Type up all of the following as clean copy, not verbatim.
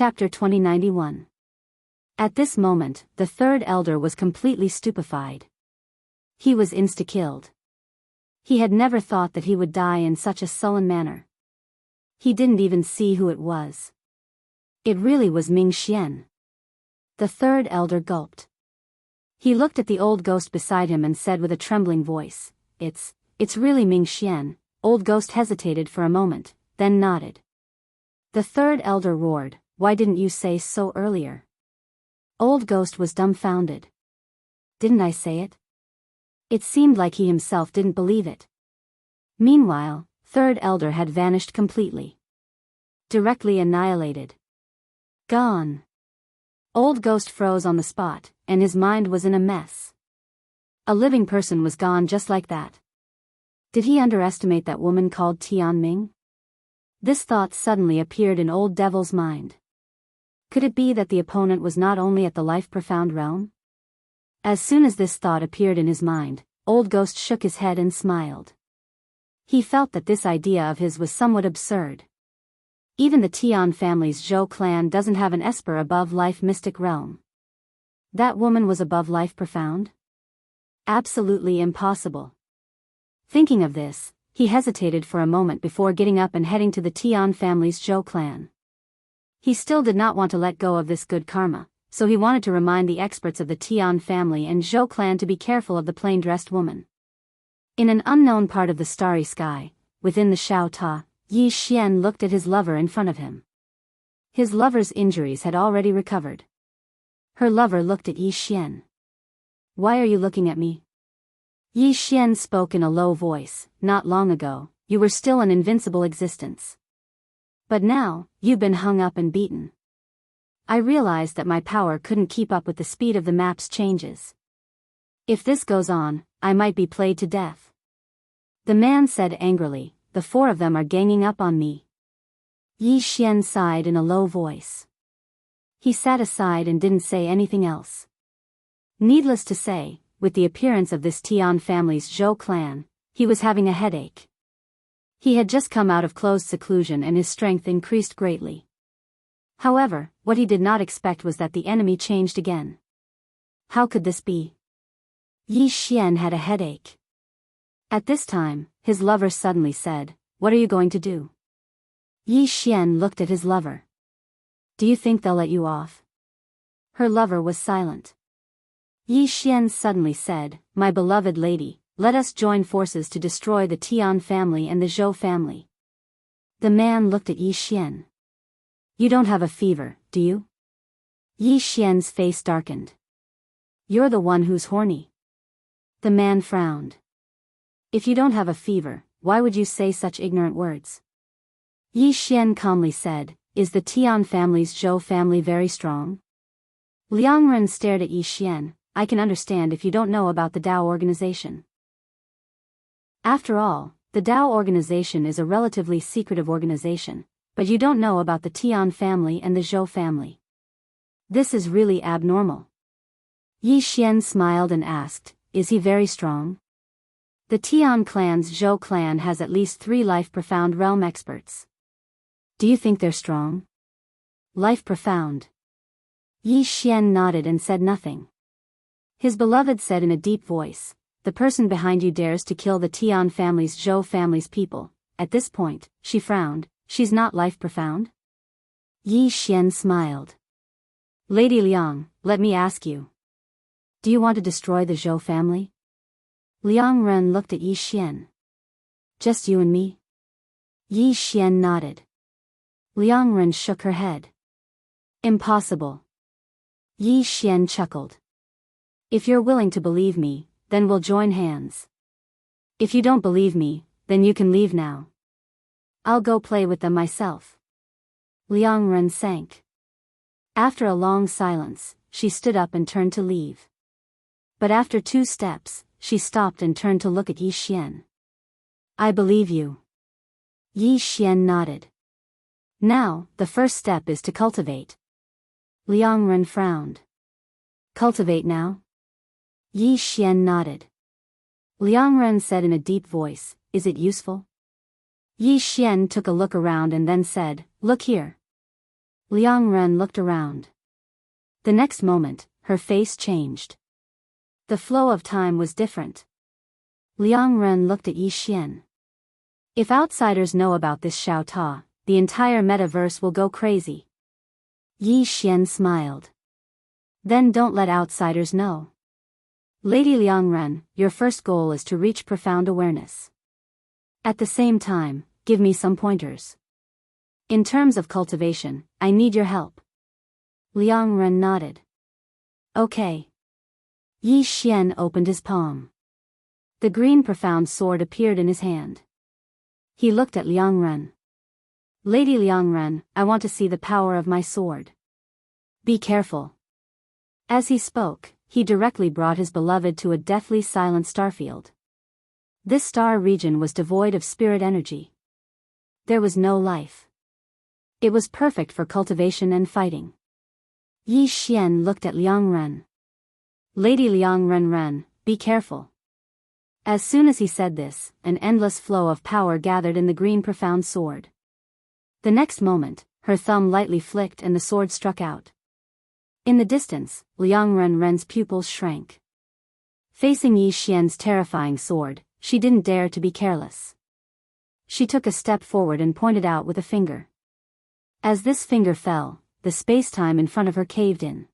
Chapter 2091. At this moment, the third elder was completely stupefied. He was insta-killed. He had never thought that he would die in such a sullen manner. He didn't even see who it was. It really was Ming Xian. The third elder gulped. He looked at the old ghost beside him and said with a trembling voice, It's really Ming Xian." Old ghost hesitated for a moment, then nodded. The third elder roared, "Why didn't you say so earlier?" Old ghost was dumbfounded. "Didn't I say it?" It seemed like he himself didn't believe it. Meanwhile, third elder had vanished completely. Directly annihilated. Gone. Old ghost froze on the spot, and his mind was in a mess. A living person was gone just like that. Did he underestimate that woman called Tianming? This thought suddenly appeared in Old Devil's mind. Could it be that the opponent was not only at the life-profound realm? As soon as this thought appeared in his mind, Old Ghost shook his head and smiled. He felt that this idea of his was somewhat absurd. Even the Tian family's Zhou clan doesn't have an esper above life mystic realm. That woman was above life profound? Absolutely impossible. Thinking of this, he hesitated for a moment before getting up and heading to the Tian family's Zhou clan. He still did not want to let go of this good karma, so he wanted to remind the experts of the Tian family and Zhou clan to be careful of the plain-dressed woman. In an unknown part of the starry sky, within the Shao Ta, Yi Xian looked at his lover in front of him. His lover's injuries had already recovered. Her lover looked at Yi Xian. "Why are you looking at me?" Yi Xian spoke in a low voice. "Not long ago, you were still an invincible existence. But now, you've been hung up and beaten. I realized that my power couldn't keep up with the speed of the map's changes. If this goes on, I might be played to death." The man said angrily, "The four of them are ganging up on me." Yi Xian sighed in a low voice. He sat aside and didn't say anything else. Needless to say, with the appearance of this Tian family's Zhou clan, he was having a headache. He had just come out of closed seclusion and his strength increased greatly. However, what he did not expect was that the enemy changed again. How could this be? Yi Xian had a headache. At this time, his lover suddenly said, "What are you going to do?" Yi Xian looked at his lover. "Do you think they'll let you off?" Her lover was silent. Yi Xian suddenly said, "My beloved lady, let us join forces to destroy the Tian family and the Zhou family." The man looked at Yi Xian. "You don't have a fever, do you?" Yi Xian's face darkened. "You're the one who's horny." The man frowned. "If you don't have a fever, why would you say such ignorant words?" Yi Xian calmly said, "Is the Tian family's Zhou family very strong?" Liang Ren stared at Yi Xian. "I can understand if you don't know about the Dao organization. After all, the Dao organization is a relatively secretive organization, but you don't know about the Tian family and the Zhou family. This is really abnormal." Yi Xian smiled and asked, "Is he very strong?" The Tian clan's Zhou clan has at least 3 life profound realm experts. "Do you think they're strong?" "Life profound." Yi Xian nodded and said nothing. His beloved said in a deep voice, "The person behind you dares to kill the Tian family's Zhou family's people." At this point, she frowned. "She's not life profound?" Yi Xian smiled. "Lady Liang, let me ask you. Do you want to destroy the Zhou family?" Liang Ren looked at Yi Xian. "Just you and me?" Yi Xian nodded. Liang Ren shook her head. "Impossible." Yi Xian chuckled. "If you're willing to believe me, then we'll join hands. If you don't believe me, then you can leave now. I'll go play with them myself." Liang Ren sank. After a long silence, she stood up and turned to leave. But after 2 steps, she stopped and turned to look at Yi Xian. "I believe you." Yi Xian nodded. "Now, the first step is to cultivate." Liang Ren frowned. "Cultivate now?" Yi Xian nodded. Liang Ren said in a deep voice, "Is it useful?" Yi Xian took a look around and then said, "Look here." Liang Ren looked around. The next moment, her face changed. The flow of time was different. Liang Ren looked at Yi Xian. If outsiders know about this Xiao Ta, the entire metaverse will go crazy. Yi Xian smiled. Then don't let outsiders know. Lady Liang Ren, your first goal is to reach profound awareness. At the same time, give me some pointers. In terms of cultivation, I need your help. Liang Ren nodded. Okay. Yi Xian opened his palm. The green profound sword appeared in his hand. He looked at Liang Ren. Lady Liang Ren, I want to see the power of my sword. Be careful. As he spoke, he directly brought his beloved to a deathly silent starfield. This star region was devoid of spirit energy. There was no life. It was perfect for cultivation and fighting. Yi Xian looked at Liang Ren. Lady Liang Ren, be careful. As soon as he said this, an endless flow of power gathered in the green profound sword. The next moment, her thumb lightly flicked and the sword struck out. In the distance, Liang Ren's pupils shrank. Facing Yi Xian's terrifying sword, she didn't dare to be careless. She took a step forward and pointed out with a finger. As this finger fell, the space-time in front of her caved in.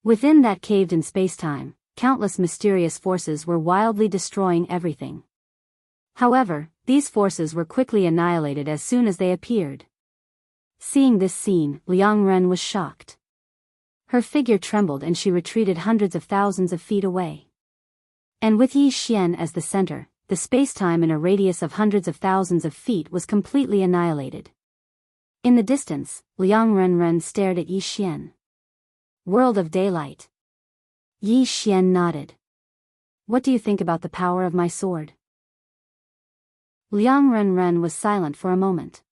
Within that caved-in space-time, countless mysterious forces were wildly destroying everything. However, these forces were quickly annihilated as soon as they appeared. Seeing this scene, Liang Ren was shocked. Her figure trembled and she retreated hundreds of thousands of feet away. And with Yi Xian as the center, the space-time in a radius of hundreds of thousands of feet was completely annihilated. In the distance, Liang Ren stared at Yi Xian. World of daylight. Yi Xian nodded. What do you think about the power of my sword? Liang Ren was silent for a moment.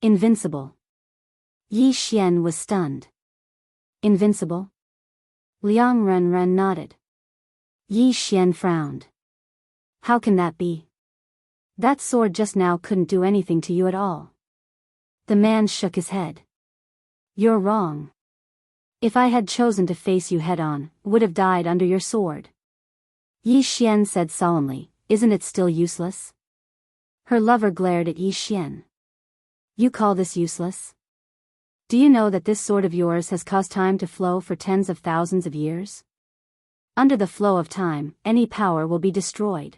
Invincible. Yi Xian was stunned. Invincible? Liang Ren nodded. Yi Xian frowned. How can that be? That sword just now couldn't do anything to you at all. The man shook his head. You're wrong. If I had chosen to face you head-on, would have died under your sword. Yi Xian said solemnly, isn't it still useless? Her lover glared at Yi Xian. You call this useless? Do you know that this sword of yours has caused time to flow for tens of thousands of years? Under the flow of time, any power will be destroyed.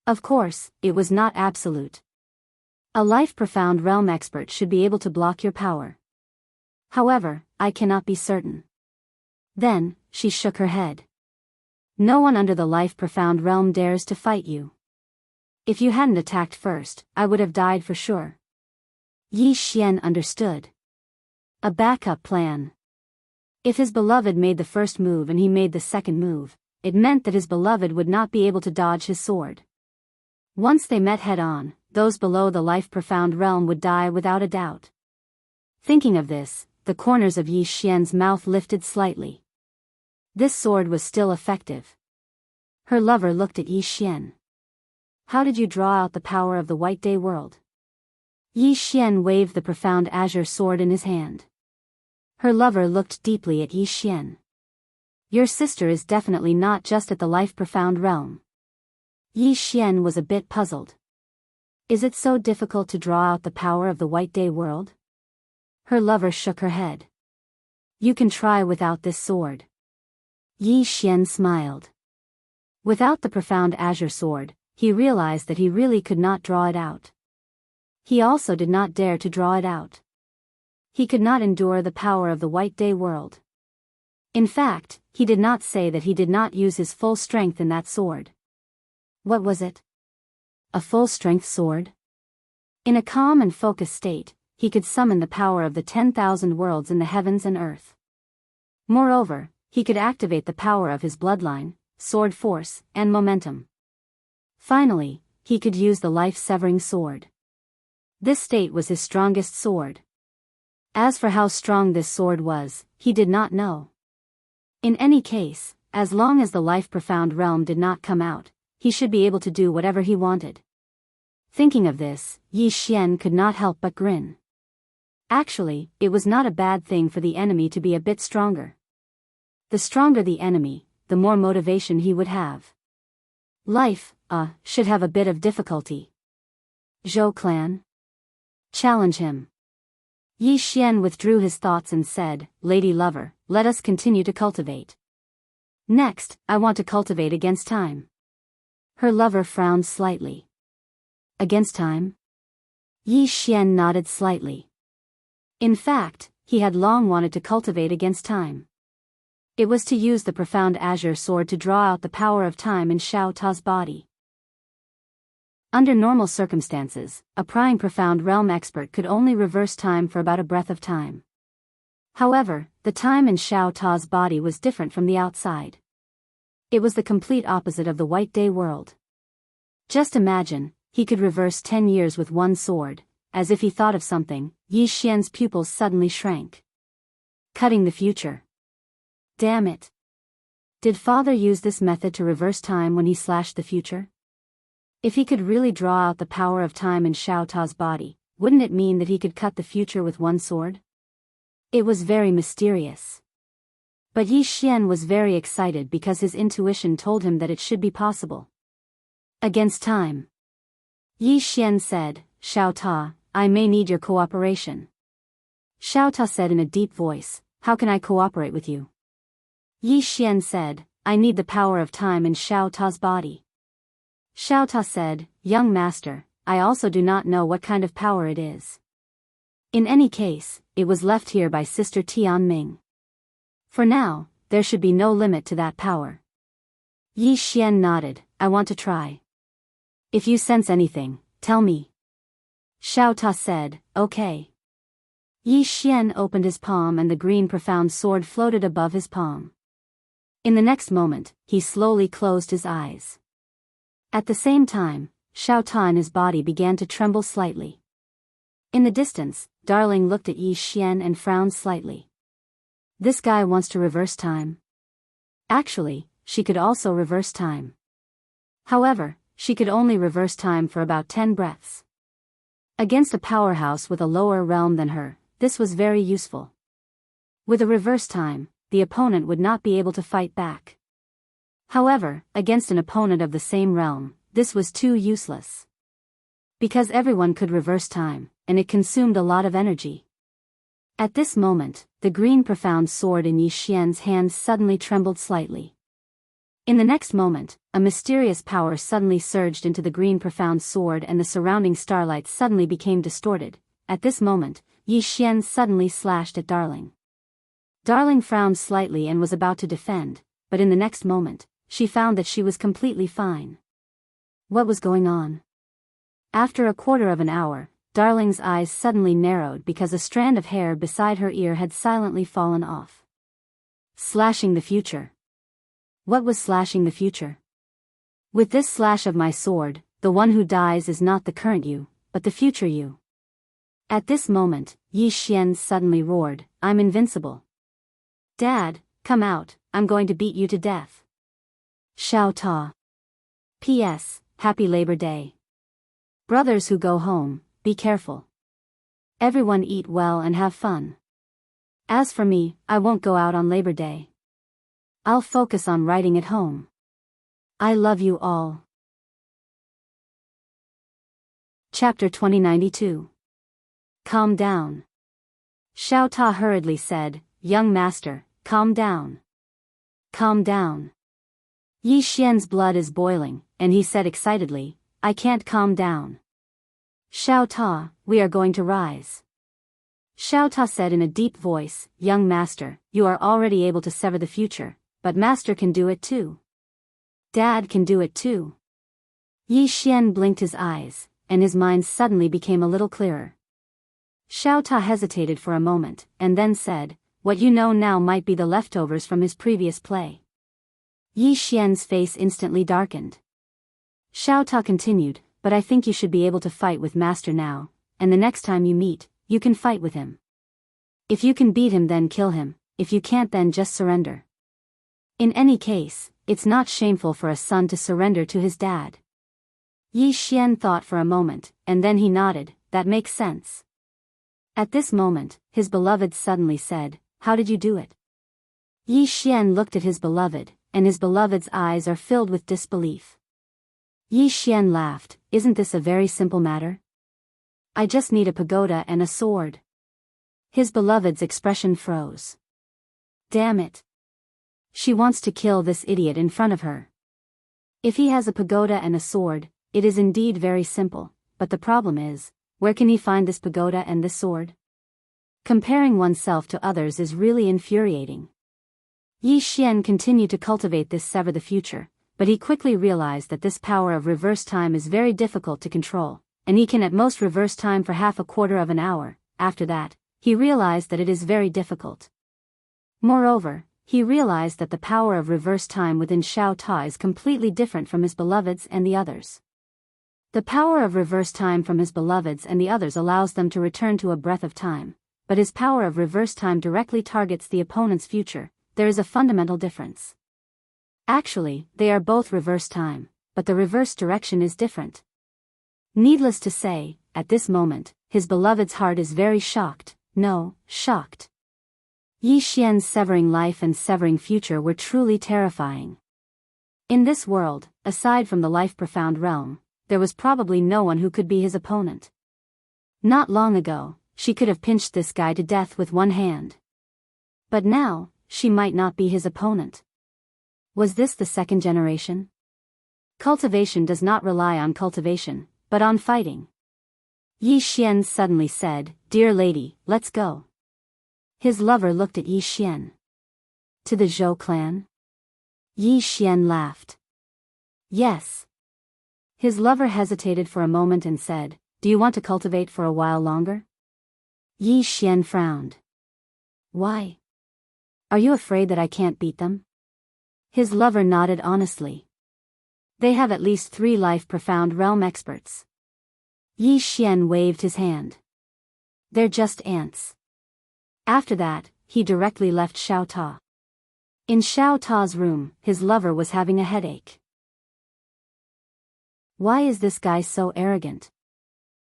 Of course, it was not absolute. A life-profound realm expert should be able to block your power. However, I cannot be certain. Then, she shook her head. No one under the life-profound realm dares to fight you. If you hadn't attacked first, I would have died for sure. Yi Xian understood. A backup plan. If his beloved made the first move and he made the second move, it meant that his beloved would not be able to dodge his sword. Once they met head-on, those below the life-profound realm would die without a doubt. Thinking of this, the corners of Yi Xian's mouth lifted slightly. This sword was still effective. Her lover looked at Yi Xian. How did you draw out the power of the White Day world? Yi Xian waved the profound azure sword in his hand. Her lover looked deeply at Yi Xian. Your sister is definitely not just at the life-profound realm. Yi Xian was a bit puzzled. Is it so difficult to draw out the power of the White Day world? Her lover shook her head. You can try without this sword. Yi Xian smiled. Without the profound azure sword, he realized that he really could not draw it out. He also did not dare to draw it out. He could not endure the power of the White Day world. In fact, he did not say that he did not use his full strength in that sword. What was it? A full-strength sword? In a calm and focused state, he could summon the power of the 10,000 worlds in the heavens and earth. Moreover, he could activate the power of his bloodline, sword force, and momentum. Finally, he could use the life-severing sword. This state was his strongest sword. As for how strong this sword was, he did not know. In any case, as long as the life-profound realm did not come out, he should be able to do whatever he wanted. Thinking of this, Yi Xian could not help but grin. Actually, it was not a bad thing for the enemy to be a bit stronger. The stronger the enemy, the more motivation he would have. Life, should have a bit of difficulty. Zhou clan? Challenge him. Yi Xian withdrew his thoughts and said, Lady Lover, let us continue to cultivate. Next, I want to cultivate against time. Her lover frowned slightly. Against time? Yi Xian nodded slightly. In fact, he had long wanted to cultivate against time. It was to use the profound azure sword to draw out the power of time in Xiao Ta's body. Under normal circumstances, a prying profound realm expert could only reverse time for about a breath of time. However, the time in Xiao Ta's body was different from the outside. It was the complete opposite of the White Day world. Just imagine, he could reverse 10 years with one sword. As if he thought of something, Yi Xian's pupils suddenly shrank. Cutting the future. Damn it. Did father use this method to reverse time when he slashed the future? If he could really draw out the power of time in Xiao Ta's body, wouldn't it mean that he could cut the future with one sword? It was very mysterious. But Yi Xian was very excited because his intuition told him that it should be possible. Against time. Yi Xian said, Xiao Ta, I may need your cooperation. Xiao Ta said in a deep voice, how can I cooperate with you? Yi Xian said, I need the power of time in Xiao Ta's body. Xiao Ta said, young master, I also do not know what kind of power it is. In any case, it was left here by Sister Tian Ming. For now, there should be no limit to that power. Yi Xian nodded, I want to try. If you sense anything, tell me. Xiao Ta said, okay. Yi Xian opened his palm and the green profound sword floated above his palm. In the next moment, he slowly closed his eyes. At the same time, Xiao Ta and his body began to tremble slightly. In the distance, Darling looked at Yi Xian and frowned slightly. This guy wants to reverse time. Actually, she could also reverse time. However, she could only reverse time for about 10 breaths. Against a powerhouse with a lower realm than her, this was very useful. With a reverse time, the opponent would not be able to fight back. However, against an opponent of the same realm, this was too useless. Because everyone could reverse time, and it consumed a lot of energy. At this moment, the green profound sword in Yi Xian's hands suddenly trembled slightly. In the next moment, a mysterious power suddenly surged into the green profound sword and the surrounding starlight suddenly became distorted. At this moment, Yi Xian suddenly slashed at Darling. Darling frowned slightly and was about to defend, but in the next moment, she found that she was completely fine. What was going on? After a quarter of an hour, Darling's eyes suddenly narrowed because a strand of hair beside her ear had silently fallen off. Slashing the future. What was slashing the future? With this slash of my sword, the one who dies is not the current you, but the future you. At this moment, Yi Xian suddenly roared, I'm invincible. Dad, come out, I'm going to beat you to death. Xiao Ta. P.S. Happy Labor Day. Brothers who go home, be careful. Everyone eat well and have fun. As for me, I won't go out on Labor Day. I'll focus on writing at home. I love you all. Chapter 2092. Calm down. Xiao Ta hurriedly said, young master, calm down. Calm down. Yi Xian's blood is boiling, and he said excitedly, I can't calm down. Xiao Ta, we are going to rise. Xiao Ta said in a deep voice, young master, you are already able to sever the future, but master can do it too. Dad can do it too. Yi Xian blinked his eyes, and his mind suddenly became a little clearer. Xiao Ta hesitated for a moment, and then said, what you know now might be the leftovers from his previous play. Yi Xian's face instantly darkened. Xiao Ta continued, but I think you should be able to fight with master now, and the next time you meet, you can fight with him. If you can beat him then kill him, if you can't then just surrender. In any case, it's not shameful for a son to surrender to his dad. Yi Xian thought for a moment, and then he nodded, that makes sense. At this moment, his beloved suddenly said, "How did you do it?" Yi Xian looked at his beloved, and his beloved's eyes are filled with disbelief. Yi Xian laughed, "Isn't this a very simple matter? I just need a pagoda and a sword." His beloved's expression froze. Damn it. She wants to kill this idiot in front of her. If he has a pagoda and a sword, it is indeed very simple, but the problem is, where can he find this pagoda and this sword? Comparing oneself to others is really infuriating. Yi Xian continued to cultivate this sever the future, but he quickly realized that this power of reverse time is very difficult to control, and he can at most reverse time for half a quarter of an hour. After that, he realized that it is very difficult. Moreover, he realized that the power of reverse time within Xiao Ta is completely different from his beloveds and the others. The power of reverse time from his beloveds and the others allows them to return to a breath of time, but his power of reverse time directly targets the opponent's future. There is a fundamental difference. Actually, they are both reverse time, but the reverse direction is different. Needless to say, at this moment, his beloved's heart is very shocked, shocked. Yi Xian's severing life and severing future were truly terrifying. In this world, aside from the life-profound realm, there was probably no one who could be his opponent. Not long ago, she could have pinched this guy to death with one hand. But now, she might not be his opponent. Was this the second generation? Cultivation does not rely on cultivation, but on fighting. Yi Xian suddenly said, "Dear lady, let's go." His lover looked at Yi Xian. To the Zhou clan? Yi Xian laughed. Yes. His lover hesitated for a moment and said, "Do you want to cultivate for a while longer?" Yi Xian frowned. Why? Are you afraid that I can't beat them? His lover nodded honestly. They have at least 3 life-profound realm experts. Yi Xian waved his hand. They're just ants. After that, he directly left Xiao Ta. In Xiao Ta's room, his lover was having a headache. Why is this guy so arrogant?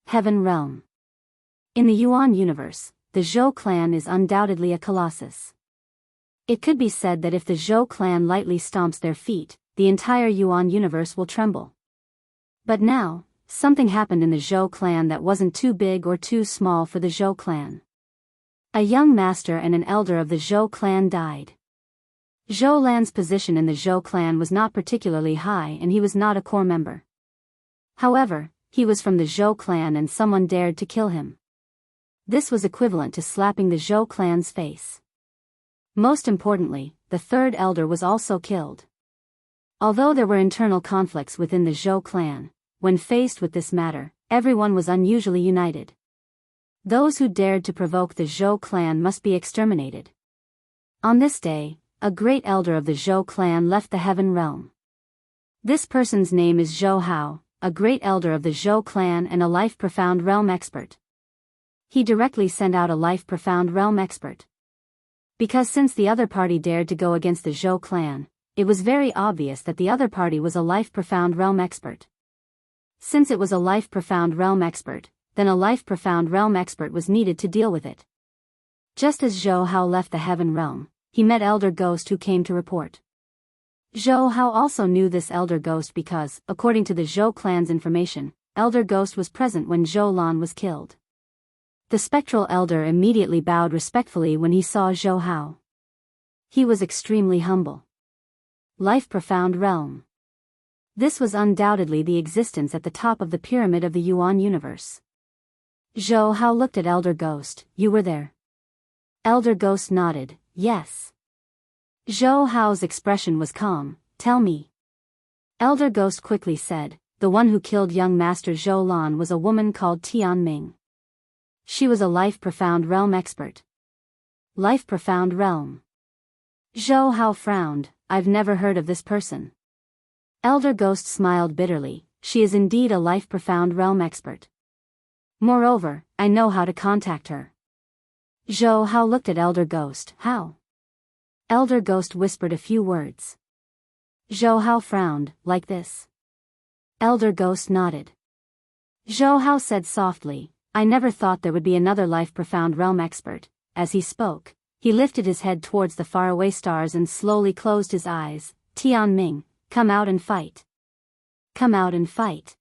Heaven Realm. In the Yuan universe, the Zhou clan is undoubtedly a colossus. It could be said that if the Zhou clan lightly stomps their feet, the entire Yuan universe will tremble. But now, something happened in the Zhou clan that wasn't too big or too small for the Zhou clan. A young master and an elder of the Zhou clan died. Zhou Lan's position in the Zhou clan was not particularly high and he was not a core member. However, he was from the Zhou clan and someone dared to kill him. This was equivalent to slapping the Zhou clan's face. Most importantly, the third elder was also killed. Although there were internal conflicts within the Zhou clan, when faced with this matter, everyone was unusually united. Those who dared to provoke the Zhou clan must be exterminated. On this day, a great elder of the Zhou clan left the Heaven Realm. This person's name is Zhou Hao, a great elder of the Zhou clan and a life-profound realm expert. He directly sent out a life-profound realm expert. Because since the other party dared to go against the Zhou clan, it was very obvious that the other party was a life-profound realm expert. Since it was a life-profound realm expert, then a life-profound realm expert was needed to deal with it. Just as Zhou Hao left the Heaven Realm, he met Elder Ghost who came to report. Zhou Hao also knew this Elder Ghost because, according to the Zhou clan's information, Elder Ghost was present when Zhou Lan was killed. The spectral elder immediately bowed respectfully when he saw Zhou Hao. He was extremely humble. Life-profound realm. This was undoubtedly the existence at the top of the pyramid of the Yuan universe. Zhou Hao looked at Elder Ghost. You were there? Elder Ghost nodded, yes. Zhou Hao's expression was calm. Tell me. Elder Ghost quickly said, the one who killed young Master Zhou Lan was a woman called Tian Ming. She was a life-profound realm expert. Life-profound realm. Zhou Hao frowned. I've never heard of this person. Elder Ghost smiled bitterly. She is indeed a life-profound realm expert. Moreover, I know how to contact her. Zhou Hao looked at Elder Ghost. How? Elder Ghost whispered a few words. Zhou Hao frowned, like this. Elder Ghost nodded. Zhou Hao said softly, I never thought there would be another life-profound realm expert. As he spoke, he lifted his head towards the faraway stars and slowly closed his eyes. Tianming, come out and fight. Come out and fight.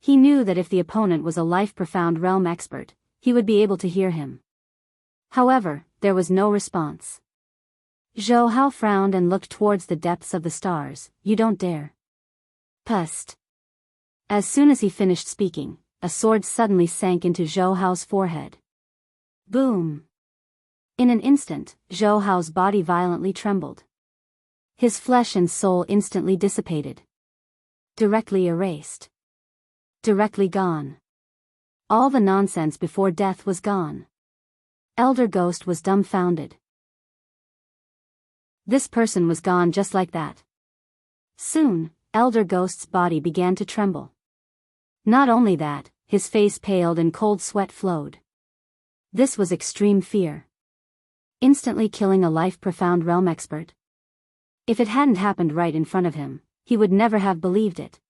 He knew that if the opponent was a life-profound realm expert, he would be able to hear him. However, there was no response. Zhou Hao frowned and looked towards the depths of the stars. You don't dare. Pust. As soon as he finished speaking, a sword suddenly sank into Zhou Hao's forehead. Boom! In an instant, Zhou Hao's body violently trembled. His flesh and soul instantly dissipated. Directly erased. Directly gone. All the nonsense before death was gone. Elder Ghost was dumbfounded. This person was gone just like that. Soon, Elder Ghost's body began to tremble. Not only that, his face paled and cold sweat flowed. This was extreme fear. Instantly killing a life-profound realm expert. If it hadn't happened right in front of him, he would never have believed it.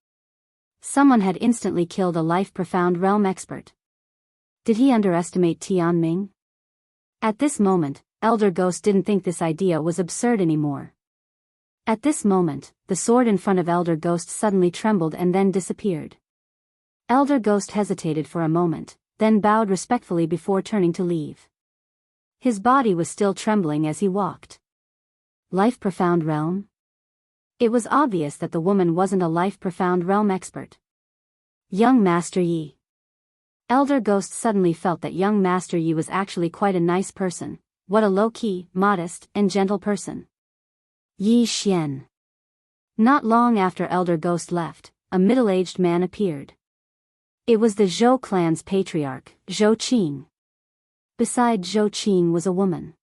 Someone had instantly killed a life-profound realm expert. Did he underestimate Tianming? At this moment, Elder Ghost didn't think this idea was absurd anymore. At this moment, the sword in front of Elder Ghost suddenly trembled and then disappeared. Elder Ghost hesitated for a moment, then bowed respectfully before turning to leave. His body was still trembling as he walked. Life-profound realm? It was obvious that the woman wasn't a life-profound realm expert. Young Master Yi. Elder Ghost suddenly felt that young Master Yi was actually quite a nice person. What a low-key, modest, and gentle person. Yi Xian. Not long after Elder Ghost left, a middle-aged man appeared. It was the Zhou clan's patriarch, Zhou Qing. Beside Zhou Qing was a woman.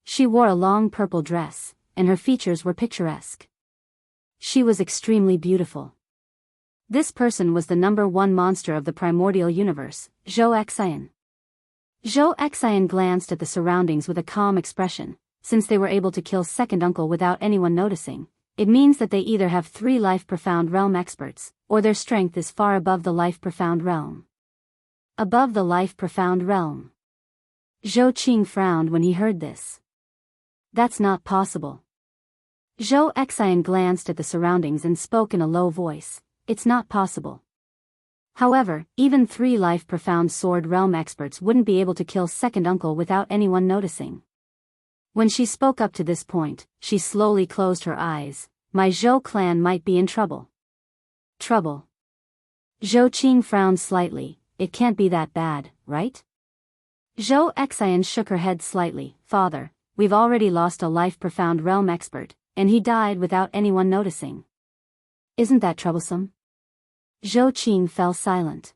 She wore a long purple dress, and her features were picturesque. She was extremely beautiful. This person was the #1 monster of the primordial universe, Zhou Xian. Zhou Xian glanced at the surroundings with a calm expression. Since they were able to kill second uncle without anyone noticing, it means that they either have 3 life-profound realm experts, or their strength is far above the life-profound realm. Above the life-profound realm. Zhou Qing frowned when he heard this. That's not possible. Zhou Xian glanced at the surroundings and spoke in a low voice. It's not possible. However, even 3 life-profound sword realm experts wouldn't be able to kill second uncle without anyone noticing. When she spoke up to this point, she slowly closed her eyes. My Zhou clan might be in trouble. Trouble. Zhou Qing frowned slightly. It can't be that bad, right? Zhou Xian shook her head slightly. Father, we've already lost a life-profound realm expert, and he died without anyone noticing. Isn't that troublesome? Zhou Qing fell silent.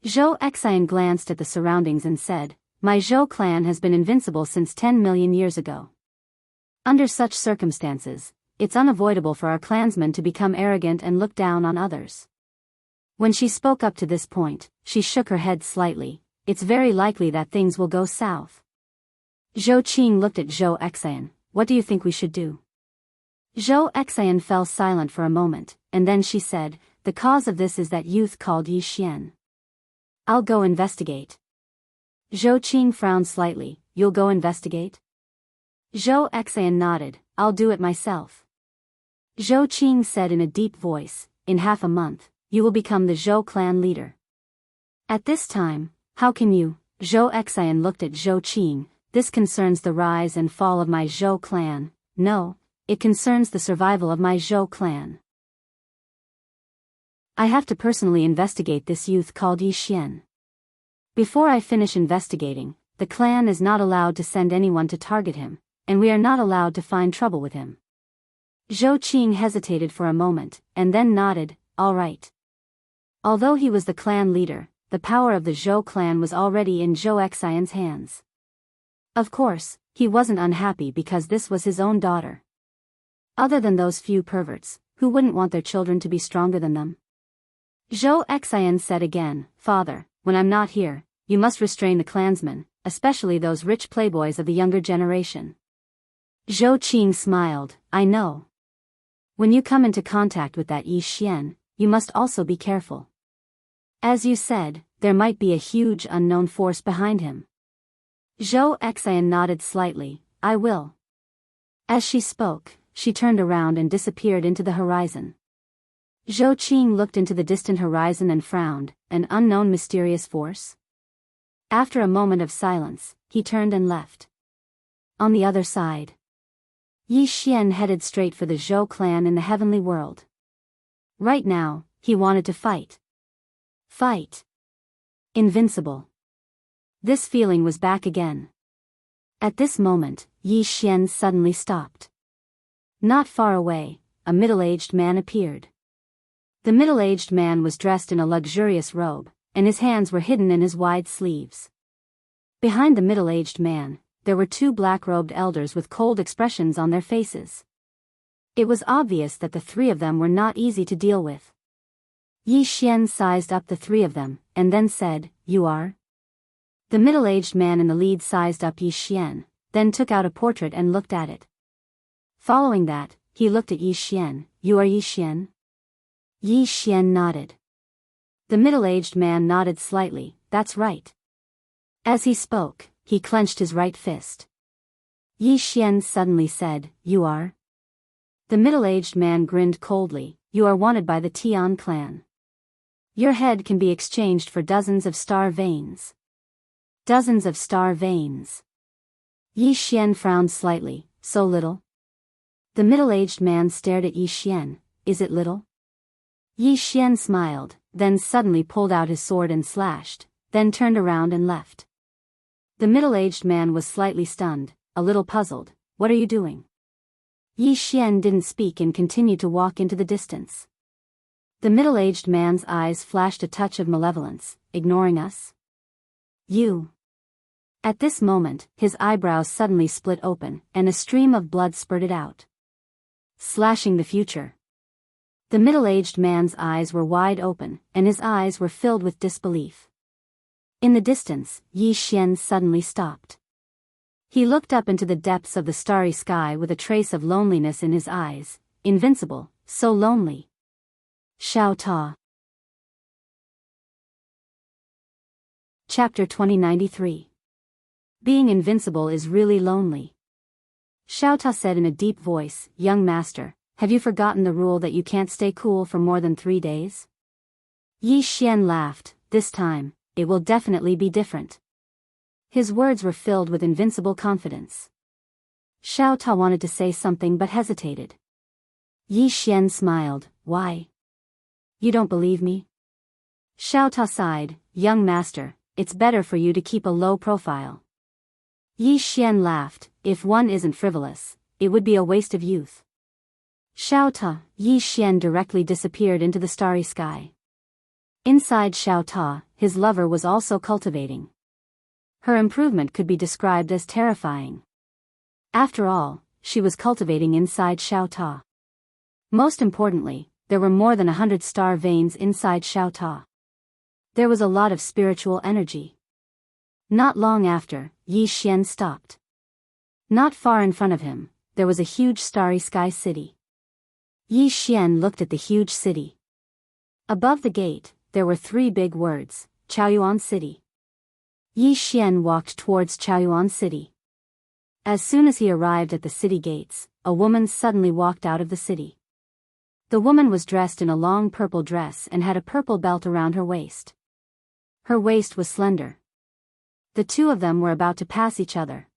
Zhou Xian glanced at the surroundings and said, my Zhou clan has been invincible since 10 million years ago. Under such circumstances, it's unavoidable for our clansmen to become arrogant and look down on others. When she spoke up to this point, she shook her head slightly. It's very likely that things will go south. Zhou Qing looked at Zhou Xian. What do you think we should do? Zhou Xian fell silent for a moment, and then she said, the cause of this is that youth called Yi Xian. I'll go investigate. Zhou Qing frowned slightly. You'll go investigate? Zhou Xian nodded. I'll do it myself. Zhou Qing said in a deep voice, in half a month, you will become the Zhou clan leader. At this time, how can you? Zhou Xian looked at Zhou Qing. This concerns the rise and fall of my Zhou clan. No, it concerns the survival of my Zhou clan. I have to personally investigate this youth called Yi Xian. Before I finish investigating, the clan is not allowed to send anyone to target him, and we are not allowed to find trouble with him. Zhou Qing hesitated for a moment, and then nodded, all right. Although he was the clan leader, the power of the Zhou clan was already in Zhou Xian's hands. Of course, he wasn't unhappy because this was his own daughter. Other than those few perverts, who wouldn't want their children to be stronger than them? Zhou Xian said again, Father, when I'm not here, you must restrain the clansmen, especially those rich playboys of the younger generation. Zhou Qing smiled, I know. When you come into contact with that Yi Xian, you must also be careful. As you said, there might be a huge unknown force behind him. Zhou Xian nodded slightly, I will. As she spoke, she turned around and disappeared into the horizon. Zhou Qing looked into the distant horizon and frowned, an unknown mysterious force? After a moment of silence, he turned and left. On the other side, Yi Xian headed straight for the Zhou clan in the heavenly world. Right now, he wanted to fight. Fight. Invincible. This feeling was back again. At this moment, Yi Xian suddenly stopped. Not far away, a middle-aged man appeared. The middle-aged man was dressed in a luxurious robe, and his hands were hidden in his wide sleeves. Behind the middle-aged man, there were two black-robed elders with cold expressions on their faces. It was obvious that the three of them were not easy to deal with. Yi Xian sized up the three of them, and then said, You are? The middle-aged man in the lead sized up Yi Xian, then took out a portrait and looked at it. Following that, he looked at Yi Xian, You are Yi Xian? Yi Xian nodded. The middle-aged man nodded slightly, That's right. As he spoke, he clenched his right fist. Yi Xian suddenly said, You are? The middle-aged man grinned coldly, You are wanted by the Tian clan. Your head can be exchanged for dozens of star veins. Dozens of star veins. Yi Xian frowned slightly, So little? The middle-aged man stared at Yi Xian, Is it little? Yi Xian smiled, then suddenly pulled out his sword and slashed, then turned around and left. The middle-aged man was slightly stunned, a little puzzled, What are you doing? Yi Xian didn't speak and continued to walk into the distance. The middle-aged man's eyes flashed a touch of malevolence, Ignoring us? You. At this moment, his eyebrows suddenly split open, and a stream of blood spurted out. Slashing the future. The middle-aged man's eyes were wide open, and his eyes were filled with disbelief. In the distance, Yi Xian suddenly stopped. He looked up into the depths of the starry sky with a trace of loneliness in his eyes, invincible, so lonely. Xiao Ta. Chapter 2093. Being invincible is really lonely. Xiao Ta said in a deep voice, Young master, have you forgotten the rule that you can't stay cool for more than 3 days? Yi Xian laughed, This time, it will definitely be different. His words were filled with invincible confidence. Xiao Ta wanted to say something but hesitated. Yi Xian smiled, Why? You don't believe me? Xiao Ta sighed, Young master, it's better for you to keep a low profile. Yi Xian laughed, If one isn't frivolous, it would be a waste of youth. Xiao Ta, Yi Xian directly disappeared into the starry sky. Inside Xiao Ta, his lover was also cultivating. Her improvement could be described as terrifying. After all, she was cultivating inside Xiao Ta. Most importantly, there were more than 100 star veins inside Xiao Ta. There was a lot of spiritual energy. Not long after, Yi Xian stopped. Not far in front of him, there was a huge starry sky city. Yi Xian looked at the huge city. Above the gate, there were 3 big words, Chaoyuan City. Yi Xian walked towards Chaoyuan City. As soon as he arrived at the city gates, a woman suddenly walked out of the city. The woman was dressed in a long purple dress and had a purple belt around her waist. Her waist was slender. The two of them were about to pass each other.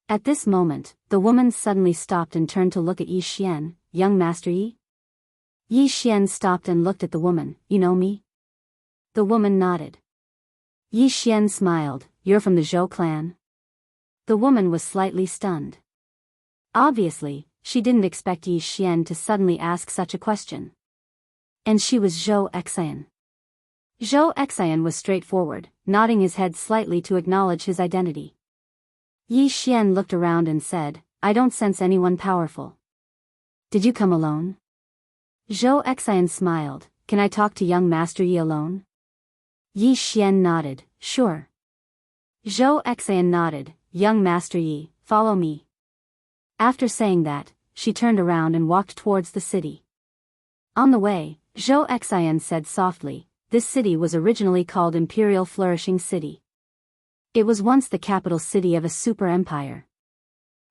At this moment, the woman suddenly stopped and turned to look at Yi Xian, Young Master Yi? Yi Xian stopped and looked at the woman, You know me? The woman nodded. Yi Xian smiled, You're from the Zhou clan? The woman was slightly stunned. Obviously, she didn't expect Yi Xian to suddenly ask such a question. And she was Zhou Xian. Zhou Xian was straightforward, nodding his head slightly to acknowledge his identity. Yi Xian looked around and said, I don't sense anyone powerful. Did you come alone? Zhou Xian smiled, Can I talk to young Master Yi alone? Yi Xian nodded, Sure. Zhou Xian nodded, Young Master Yi, follow me. After saying that, she turned around and walked towards the city. On the way, Zhou Xian said softly, this city was originally called Imperial Flourishing City. It was once the capital city of a super empire.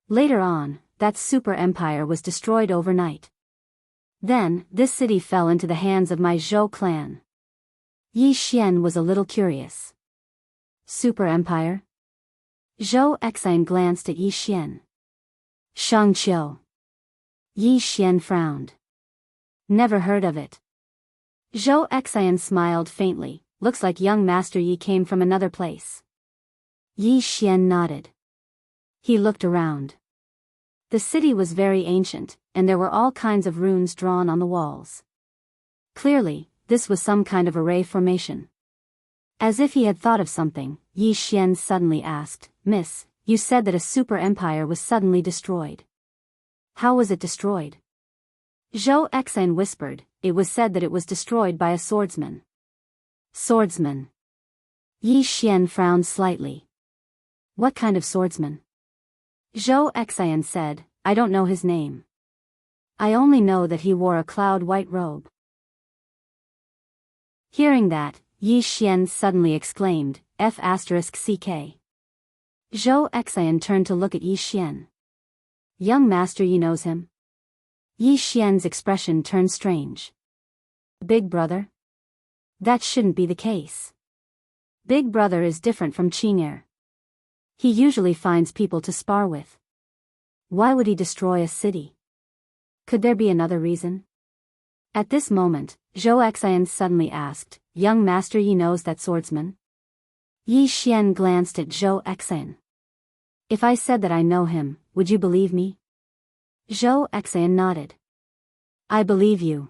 Later on, that super empire was destroyed overnight. Then, this city fell into the hands of my Zhou clan. Yi Xian was a little curious. Super empire? Zhou Exine glanced at Yi Xian. Shangqiu. Yi Xian frowned. Never heard of it. Zhou Exine smiled faintly. Looks like young Master Yi came from another place. Yi Xian nodded. He looked around. The city was very ancient, and there were all kinds of runes drawn on the walls. Clearly, this was some kind of array formation. As if he had thought of something, Yi Xian suddenly asked, "Miss, you said that a super empire was suddenly destroyed. How was it destroyed?" Zhou Exine whispered, "It was said that it was destroyed by a swordsman." Swordsman. Yi Xian frowned slightly. What kind of swordsman? Zhou Exine said, "I don't know his name. I only know that he wore a cloud-white robe." Hearing that, Yi Xian suddenly exclaimed, F***CK. Zhou Exine turned to look at Yi Xian. Young Master Yi knows him? Yi Xian's expression turned strange. Big brother? That shouldn't be the case. Big brother is different from Qing'er. He usually finds people to spar with. Why would he destroy a city? Could there be another reason? At this moment, Zhou Exine suddenly asked, "Young Master Yi knows that swordsman?" Yi Xian glanced at Zhou Exine. "If I said that I know him, would you believe me?" Zhou Exine nodded. "I believe you."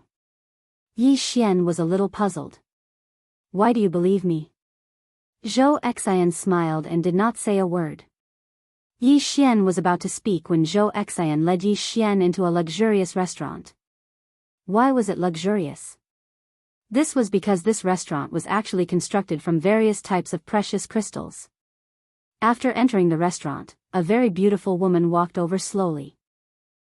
Yi Xian was a little puzzled. "Why do you believe me?" Zhou Exine smiled and did not say a word. Yi Xian was about to speak when Zhou Exine led Yi Xian into a luxurious restaurant. Why was it luxurious? This was because this restaurant was actually constructed from various types of precious crystals. After entering the restaurant, a very beautiful woman walked over slowly.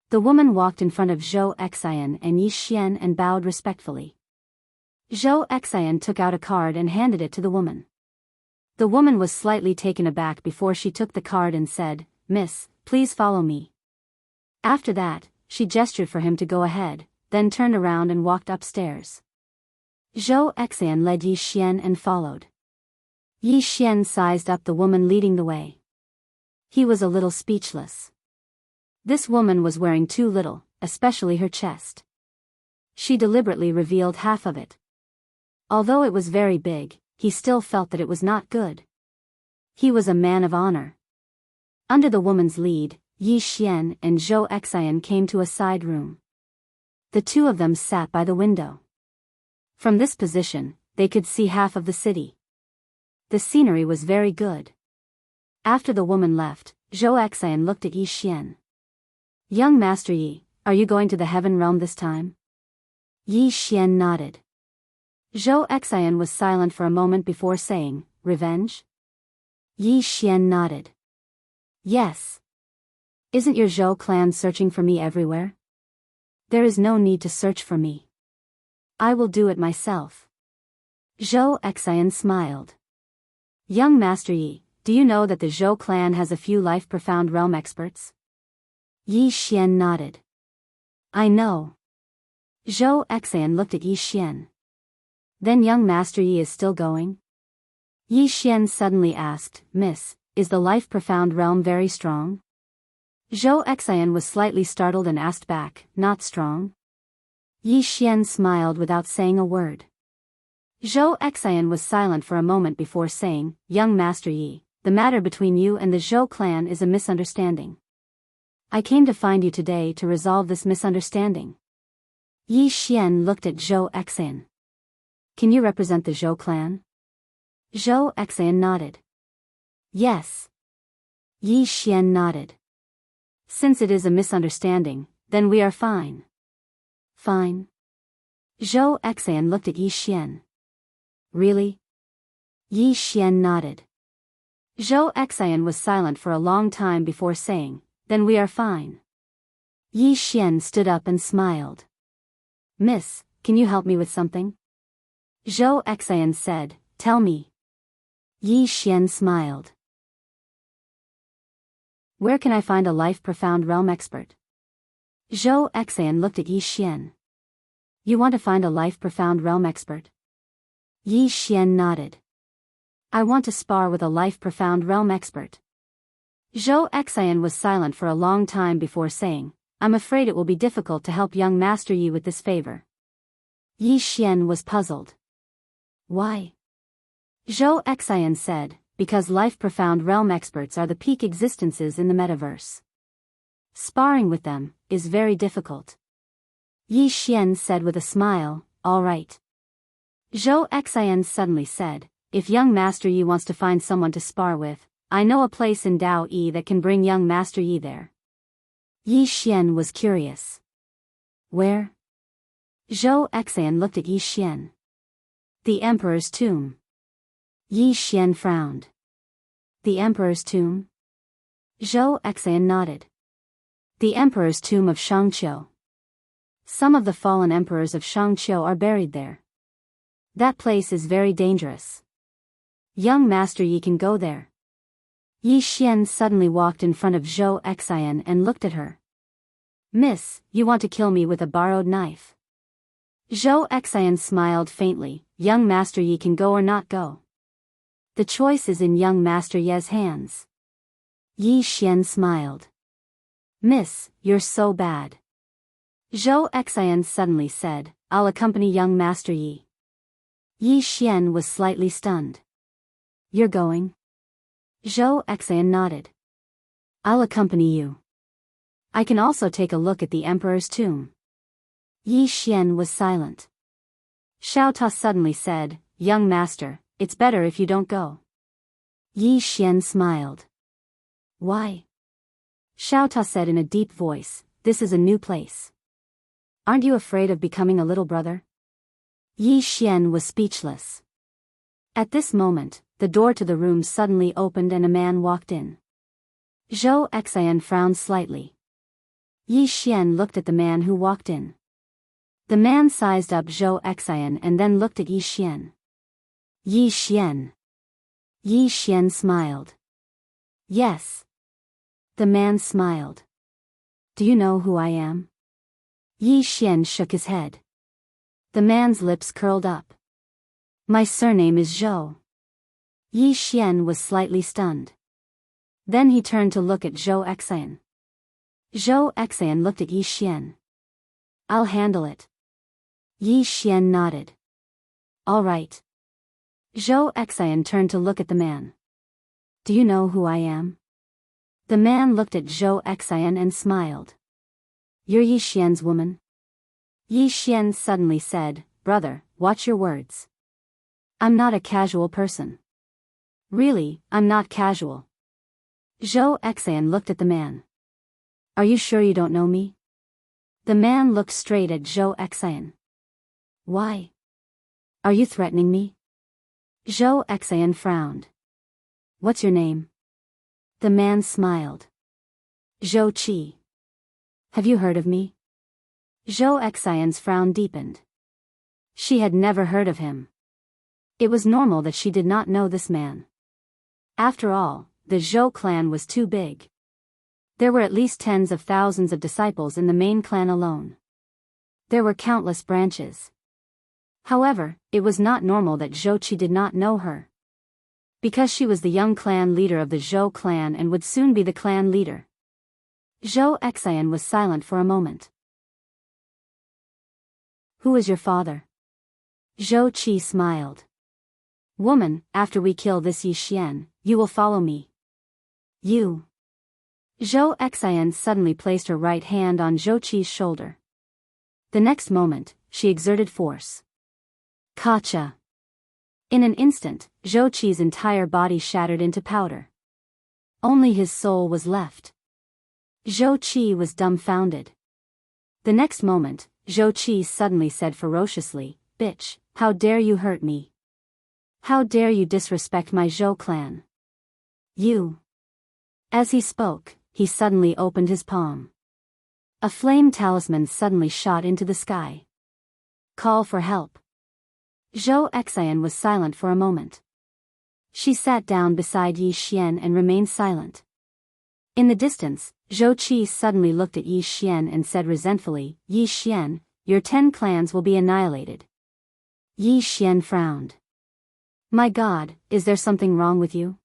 The woman walked in front of Zhou Exine and Yi Xian and bowed respectfully. Zhou Exine took out a card and handed it to the woman. The woman was slightly taken aback before she took the card and said, "Miss, please follow me." After that, she gestured for him to go ahead, then turned around and walked upstairs. Zhou Exine led Yi Xian and followed. Yi Xian sized up the woman leading the way. He was a little speechless. This woman was wearing too little, especially her chest. She deliberately revealed half of it. Although it was very big, he still felt that it was not good. He was a man of honor. Under the woman's lead, Yi Xian and Zhou Exine came to a side room. The two of them sat by the window. From this position, they could see half of the city. The scenery was very good. After the woman left, Zhou Exine looked at Yi Xian. "Young Master Yi, are you going to the heaven realm this time?" Yi Xian nodded. Zhou Exine was silent for a moment before saying, "Revenge?" Yi Xian nodded. "Yes. Isn't your Zhou clan searching for me everywhere? There is no need to search for me. I will do it myself." Zhou Exine smiled. "Young Master Yi, do you know that the Zhou clan has a few life-profound realm experts?" Yi Xian nodded. "I know." Zhou Exine looked at Yi Xian. "Then young Master Yi is still going?" Yi Xian suddenly asked, "Miss, is the life-profound realm very strong?" Zhou Exine was slightly startled and asked back, "Not strong?" Yi Xian smiled without saying a word. Zhou Exine was silent for a moment before saying, "Young Master Yi, the matter between you and the Zhou clan is a misunderstanding. I came to find you today to resolve this misunderstanding." Yi Xian looked at Zhou Exine. "Can you represent the Zhou clan?" Zhou Exine nodded. "Yes." Yi Xian nodded. "Since it is a misunderstanding, then we are fine." "Fine?" Zhou Exine looked at Yi Xian. "Really?" Yi Xian nodded. Zhou Exine was silent for a long time before saying, "Then we are fine." Yi Xian stood up and smiled. "Miss, can you help me with something?" Zhou Xian said, tell me. Yi Xian smiled. Where can I find a life-profound realm expert? Zhou Xian looked at Yi Xian. You want to find a life-profound realm expert? Yi Xian nodded. I want to spar with a life-profound realm expert. Zhou Xian was silent for a long time before saying, I'm afraid it will be difficult to help young Master Yi with this favor. Yi Xian was puzzled. Why? Zhou Xian said, because life-profound realm experts are the peak existences in the metaverse. Sparring with them is very difficult. Yi Xian said with a smile, all right. Zhou Xian suddenly said, if young Master Yi wants to find someone to spar with, I know a place in Dao Yi that can bring young Master Yi there. Yi Xian was curious. Where? Zhou Xian looked at Yi Xian. The Emperor's tomb. Yi Xian frowned. The Emperor's tomb? Zhou Xian nodded. The Emperor's tomb of Shangqiu. Some of the fallen emperors of Shangqiu are buried there. That place is very dangerous. Young Master Yi can go there. Yi Xian suddenly walked in front of Zhou Xian and looked at her. Miss, you want to kill me with a borrowed knife? Zhou Xian smiled faintly, young Master Yi can go or not go. The choice is in young Master Yi's hands. Yi Xian smiled. Miss, you're so bad. Zhou Xian suddenly said, I'll accompany young Master Yi. Yi Xian was slightly stunned. You're going? Zhou Xian nodded. I'll accompany you. I can also take a look at the Emperor's tomb. Yi Xian was silent. Xiao Ta suddenly said, young master, it's better if you don't go. Yi Xian smiled. Why? Xiao Ta said in a deep voice, this is a new place. Aren't you afraid of becoming a little brother? Yi Xian was speechless. At this moment, the door to the room suddenly opened and a man walked in. Zhou Xian frowned slightly. Yi Xian looked at the man who walked in. The man sized up Zhou Xian and then looked at Yi Xian. Yi Xian. Yi Xian smiled. Yes. The man smiled. Do you know who I am? Yi Xian shook his head. The man's lips curled up. My surname is Zhou. Yi Xian was slightly stunned. Then he turned to look at Zhou Xian. Zhou Xian looked at Yi Xian. I'll handle it. Yi Xian nodded. All right. Zhou Xian turned to look at the man. Do you know who I am? The man looked at Zhou Xian and smiled. You're Yi Xian's woman? Yi Xian suddenly said, brother, watch your words. I'm not a casual person. Really, I'm not casual. Zhou Xian looked at the man. Are you sure you don't know me? The man looked straight at Zhou Xian. Why? Are you threatening me? Zhou Xian frowned. What's your name? The man smiled. Zhou Qi. Have you heard of me? Zhou Xian's frown deepened. She had never heard of him. It was normal that she did not know this man. After all, the Zhou clan was too big. There were at least tens of thousands of disciples in the main clan alone. There were countless branches. However, it was not normal that Zhou Qi did not know her. Because she was the young clan leader of the Zhou clan and would soon be the clan leader. Zhou Xian was silent for a moment. Who is your father? Zhou Qi smiled. Woman, after we kill this Yi Xian, you will follow me. You. Zhou Xian suddenly placed her right hand on Zhou Qi's shoulder. The next moment, she exerted force. Kacha. In an instant, Zhou Qi's entire body shattered into powder. Only his soul was left. Zhou Qi was dumbfounded. The next moment, Zhou Qi suddenly said ferociously, Bitch, how dare you hurt me? How dare you disrespect my Zhou clan? You. As he spoke, he suddenly opened his palm. A flame talisman suddenly shot into the sky. Call for help. Zhou Xian was silent for a moment. She sat down beside Yi Xian and remained silent. In the distance, Zhou Qi suddenly looked at Yi Xian and said resentfully, "Yi Xian, your 10 clans will be annihilated." Yi Xian frowned. "My God, is there something wrong with you?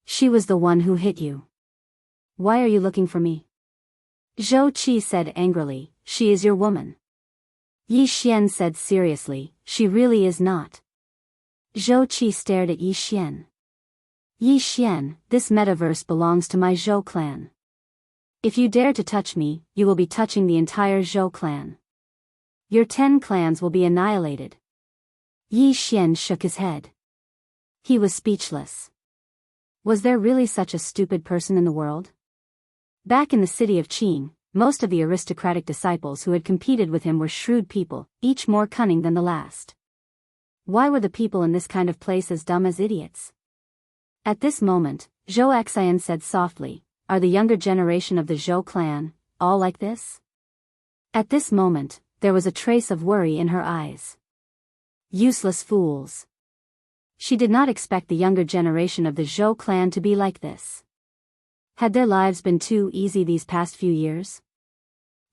She was the one who hit you. Why are you looking for me?" Zhou Qi said angrily, "She is your woman." Yi Xian said seriously, "She really is not." Zhou Qi stared at Yi Xian. "Yi Xian, this metaverse belongs to my Zhou clan. If you dare to touch me, you will be touching the entire Zhou clan. Your 10 clans will be annihilated." Yi Xian shook his head. He was speechless. Was there really such a stupid person in the world? Back in the city of Qing, most of the aristocratic disciples who had competed with him were shrewd people, each more cunning than the last. Why were the people in this kind of place as dumb as idiots? At this moment, Zhou Xian said softly, "Are the younger generation of the Zhou clan all like this?" At this moment, there was a trace of worry in her eyes. Useless fools. She did not expect the younger generation of the Zhou clan to be like this. Had their lives been too easy these past few years?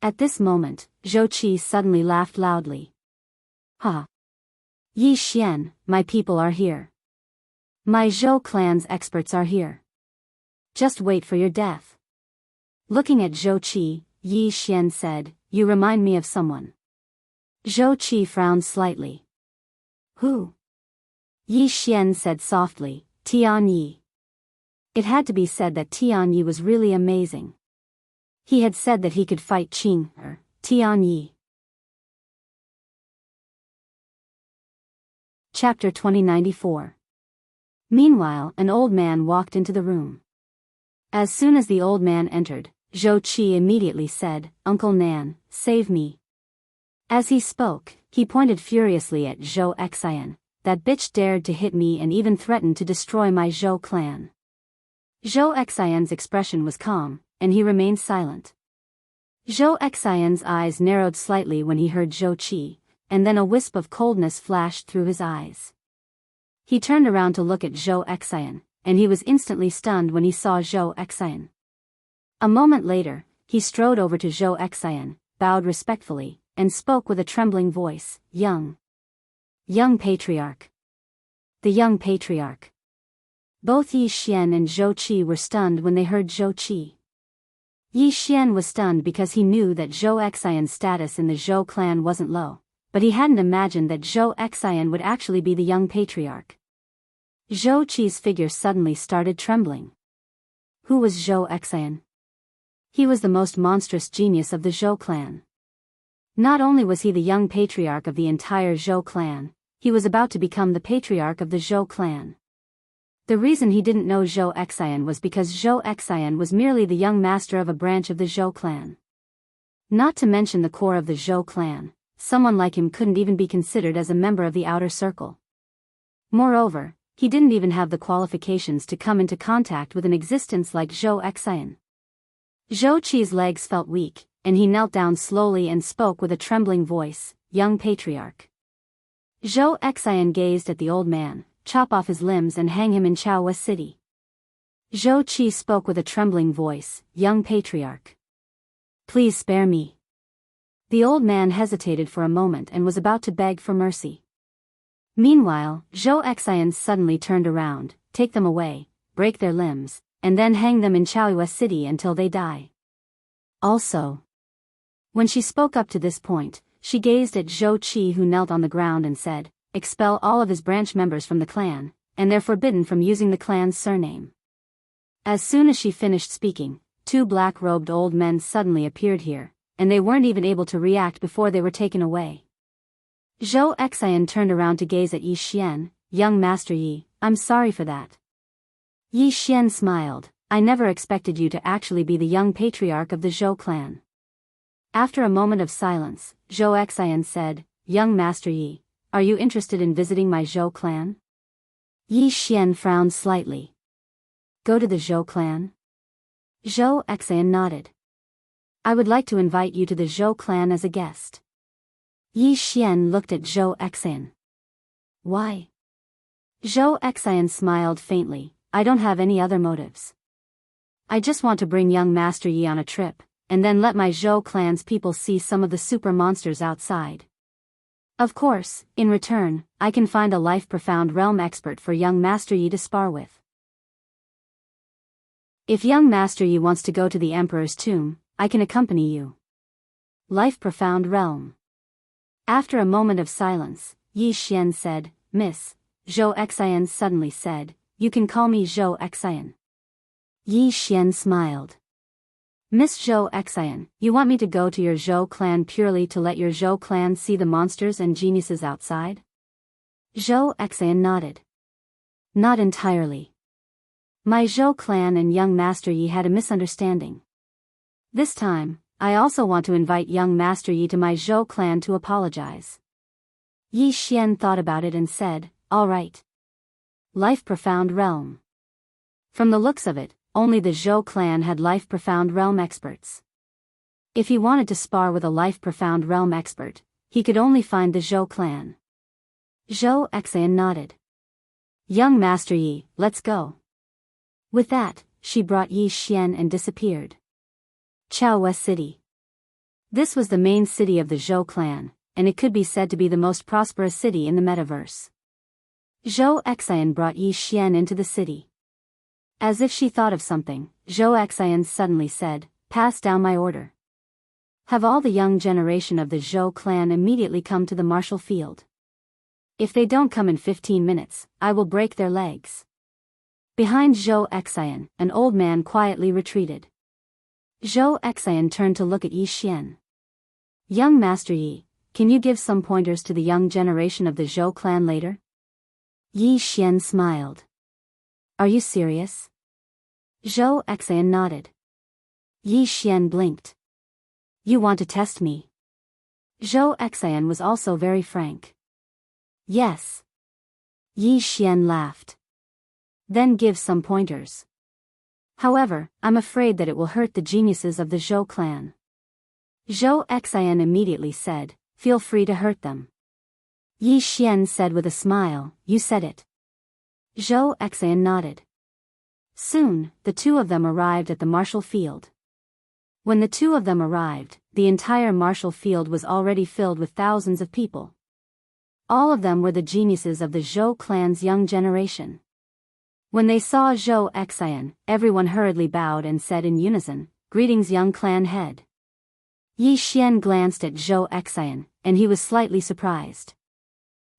At this moment, Zhou Qi suddenly laughed loudly. "Ha! Yi Xian, my people are here. My Zhou clan's experts are here. Just wait for your death." Looking at Zhou Qi, Yi Xian said, "You remind me of someone." Zhou Qi frowned slightly. "Who?" Yi Xian said softly, "Tian Yi." It had to be said that Tian Yi was really amazing. He had said that he could fight Tian Yi. Chapter 2094. Meanwhile, an old man walked into the room. As soon as the old man entered, Zhou Qi immediately said, "Uncle Nan, save me." As he spoke, he pointed furiously at Zhou Xian. "That bitch dared to hit me and even threatened to destroy my Zhou clan." Zhou Xian's expression was calm, and he remained silent. Zhou Xian's eyes narrowed slightly when he heard Zhou Qi, and then a wisp of coldness flashed through his eyes. He turned around to look at Zhou Xian, and he was instantly stunned when he saw Zhou Xian. A moment later, he strode over to Zhou Xian, bowed respectfully, and spoke with a trembling voice, Young Patriarch. The young patriarch." Both Yi Xian and Zhou Qi were stunned when they heard Zhou Qi. Yi Xian was stunned because he knew that Zhou Xian's status in the Zhou clan wasn't low, but he hadn't imagined that Zhou Xian would actually be the young patriarch. Zhou Qi's figure suddenly started trembling. Who was Zhou Xian? He was the most monstrous genius of the Zhou clan. Not only was he the young patriarch of the entire Zhou clan, he was about to become the patriarch of the Zhou clan. The reason he didn't know Zhou Xian was because Zhou Xian was merely the young master of a branch of the Zhou clan. Not to mention the core of the Zhou clan, someone like him couldn't even be considered as a member of the outer circle. Moreover, he didn't even have the qualifications to come into contact with an existence like Zhou Xian. Zhou Qi's legs felt weak, and he knelt down slowly and spoke with a trembling voice, "Young patriarch." Zhou Xian gazed at the old man, "Chop off his limbs and hang him in Chaohua City." Zhou Qi spoke with a trembling voice, "Young patriarch. Please spare me." The old man hesitated for a moment and was about to beg for mercy. Meanwhile, Zhou Xian suddenly turned around, "Take them away, break their limbs, and then hang them in Chaohua City until they die." Also, when she spoke up to this point, she gazed at Zhou Qi, who knelt on the ground, and said, "Expel all of his branch members from the clan, and they're forbidden from using the clan's surname." As soon as she finished speaking, 2 black-robed old men suddenly appeared here, and they weren't even able to react before they were taken away. Zhou Xian turned around to gaze at Yi Xian. "Young Master Yi, I'm sorry for that." Yi Xian smiled, "I never expected you to actually be the young patriarch of the Zhou clan." After a moment of silence, Zhou Xian said, "Young Master Yi, are you interested in visiting my Zhou clan?" Yi Xian frowned slightly. "Go to the Zhou clan?" Zhou Xian nodded. "I would like to invite you to the Zhou clan as a guest." Yi Xian looked at Zhou Xian. Why? Zhou Xian smiled faintly. I don't have any other motives. I just want to bring young Master Yi on a trip, and then let my Zhou clan's people see some of the super monsters outside. Of course, in return, I can find a life-profound realm expert for young Master Yi to spar with. If young Master Yi wants to go to the Emperor's tomb, I can accompany you. Life-profound realm. After a moment of silence, Yi Xian said, Miss, Zhou Xian suddenly said, you can call me Zhou Xian. Yi Xian smiled. Miss Zhou Xian, you want me to go to your Zhou clan purely to let your Zhou clan see the monsters and geniuses outside? Zhou Xian nodded. Not entirely. My Zhou clan and young Master Yi had a misunderstanding. This time, I also want to invite young Master Yi to my Zhou clan to apologize. Yi Xian thought about it and said, all right. Life-profound realm. From the looks of it, only the Zhou clan had life-profound realm experts. If he wanted to spar with a life-profound realm expert, he could only find the Zhou clan. Zhou Xian nodded. Young Master Yi, let's go. With that, she brought Yi Xian and disappeared. Chaohua City. This was the main city of the Zhou clan, and it could be said to be the most prosperous city in the metaverse. Zhou Xian brought Yi Xian into the city. As if she thought of something, Zhou Xian suddenly said, pass down my order. Have all the young generation of the Zhou clan immediately come to the martial field. If they don't come in 15 minutes, I will break their legs. Behind Zhou Xian, an old man quietly retreated. Zhou Xian turned to look at Yi Xian. Young Master Yi, can you give some pointers to the young generation of the Zhou clan later? Yi Xian smiled. Are you serious? Zhou Xian nodded. Yi Xian blinked. You want to test me? Zhou Xian was also very frank. Yes. Yi Xian laughed. Then give some pointers. However, I'm afraid that it will hurt the geniuses of the Zhou clan. Zhou Xian immediately said, feel free to hurt them. Yi Xian said with a smile, you said it. Zhou Xian nodded. Soon, the two of them arrived at the martial field. When the two of them arrived, the entire martial field was already filled with thousands of people. All of them were the geniuses of the Zhou clan's young generation. When they saw Zhou Xian, everyone hurriedly bowed and said in unison, greetings young clan head. Yi Xian glanced at Zhou Xian, and he was slightly surprised.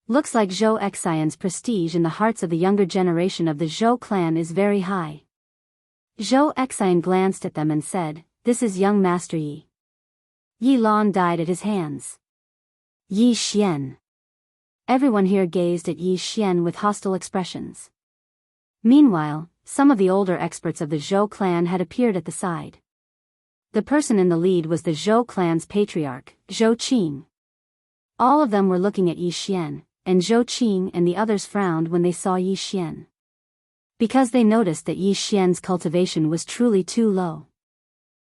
Looks like Zhou Xian's prestige in the hearts of the younger generation of the Zhou clan is very high. Zhou Xian glanced at them and said, this is young Master Yi. Yi Lan died at his hands. Yi Xian. Everyone here gazed at Yi Xian with hostile expressions. Meanwhile, some of the older experts of the Zhou clan had appeared at the side. The person in the lead was the Zhou clan's patriarch, Zhou Qing. All of them were looking at Yi Xian, and Zhou Qing and the others frowned when they saw Yi Xian. Because they noticed that Yi Xian's cultivation was truly too low.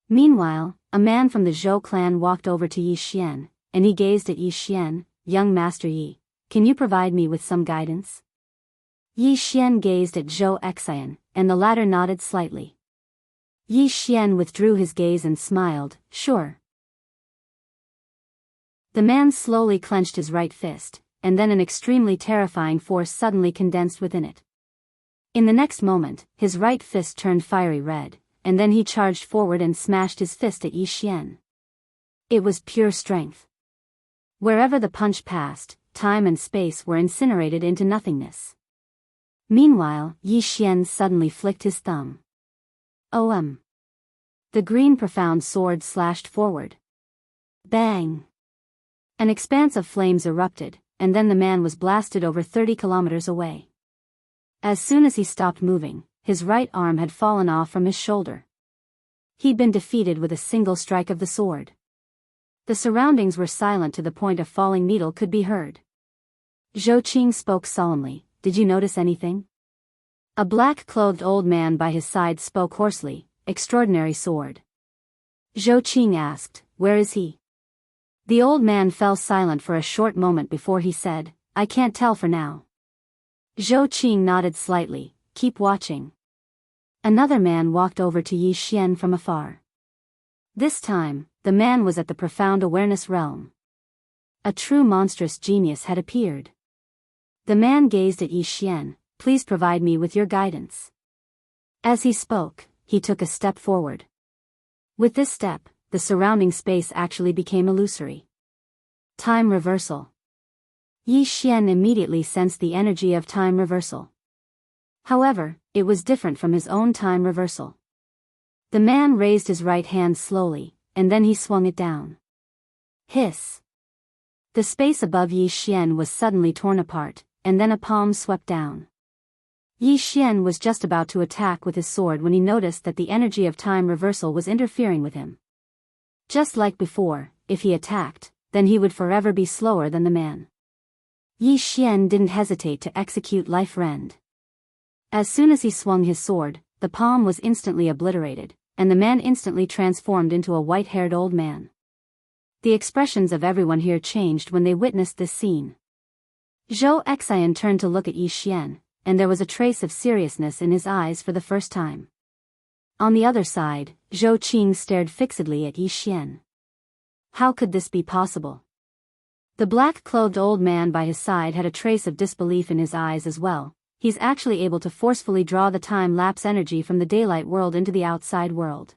Meanwhile, a man from the Zhou clan walked over to Yi Xian, and he gazed at Yi Xian, young Master Yi, can you provide me with some guidance? Yi Xian gazed at Zhou Xian, and the latter nodded slightly. Yi Xian withdrew his gaze and smiled, sure. The man slowly clenched his right fist, and then an extremely terrifying force suddenly condensed within it. In the next moment, his right fist turned fiery red, and then he charged forward and smashed his fist at Yi Xian. It was pure strength. Wherever the punch passed, time and space were incinerated into nothingness. Meanwhile, Yi Xian suddenly flicked his thumb. The green profound sword slashed forward. Bang! An expanse of flames erupted, and then the man was blasted over 30 kilometers away. As soon as he stopped moving, his right arm had fallen off from his shoulder. He'd been defeated with a single strike of the sword. The surroundings were silent to the point a falling needle could be heard. Zhou Qing spoke solemnly, did you notice anything? A black-clothed old man by his side spoke hoarsely, extraordinary sword. Zhou Qing asked, where is he? The old man fell silent for a short moment before he said, I can't tell for now. Zhou Qing nodded slightly. Keep watching. Another man walked over to Yi Xian from afar. This time, the man was at the profound awareness realm. A true monstrous genius had appeared. The man gazed at Yi Xian. Please provide me with your guidance. As he spoke, he took a step forward. With this step, the surrounding space actually became illusory. Time reversal. Yi Xian immediately sensed the energy of time reversal. However, it was different from his own time reversal. The man raised his right hand slowly, and then he swung it down. Hiss. The space above Yi Xian was suddenly torn apart, and then a palm swept down. Yi Xian was just about to attack with his sword when he noticed that the energy of time reversal was interfering with him. Just like before, if he attacked, then he would forever be slower than the man. Yi Xian didn't hesitate to execute life rend. As soon as he swung his sword, the palm was instantly obliterated, and the man instantly transformed into a white-haired old man. The expressions of everyone here changed when they witnessed this scene. Zhou Xian turned to look at Yi Xian, and there was a trace of seriousness in his eyes for the first time. On the other side, Zhou Qing stared fixedly at Yi Xian. How could this be possible? The black-clothed old man by his side had a trace of disbelief in his eyes as well. He's actually able to forcefully draw the time-lapse energy from the daylight world into the outside world.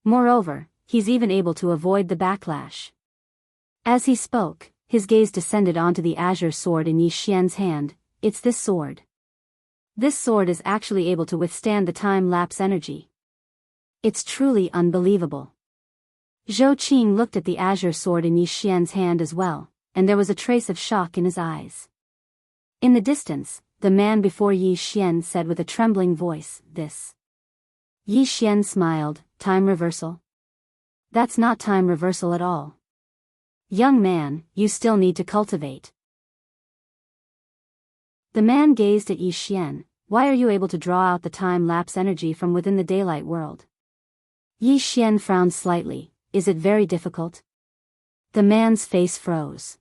Moreover, he's even able to avoid the backlash. As he spoke, his gaze descended onto the azure sword in Yi Xian's hand. It's this sword. This sword is actually able to withstand the time-lapse energy. It's truly unbelievable. Zhou Qing looked at the azure sword in Yi Xian's hand as well, and there was a trace of shock in his eyes. In the distance, the man before Yi Xian said with a trembling voice, "This." Yi Xian smiled. Time reversal? That's not time reversal at all. Young man, you still need to cultivate. The man gazed at Yi Xian. Why are you able to draw out the time-lapse energy from within the daylight world? Yi Xian frowned slightly. Is it very difficult? The man's face froze.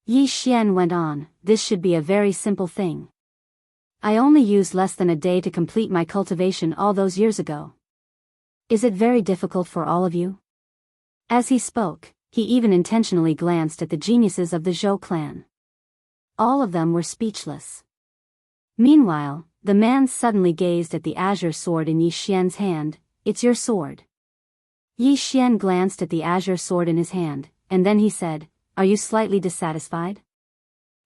Yi Xian went on, this should be a very simple thing. I only used less than a day to complete my cultivation all those years ago. Is it very difficult for all of you? As he spoke, he even intentionally glanced at the geniuses of the Zhou clan. All of them were speechless. Meanwhile, the man suddenly gazed at the azure sword in Yi Xian's hand. It's your sword. Yi Xian glanced at the azure sword in his hand, and then he said, are you slightly dissatisfied?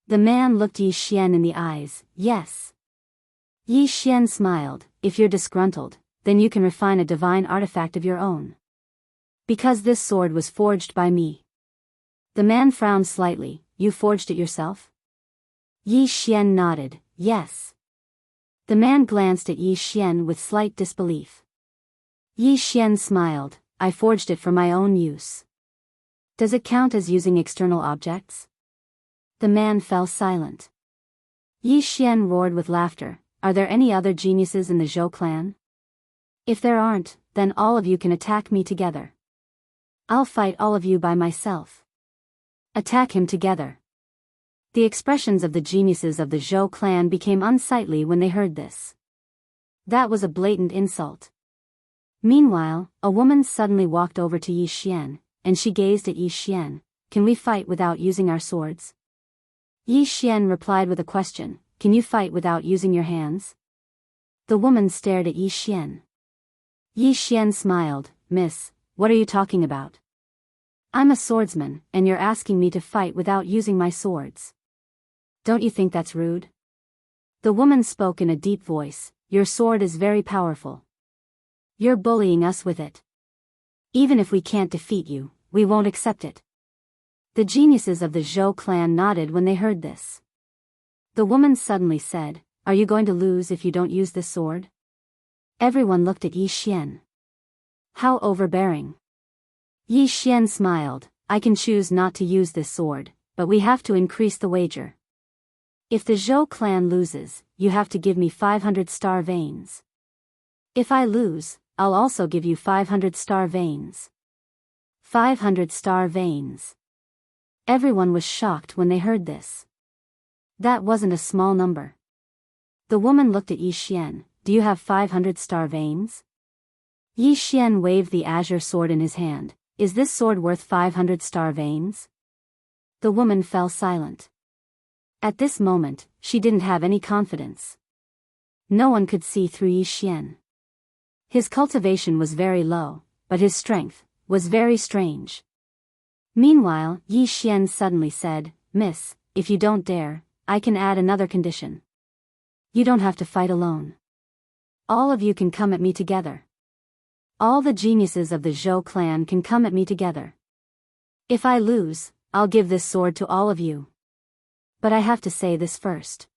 The man looked Yi Xian in the eyes. Yes. Yi Xian smiled. If you're disgruntled, then you can refine a divine artifact of your own. Because this sword was forged by me. The man frowned slightly. You forged it yourself? Yi Xian nodded. Yes. The man glanced at Yi Xian with slight disbelief. Yi Xian smiled. I forged it for my own use. Does it count as using external objects? The man fell silent. Yi Xian roared with laughter. Are there any other geniuses in the Zhou clan? If there aren't, then all of you can attack me together. I'll fight all of you by myself. Attack him together. The expressions of the geniuses of the Zhou clan became unsightly when they heard this. That was a blatant insult. Meanwhile, a woman suddenly walked over to Yi Xian, and she gazed at Yi Xian. Can we fight without using our swords? Yi Xian replied with a question. Can you fight without using your hands? The woman stared at Yi Xian. Yi Xian smiled. Miss, what are you talking about? I'm a swordsman, and you're asking me to fight without using my swords. Don't you think that's rude? The woman spoke in a deep voice. Your sword is very powerful. You're bullying us with it. Even if we can't defeat you, we won't accept it. The geniuses of the Zhou clan nodded when they heard this. The woman suddenly said, are you going to lose if you don't use this sword? Everyone looked at Yi Xian. How overbearing. Yi Xian smiled. I can choose not to use this sword, but we have to increase the wager. If the Zhou clan loses, you have to give me 500 star veins. If I lose, I'll also give you 500 star veins. 500 star veins. Everyone was shocked when they heard this. That wasn't a small number. The woman looked at Yi Xian. Do you have 500 star veins? Yi Xian waved the azure sword in his hand. Is this sword worth 500 star veins? The woman fell silent. At this moment, she didn't have any confidence. No one could see through Yi Xian. His cultivation was very low, but his strength was very strange. Meanwhile, Yi Xian suddenly said, Miss, if you don't dare, I can add another condition. You don't have to fight alone. All of you can come at me together. All the geniuses of the Zhou clan can come at me together. If I lose, I'll give this sword to all of you. But I have to say this first.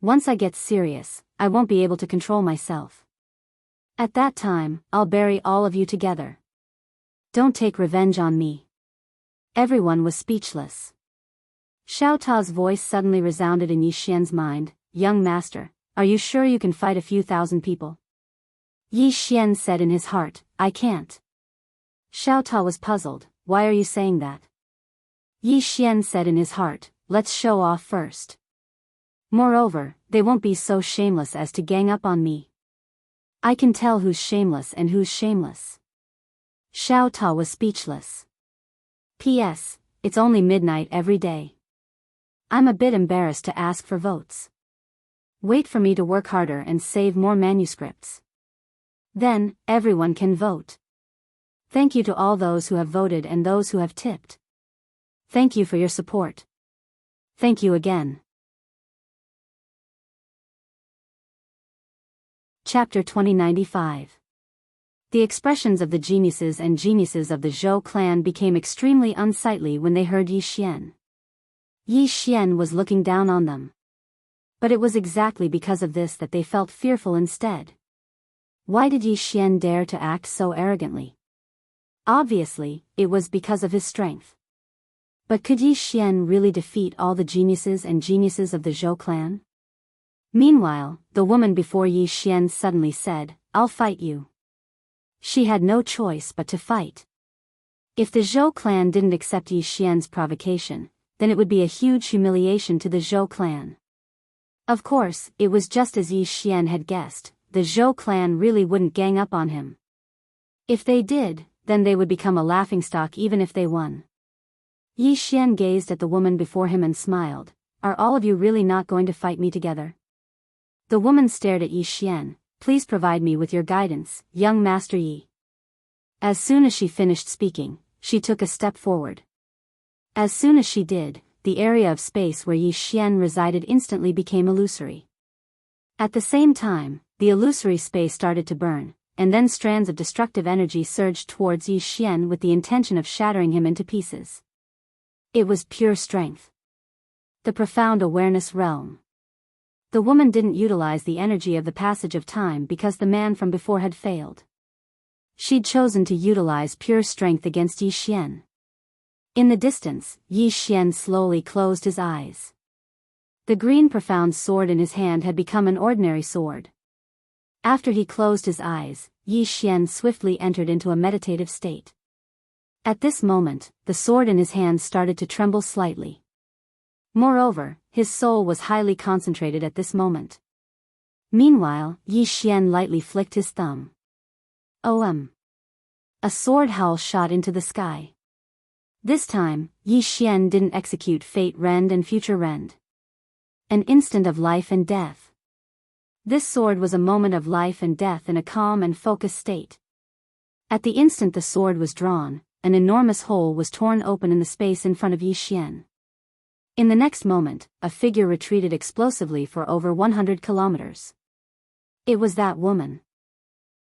Once I get serious, I won't be able to control myself. At that time, I'll bury all of you together. Don't take revenge on me. Everyone was speechless. Xiao Tao's voice suddenly resounded in Yi Xian's mind. Young master, are you sure you can fight a few thousand people? Yi Xian said in his heart, I can't. Xiao Tao was puzzled. Why are you saying that? Yi Xian said in his heart, let's show off first. Moreover, they won't be so shameless as to gang up on me. I can tell who's shameless and who's shameless. Xiao Tao was speechless. P.S. It's only midnight every day. I'm a bit embarrassed to ask for votes. Wait for me to work harder and save more manuscripts. Then, everyone can vote. Thank you to all those who have voted and those who have tipped. Thank you for your support. Thank you again. Chapter 2095. The expressions of the geniuses and geniuses of the Zhou clan became extremely unsightly when they heard Yi Xian. Yi Xian was looking down on them. But it was exactly because of this that they felt fearful instead. Why did Yi Xian dare to act so arrogantly? Obviously, it was because of his strength. But could Yi Xian really defeat all the geniuses and geniuses of the Zhou clan? Meanwhile, the woman before Yi Xian suddenly said, I'll fight you. She had no choice but to fight. If the Zhou clan didn't accept Yi Xian's provocation, then it would be a huge humiliation to the Zhou clan. Of course, it was just as Yi Xian had guessed, the Zhou clan really wouldn't gang up on him. If they did, then they would become a laughingstock even if they won. Yi Xian gazed at the woman before him and smiled. Are all of you really not going to fight me together? The woman stared at Yi Xian. Please provide me with your guidance, young Master Yi. As soon as she finished speaking, she took a step forward. As soon as she did, the area of space where Yi Xian resided instantly became illusory. At the same time, the illusory space started to burn, and then strands of destructive energy surged towards Yi Xian with the intention of shattering him into pieces. It was pure strength. The profound awareness realm. The woman didn't utilize the energy of the passage of time because the man from before had failed. She'd chosen to utilize pure strength against Yi Xian. In the distance, Yi Xian slowly closed his eyes. The green profound sword in his hand had become an ordinary sword. After he closed his eyes, Yi Xian swiftly entered into a meditative state. At this moment, the sword in his hand started to tremble slightly. Moreover, his soul was highly concentrated at this moment. Meanwhile, Yi Xian lightly flicked his thumb. OM. A sword howl shot into the sky. This time, Yi Xian didn't execute Fate Rend and Future Rend. An instant of life and death. This sword was a moment of life and death in a calm and focused state. At the instant the sword was drawn, an enormous hole was torn open in the space in front of Yi Xian. In the next moment, a figure retreated explosively for over 100 kilometers. It was that woman.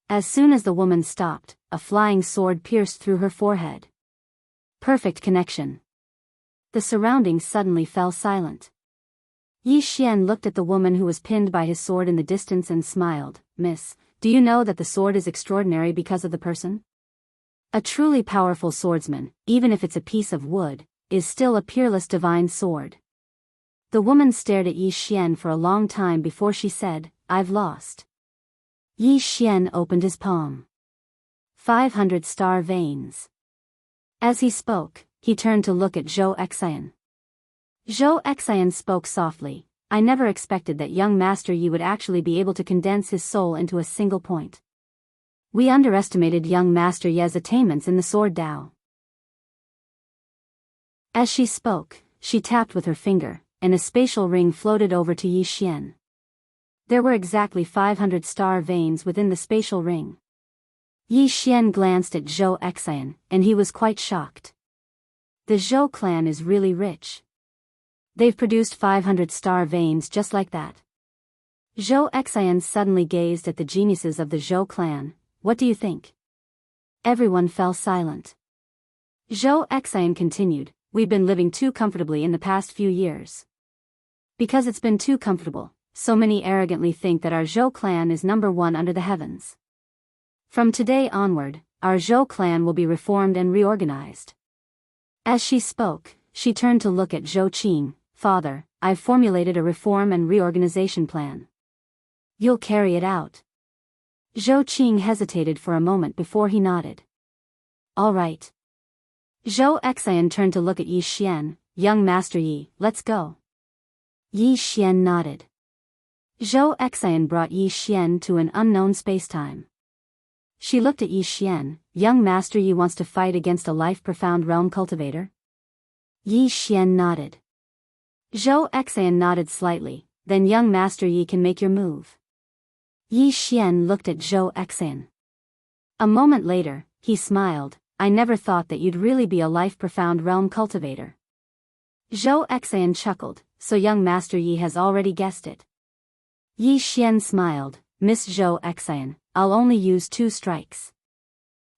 As soon as the woman stopped, a flying sword pierced through her forehead. Perfect connection. The surroundings suddenly fell silent. Yi Xian looked at the woman who was pinned by his sword in the distance and smiled. Miss, do you know that the sword is extraordinary because of the person? A truly powerful swordsman, even if it's a piece of wood, is still a peerless divine sword. The woman stared at Yi Xian for a long time before she said, I've lost. Yi Xian opened his palm. 500 star veins. As he spoke, he turned to look at Zhou Xian. Zhou Xian spoke softly. I never expected that young Master Yi would actually be able to condense his soul into a single point. We underestimated young Master Yi's attainments in the sword Dao. As she spoke, she tapped with her finger, and a spatial ring floated over to Yi Xian. There were exactly 500 star veins within the spatial ring. Yi Xian glanced at Zhou Xian, and he was quite shocked. The Zhou clan is really rich. They've produced 500 star veins just like that. Zhou Xian suddenly gazed at the geniuses of the Zhou clan. What do you think? Everyone fell silent. Zhou Xian continued, we've been living too comfortably in the past few years. Because it's been too comfortable, so many arrogantly think that our Zhou clan is number one under the heavens. From today onward, our Zhou clan will be reformed and reorganized. As she spoke, she turned to look at Zhou Qing. Father, I've formulated a reform and reorganization plan. You'll carry it out. Zhou Qing hesitated for a moment before he nodded. All right. Zhou Xian turned to look at Yi Xian. Young Master Yi, let's go. Yi Xian nodded. Zhou Xian brought Yi Xian to an unknown spacetime. She looked at Yi Xian. Young Master Yi wants to fight against a life-profound realm cultivator? Yi Xian nodded. Zhou Xian nodded slightly. Then young Master Yi can make your move. Yi Xian looked at Zhou Xian. A moment later, he smiled. I never thought that you'd really be a life-profound realm cultivator. Zhou Xian chuckled, so young Master Yi has already guessed it. Yi Xian smiled. Miss Zhou Xian, I'll only use 2 strikes.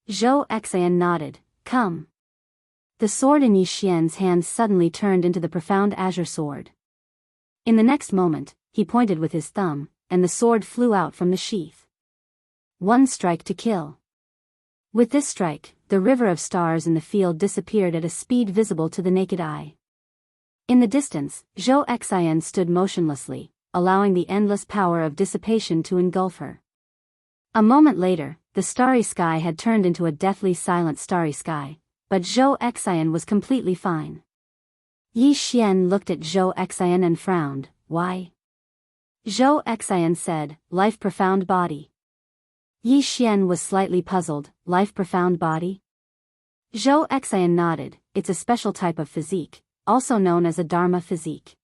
Zhou Xian nodded. Come. The sword in Yi Xian's hand suddenly turned into the profound azure sword. In the next moment, he pointed with his thumb, and the sword flew out from the sheath. 1 strike to kill. With this strike, the river of stars in the field disappeared at a speed visible to the naked eye. In the distance, Zhou Xian stood motionlessly, allowing the endless power of dissipation to engulf her. A moment later, the starry sky had turned into a deathly silent starry sky, but Zhou Xian was completely fine. Yi Xian looked at Zhou Xian and frowned. Why? Zhou Xian said, life profound body. Yi Xian was slightly puzzled. Life profound body? Zhou Xian nodded. It's a special type of physique, also known as a Dharma physique.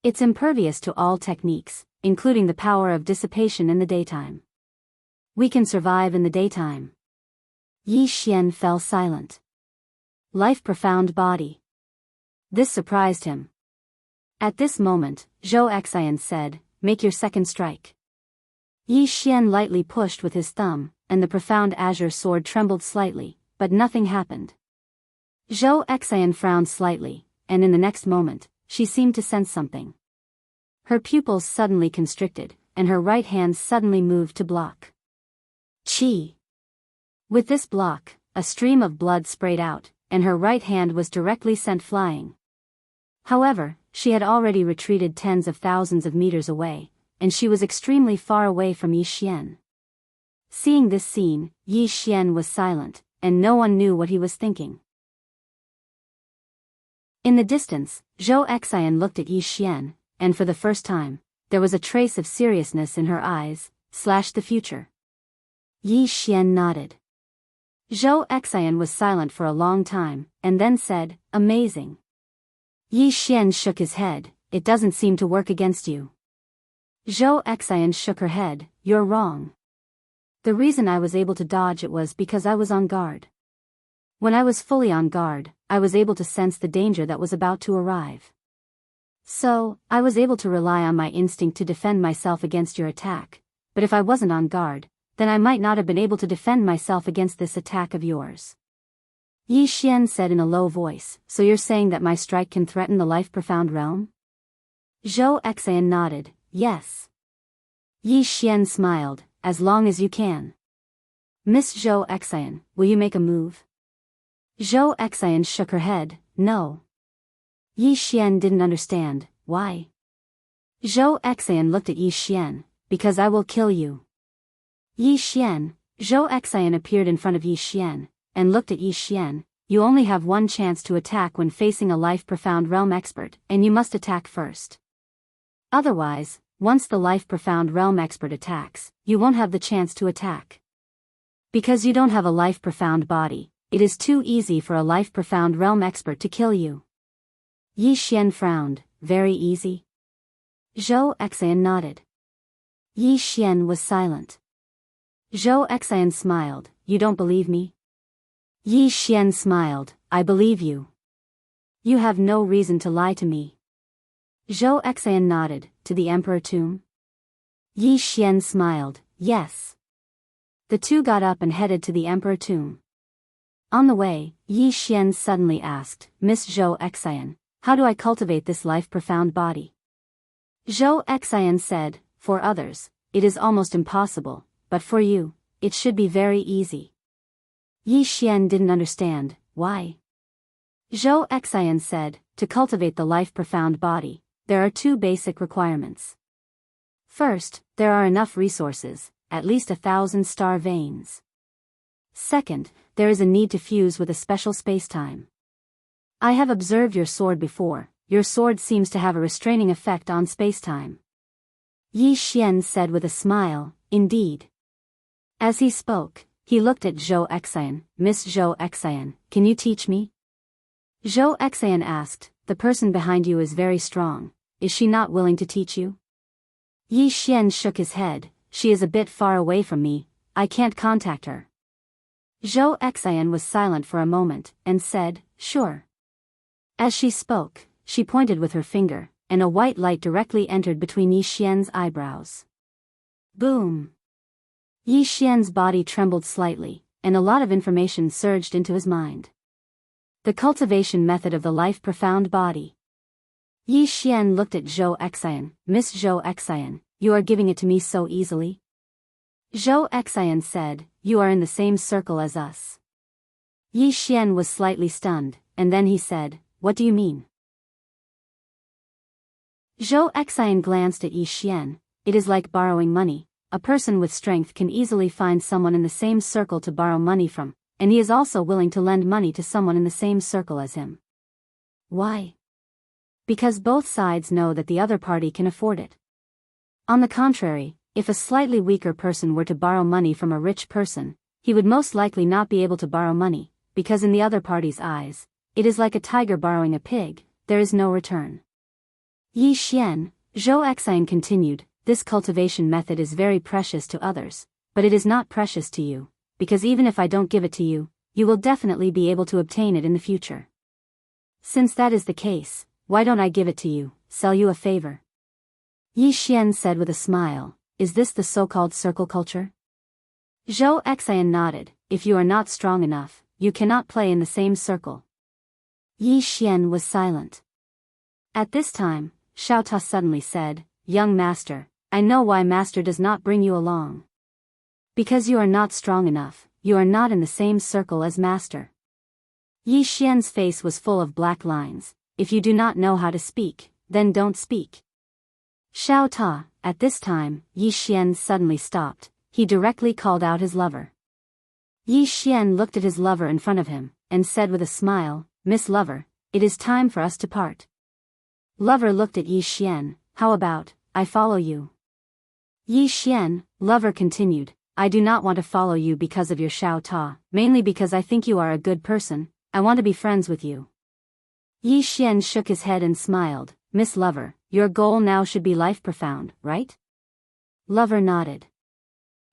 It's impervious to all techniques, including the power of dissipation in the daytime. We can survive in the daytime. Yi Xian fell silent. Life profound body. This surprised him. At this moment, Zhou Xian said, make your second strike. Yi Xian lightly pushed with his thumb, and the profound azure sword trembled slightly, but nothing happened. Zhou Xian frowned slightly, and in the next moment, she seemed to sense something. Her pupils suddenly constricted, and her right hand suddenly moved to block. Qi. With this block, a stream of blood sprayed out, and her right hand was directly sent flying. However, she had already retreated tens of thousands of meters away, and she was extremely far away from Yi Xian. Seeing this scene, Yi Xian was silent, and no one knew what he was thinking. In the distance, Zhou Xian looked at Yi Xian, and for the first time, there was a trace of seriousness in her eyes. The future. Yi Xian nodded. Zhou Xian was silent for a long time, and then said, amazing. Yi Xian shook his head. It doesn't seem to work against you. Zhou Xian shook her head. You're wrong. The reason I was able to dodge it was because I was on guard. When I was fully on guard, I was able to sense the danger that was about to arrive. So, I was able to rely on my instinct to defend myself against your attack, but if I wasn't on guard, then I might not have been able to defend myself against this attack of yours. Yi Xian said in a low voice, so you're saying that my strike can threaten the life-profound realm? Zhou Xian nodded, yes. Yi Xian smiled, as long as you can. Miss Zhou Xian, will you make a move? Zhou Xian shook her head, no. Yi Xian didn't understand, why? Zhou Xian looked at Yi Xian, because I will kill you. Yi Xian, Zhou Xian appeared in front of Yi Xian, and looked at Yi Xian. you only have one chance to attack when facing a life-profound realm expert, and you must attack first. Otherwise, once the life-profound realm expert attacks, you won't have the chance to attack. Because you don't have a life-profound body, it is too easy for a life-profound realm expert to kill you. Yi Xian frowned. Very easy? Zhou Xian nodded. Yi Xian was silent. Zhou Xian smiled. You don't believe me? Yi Xian smiled. I believe you. You have no reason to lie to me. Zhou Xian nodded. To the Emperor Tomb? Yi Xian smiled. Yes. The two got up and headed to the Emperor Tomb. On the way, Yi Xian suddenly asked, Miss Zhou Xian, how do I cultivate this life-profound body? Zhou Xian said, for others, it is almost impossible, but for you, it should be very easy. Yi Xian didn't understand. Why? Zhou Xian said, to cultivate the life-profound body, there are two basic requirements. First, there are enough resources, at least 1,000 star veins. Second, there is a need to fuse with a special space-time. I have observed your sword before. Your sword seems to have a restraining effect on space-time. Yi Xian said with a smile, indeed. As he spoke, he looked at Zhou Xian. Miss Zhou Xian, can you teach me? Zhou Xian asked, the person behind you is very strong. Is she not willing to teach you? Yi Xian shook his head. She is a bit far away from me. I can't contact her. Zhou Xian was silent for a moment, and said, sure. As she spoke, she pointed with her finger, and a white light directly entered between Yi Xian's eyebrows. Boom! Yi Xian's body trembled slightly, and a lot of information surged into his mind. The cultivation method of the life-profound body. Yi Xian looked at Zhou Xian. Miss Zhou Xian, you are giving it to me so easily? Zhou Xian said, you are in the same circle as us. Yi Xian was slightly stunned, and then he said, what do you mean? Zhou Xian glanced at Yi Xian. It is like borrowing money. A person with strength can easily find someone in the same circle to borrow money from, and he is also willing to lend money to someone in the same circle as him. Why? Because both sides know that the other party can afford it. On the contrary, if a slightly weaker person were to borrow money from a rich person, he would most likely not be able to borrow money, because in the other party's eyes, it is like a tiger borrowing a pig, there is no return. Yi Xian, Zhou Xian continued, this cultivation method is very precious to others, but it is not precious to you, because even if I don't give it to you, you will definitely be able to obtain it in the future. Since that is the case, why don't I give it to you, sell you a favor? Yi Xian said with a smile, is this the so-called circle culture? Zhou Xian nodded, if you are not strong enough, you cannot play in the same circle. Yi Xian was silent. At this time, Xiao Ta suddenly said, young master, I know why master does not bring you along. Because you are not strong enough, you are not in the same circle as master. Yi Xian's face was full of black lines. If you do not know how to speak, then don't speak. Xiao Ta, at this time, Yi Xian suddenly stopped. He directly called out his lover. Yi Xian looked at his lover in front of him, and said with a smile, Miss Lover, it is time for us to part. Lover looked at Yi Xian, how about, I follow you? Yi Xian, Lover continued, I do not want to follow you because of your Xiao Ta, mainly because I think you are a good person, I want to be friends with you. Yi Xian shook his head and smiled, Miss Lover, your goal now should be life profound, right? Lover nodded.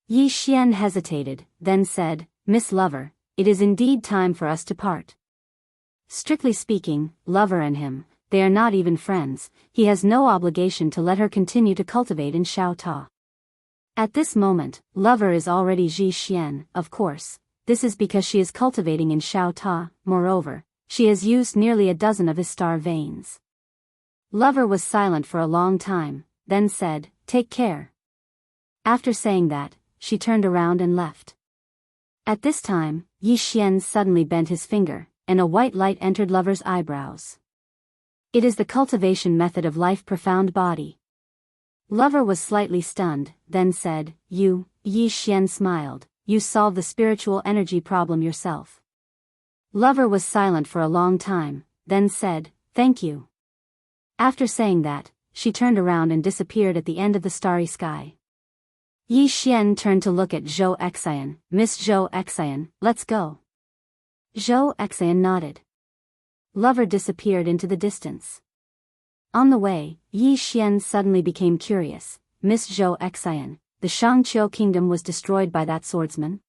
Yi Xian hesitated, then said, Miss Lover, it is indeed time for us to part. Strictly speaking, Lover and him, they are not even friends, he has no obligation to let her continue to cultivate in Xiao Ta. At this moment, Lover is already Yi Xian, of course, this is because she is cultivating in Xiao Ta, moreover, she has used nearly a dozen of his star veins. Lover was silent for a long time, then said, take care. After saying that, she turned around and left. At this time, Yi Xian suddenly bent his finger, and a white light entered Lover's eyebrows. It is the cultivation method of life-profound body. Lover was slightly stunned, then said, You, Yi Xian smiled, you solved the spiritual energy problem yourself. Lover was silent for a long time, then said, "Thank you." After saying that, she turned around and disappeared at the end of the starry sky. Yi Xian turned to look at Zhou Xian. "Miss Zhou Xian, let's go." Zhou Xian nodded. Lover disappeared into the distance. On the way, Yi Xian suddenly became curious. "Miss Zhou Xian, the Shangqiu kingdom was destroyed by that swordsman?"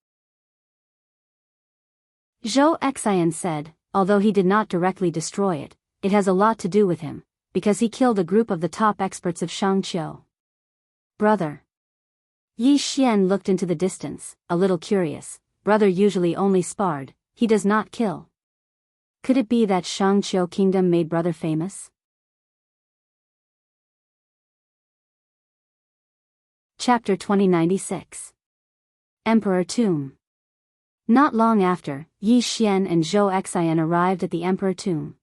Zhou Xian said, "Although he did not directly destroy it, it has a lot to do with him, because he killed a group of the top experts of Shangqiu." "Brother." Yi Xian looked into the distance, a little curious. Brother usually only sparred, he does not kill. Could it be that Shangqiu kingdom made brother famous? Chapter 2096. Emperor Tomb. Not long after, Yi Xian and Zhou Xian arrived at the Emperor Tomb.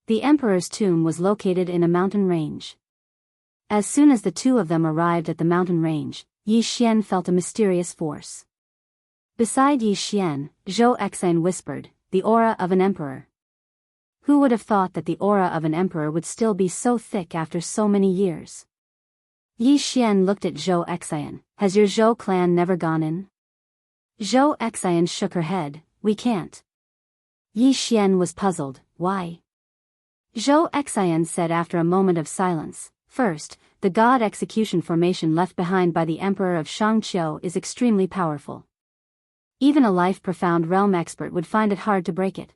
The Emperor's tomb was located in a mountain range. As soon as the two of them arrived at the mountain range, Yi Xian felt a mysterious force. Beside Yi Xian, Zhou Xian whispered, "The aura of an emperor." Who would have thought that the aura of an emperor would still be so thick after so many years? Yi Xian looked at Zhou Xian. "Has your Zhou clan never gone in?" Zhou Xian shook her head. "We can't." Yi Xian was puzzled. "Why?" Zhou Xian said after a moment of silence, "First, the god execution formation left behind by the emperor of Shangqiu is extremely powerful. Even a life-profound realm expert would find it hard to break it.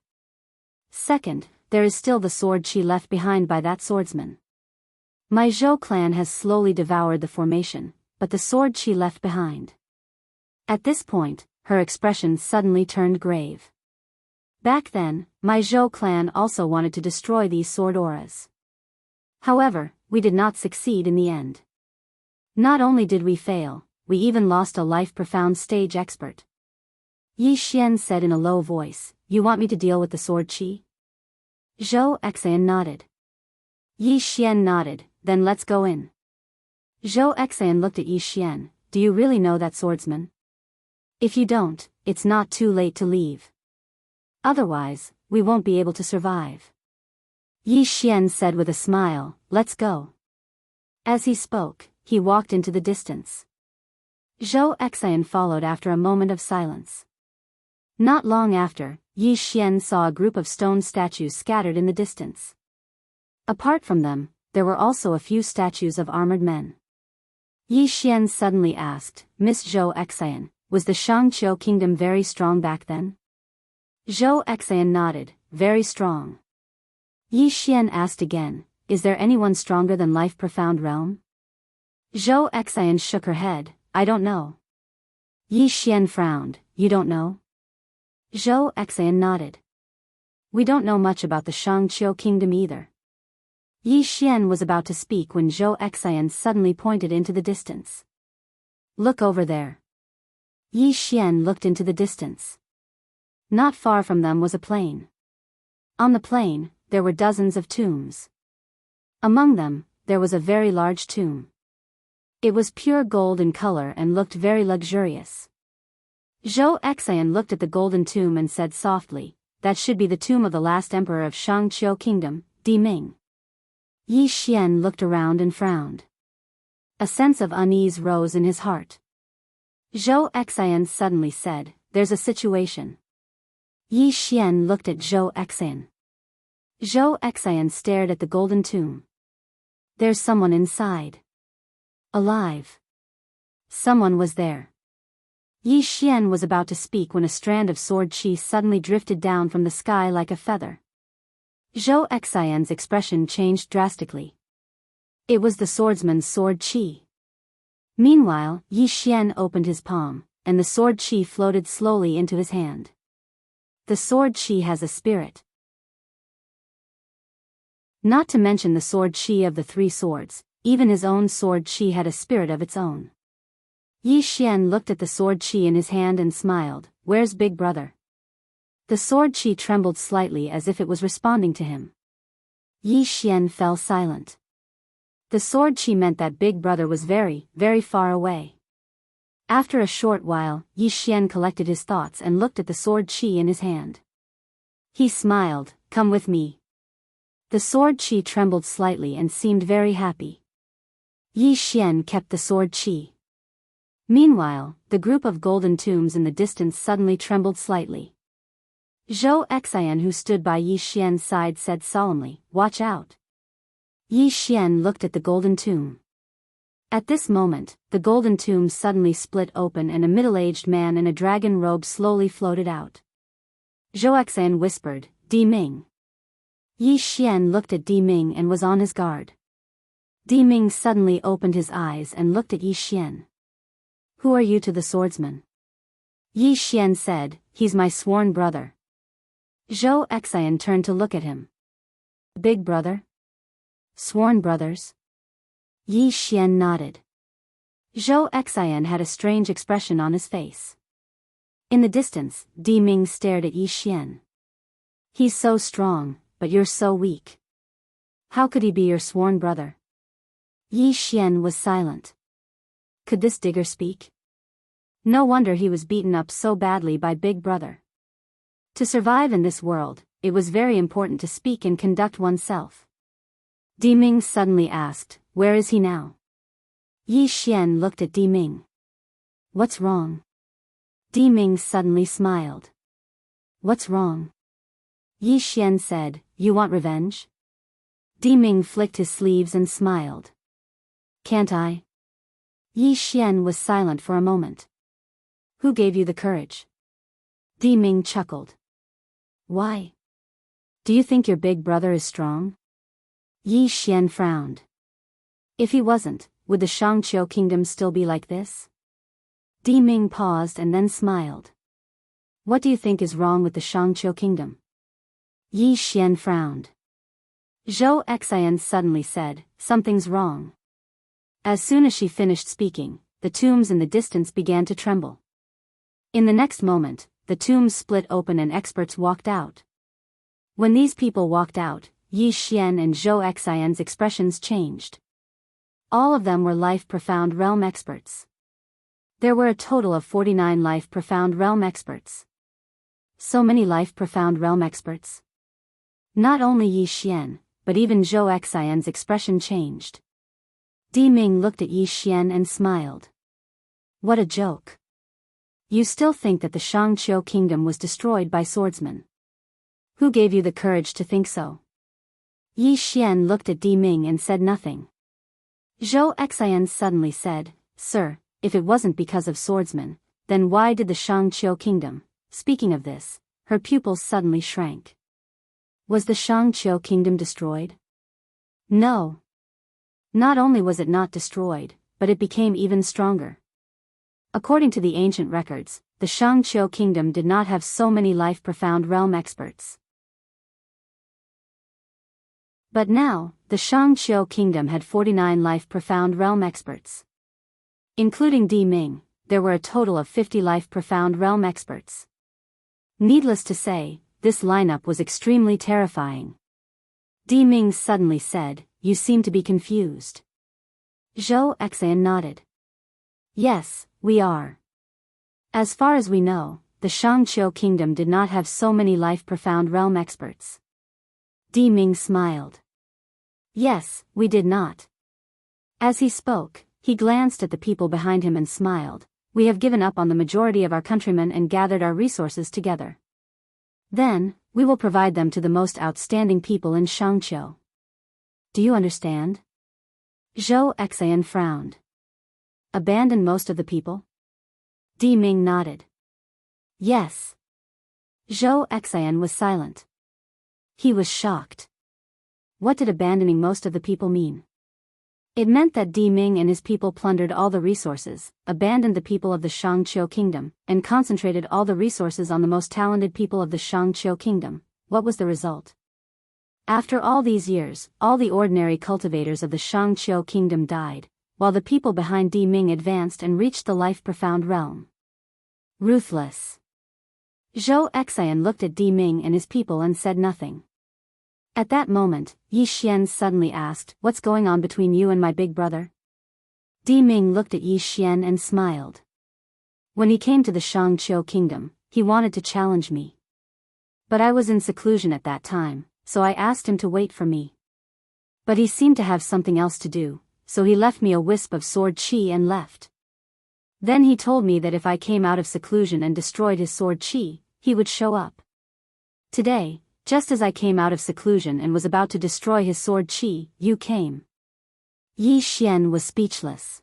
Second, there is still the sword qi left behind by that swordsman. My Zhou clan has slowly devoured the formation, but the sword qi left behind." At this point, her expression suddenly turned grave. "Back then, my Zhou clan also wanted to destroy these sword auras. However, we did not succeed in the end. Not only did we fail, we even lost a life-profound stage expert." Yi Xian said in a low voice, "You want me to deal with the sword qi?" Zhou Xian nodded. Yi Xian nodded, "Then let's go in." Zhou Xian looked at Yi Xian. "Do you really know that swordsman? If you don't, it's not too late to leave. Otherwise, we won't be able to survive." Yi Xian said with a smile, "Let's go." As he spoke, he walked into the distance. Zhou Xian followed after a moment of silence. Not long after, Yi Xian saw a group of stone statues scattered in the distance. Apart from them, there were also a few statues of armored men. Yi Xian suddenly asked, "Miss Zhou Xian, was the Shangqiu kingdom very strong back then?" Zhou Xian nodded, "Very strong." Yi Xian asked again, "Is there anyone stronger than life-profound realm?" Zhou Xian shook her head, "I don't know." Yi Xian frowned, "You don't know?" Zhou Xian nodded. "We don't know much about the Shangqiu kingdom either." Yi Xian was about to speak when Zhou Xian suddenly pointed into the distance. "Look over there." Yi Xian looked into the distance. Not far from them was a plain. On the plain, there were dozens of tombs. Among them, there was a very large tomb. It was pure gold in color and looked very luxurious. Zhou Xian looked at the golden tomb and said softly, "That should be the tomb of the last emperor of Shangqiu kingdom, Di Ming." Yi Xian looked around and frowned. A sense of unease rose in his heart. Zhou Xian suddenly said, "There's a situation." Yi Xian looked at Zhou Xian. Zhou Xian stared at the golden tomb. "There's someone inside. Alive." Someone was there. Yi Xian was about to speak when a strand of sword qi suddenly drifted down from the sky like a feather. Zhou Xian's expression changed drastically. It was the swordsman's sword qi. Meanwhile, Yi Xian opened his palm, and the sword qi floated slowly into his hand. The sword qi has a spirit. Not to mention the sword qi of the three swords, even his own sword qi had a spirit of its own. Yi Xian looked at the sword qi in his hand and smiled, "Where's Big Brother?" The sword qi trembled slightly as if it was responding to him. Yi Xian fell silent. The sword qi meant that Big Brother was very, very far away. After a short while, Yi Xian collected his thoughts and looked at the sword qi in his hand. He smiled, come with me. The sword chi trembled slightly and seemed very happy. Yi Xian kept the sword chi. Meanwhile, the group of golden tombs in the distance suddenly trembled slightly. Zhou Xian, who stood by Yi Xian's side, said solemnly, watch out. Yi Xian looked at the golden tomb. At this moment, the golden tomb suddenly split open and a middle-aged man in a dragon robe slowly floated out. Zhou Xian whispered, Di Ming. Yi Xian looked at Di Ming and was on his guard. Di Ming suddenly opened his eyes and looked at Yi Xian. Who are you to the swordsman? Yi Xian said, he's my sworn brother. Zhou Xian turned to look at him. Big brother? Sworn brothers? Yi Xian nodded. Zhou Xian had a strange expression on his face. In the distance, Di Ming stared at Yi Xian. He's so strong, but you're so weak. How could he be your sworn brother? Yi Xian was silent. Could this digger speak? No wonder he was beaten up so badly by Big Brother. To survive in this world, it was very important to speak and conduct oneself. Di Ming suddenly asked, where is he now? Yi Xian looked at Di Ming. What's wrong? Di Ming suddenly smiled. What's wrong? Yi Xian said, you want revenge? Di Ming flicked his sleeves and smiled. Can't I? Yi Xian was silent for a moment. Who gave you the courage? Di Ming chuckled. Why? Do you think your big brother is strong? Yi Xian frowned. If he wasn't, would the Shangqiu kingdom still be like this? Di Ming paused and then smiled. What do you think is wrong with the Shangqiu kingdom? Yi Xian frowned. Zhou Xian suddenly said, something's wrong. As soon as she finished speaking, the tombs in the distance began to tremble. In the next moment, the tombs split open and experts walked out. When these people walked out, Yi Xian and Zhou Xian's expressions changed. All of them were Life Profound Realm experts. There were a total of 49 Life Profound Realm experts. So many Life Profound Realm experts. Not only Yi Xian, but even Zhou Xian's expression changed. Di Ming looked at Yi Xian and smiled. What a joke. You still think that the Shangqiu kingdom was destroyed by swordsmen? Who gave you the courage to think so? Yi Xian looked at Di Ming and said nothing. Zhou Xian suddenly said, Sir, if it wasn't because of swordsmen, then why did the Shangqiu kingdom? Speaking of this, her pupils suddenly shrank. Was the Shangqiu kingdom destroyed? No. Not only was it not destroyed, but it became even stronger. According to the ancient records, the Shangqiu kingdom did not have so many Life Profound Realm experts. But now, the Shangqiu kingdom had 49 Life Profound Realm experts. Including Di Ming, there were a total of 50 Life Profound Realm experts. Needless to say, this lineup was extremely terrifying. Di Ming suddenly said, You seem to be confused. Zhou Xian nodded. Yes, we are. As far as we know, the Shangqiu kingdom did not have so many Life Profound Realm experts. Di Ming smiled. Yes, we did not. As he spoke, he glanced at the people behind him and smiled. We have given up on the majority of our countrymen and gathered our resources together. Then, we will provide them to the most outstanding people in Shangqiu. Do you understand? Zhou Xian frowned. Abandon most of the people? Di Ming nodded. Yes. Zhou Xian was silent. He was shocked. What did abandoning most of the people mean? It meant that Di Ming and his people plundered all the resources, abandoned the people of the Shangqiu kingdom, and concentrated all the resources on the most talented people of the Shangqiu kingdom. What was the result? After all these years, all the ordinary cultivators of the Shangqiu kingdom died, while the people behind Di Ming advanced and reached the Life Profound realm. Ruthless. Zhou Xian looked at Di Ming and his people and said nothing. At that moment, Yi Xian suddenly asked, What's going on between you and my big brother? Di Ming looked at Yi Xian and smiled. When he came to the Shangqiu kingdom, he wanted to challenge me. But I was in seclusion at that time, so I asked him to wait for me. But he seemed to have something else to do, so he left me a wisp of sword chi and left. Then he told me that if I came out of seclusion and destroyed his sword chi, he would show up. Today, just as I came out of seclusion and was about to destroy his sword chi, you came. Yi Xian was speechless.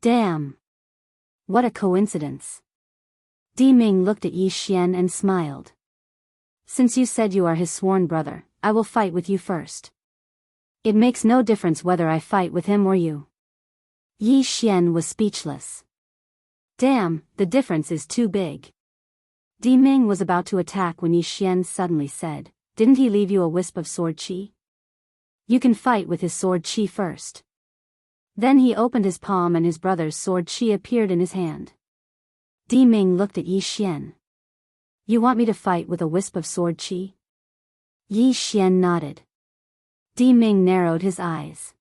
Damn! What a coincidence. Di Ming looked at Yi Xian and smiled. Since you said you are his sworn brother, I will fight with you first. It makes no difference whether I fight with him or you. Yi Xian was speechless. Damn, the difference is too big. Di Ming was about to attack when Yi Xian suddenly said, didn't he leave you a wisp of sword chi? You can fight with his sword chi first. Then he opened his palm and his brother's sword chi appeared in his hand. Di Ming looked at Yi Xian. You want me to fight with a wisp of sword chi? Yi Xian nodded. Di Ming narrowed his eyes.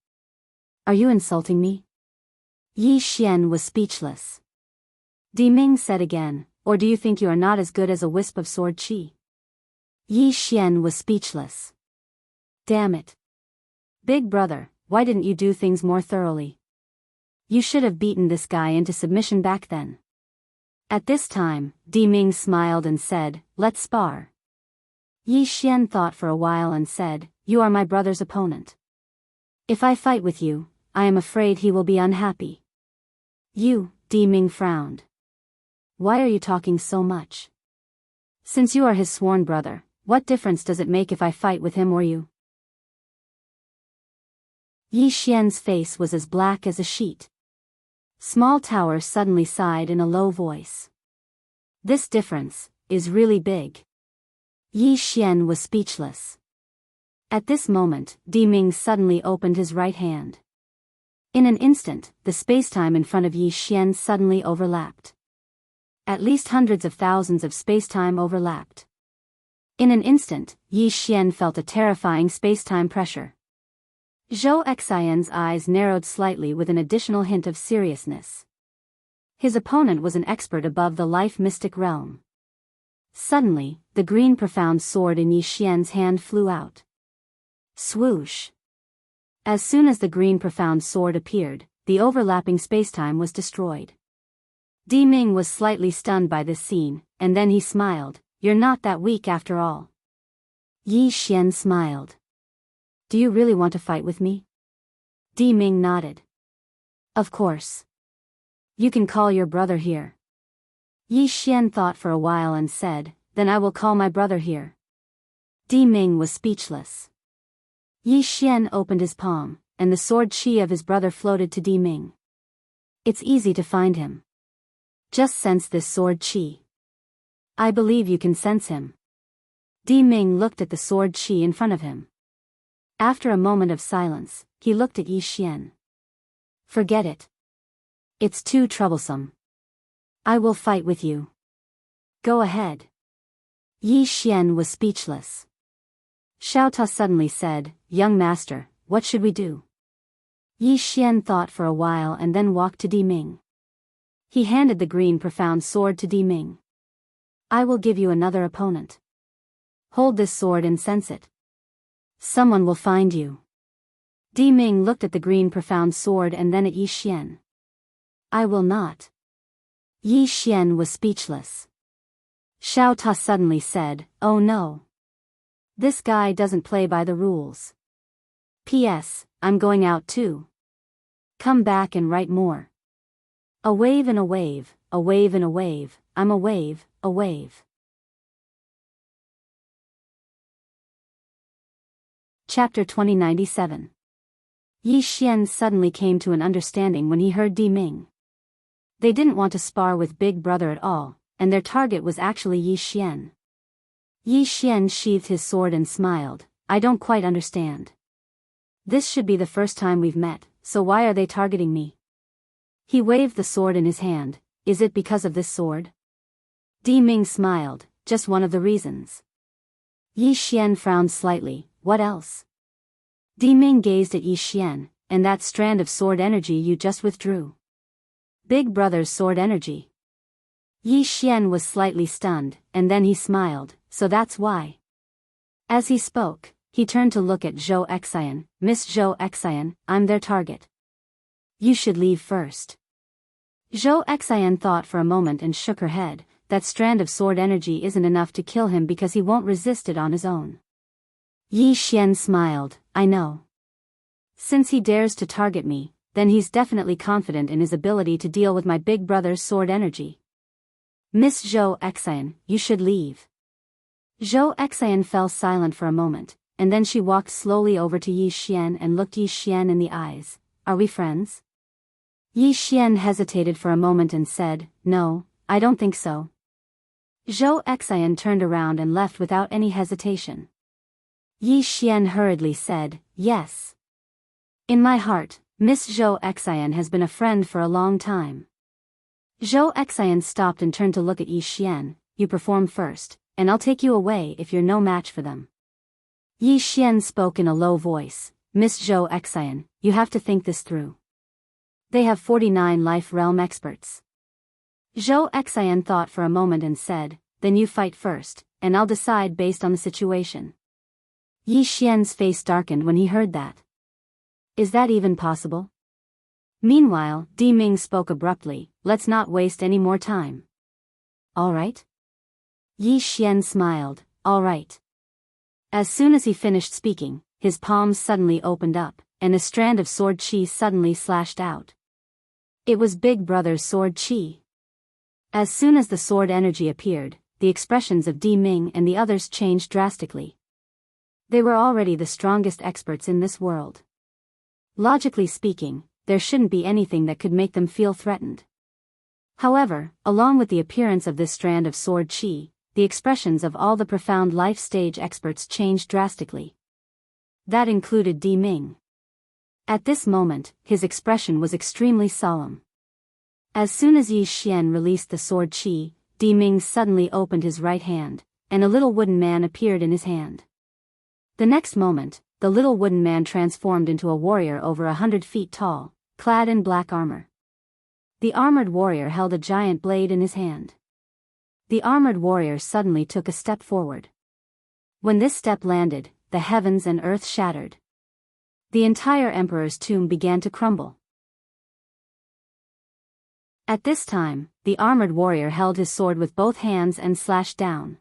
Are you insulting me? Yi Xian was speechless. Di Ming said again, or do you think you are not as good as a wisp of sword chi? Yi Xian was speechless. Damn it. Big brother, why didn't you do things more thoroughly? You should have beaten this guy into submission back then. At this time, Di Ming smiled and said, let's spar. Yi Xian thought for a while and said, you are my brother's opponent. If I fight with you, I am afraid he will be unhappy. You, Di Ming frowned. Why are you talking so much? Since you are his sworn brother, what difference does it make if I fight with him or you? Yi Xian's face was as black as a sheet. Small Tower suddenly sighed in a low voice. This difference is really big. Yi Xian was speechless. At this moment, Di Ming suddenly opened his right hand. In an instant, the spacetime in front of Yi Xian suddenly overlapped. At least hundreds of thousands of spacetime overlapped. In an instant, Yi Xian felt a terrifying spacetime pressure. Zhou Xian's eyes narrowed slightly with an additional hint of seriousness. His opponent was an expert above the life mystic realm. Suddenly, the green profound sword in Yi Xian's hand flew out. Swoosh! As soon as the green profound sword appeared, the overlapping spacetime was destroyed. Di Ming was slightly stunned by this scene, and then he smiled, you're not that weak after all. Yi Xian smiled. Do you really want to fight with me? Di Ming nodded. Of course. You can call your brother here. Yi Xian thought for a while and said, then I will call my brother here. Di Ming was speechless. Yi Xian opened his palm, and the sword chi of his brother floated to Di Ming. It's easy to find him. Just sense this sword chi. I believe you can sense him. Di Ming looked at the sword chi in front of him. After a moment of silence, he looked at Yi Xian. Forget it. It's too troublesome. I will fight with you. Go ahead. Yi Xian was speechless. Xiao Ta suddenly said, young master, what should we do? Yi Xian thought for a while and then walked to Di Ming. He handed the green profound sword to Di Ming. I will give you another opponent. Hold this sword and sense it. Someone will find you. Di Ming looked at the green profound sword and then at Yi Xian. I will not. Yi Xian was speechless. Xiao Ta suddenly said, oh no. This guy doesn't play by the rules. P.S. I'm going out too. Come back and write more. A wave and a wave, a wave and a wave, I'm a wave, a wave. Chapter 2097. Yi Xian suddenly came to an understanding when he heard Di Ming. They didn't want to spar with Big Brother at all, and their target was actually Yi Xian. Yi Xian sheathed his sword and smiled, I don't quite understand. This should be the first time we've met, so why are they targeting me? He waved the sword in his hand, is it because of this sword? Di Ming smiled, just one of the reasons. Yi Xian frowned slightly, what else? Di Ming gazed at Yi Xian, and that strand of sword energy you just withdrew. Big Brother's sword energy. Yi Xian was slightly stunned, and then he smiled, so that's why. As he spoke, he turned to look at Zhou Xian. Miss Zhou Xian, I'm their target. You should leave first. Zhou Xian thought for a moment and shook her head. That strand of sword energy isn't enough to kill him because he won't resist it on his own. Yi Xian smiled, I know. Since he dares to target me, then he's definitely confident in his ability to deal with my big brother's sword energy. Miss Zhou Xian, you should leave. Zhou Xian fell silent for a moment, and then she walked slowly over to Yi Xian and looked Yi Xian in the eyes. Are we friends? Yi Xian hesitated for a moment and said, No, I don't think so. Zhou Xian turned around and left without any hesitation. Yi Xian hurriedly said, Yes. In my heart, Miss Zhou Xian has been a friend for a long time. Zhou Xian stopped and turned to look at Yi Xian. You perform first, and I'll take you away if you're no match for them. Yi Xian spoke in a low voice. Miss Zhou Xian, you have to think this through. They have 49 life realm experts. Zhou Xian thought for a moment and said, Then you fight first, and I'll decide based on the situation. Yi Xian's face darkened when he heard that. Is that even possible? Meanwhile, Di Ming spoke abruptly, Let's not waste any more time. All right? Yi Xian smiled, All right. As soon as he finished speaking, his palms suddenly opened up, and a strand of sword chi suddenly slashed out. It was Big Brother's sword chi. As soon as the sword energy appeared, the expressions of Di Ming and the others changed drastically. They were already the strongest experts in this world. Logically speaking, there shouldn't be anything that could make them feel threatened. However, along with the appearance of this strand of sword chi, the expressions of all the profound life stage experts changed drastically. That included Di Ming. At this moment, his expression was extremely solemn. As soon as Yi Xian released the sword chi, Di Ming suddenly opened his right hand, and a little wooden man appeared in his hand. The next moment, the little wooden man transformed into a warrior over 100 feet tall, clad in black armor. The armored warrior held a giant blade in his hand. The armored warrior suddenly took a step forward. When this step landed, the heavens and earth shattered. The entire emperor's tomb began to crumble. At this time, the armored warrior held his sword with both hands and slashed down.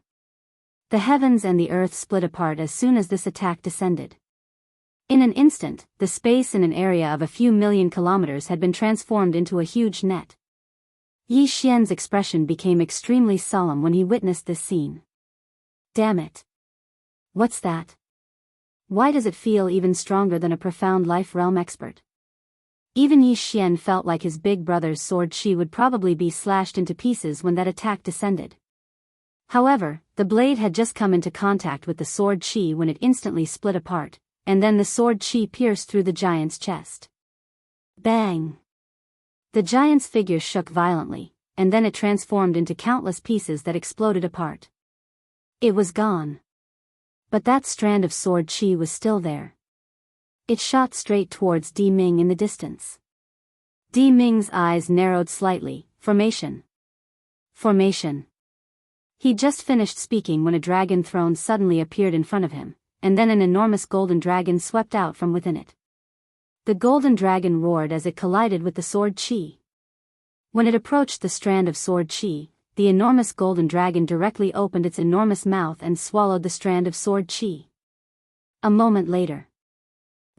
The heavens and the earth split apart as soon as this attack descended. In an instant, the space in an area of a few million kilometers had been transformed into a huge net. Yi Xian's expression became extremely solemn when he witnessed this scene. Damn it. What's that? Why does it feel even stronger than a profound life realm expert? Even Yi Xian felt like his big brother's sword chi would probably be slashed into pieces when that attack descended. However, the blade had just come into contact with the sword chi when it instantly split apart, and then the sword chi pierced through the giant's chest. Bang! The giant's figure shook violently, and then it transformed into countless pieces that exploded apart. It was gone. But that strand of sword chi was still there. It shot straight towards Di Ming in the distance. Di Ming's eyes narrowed slightly. Formation. Formation. He just finished speaking when a dragon throne suddenly appeared in front of him, and then an enormous golden dragon swept out from within it. The golden dragon roared as it collided with the sword chi. When it approached the strand of sword chi, the enormous golden dragon directly opened its enormous mouth and swallowed the strand of sword chi. A moment later.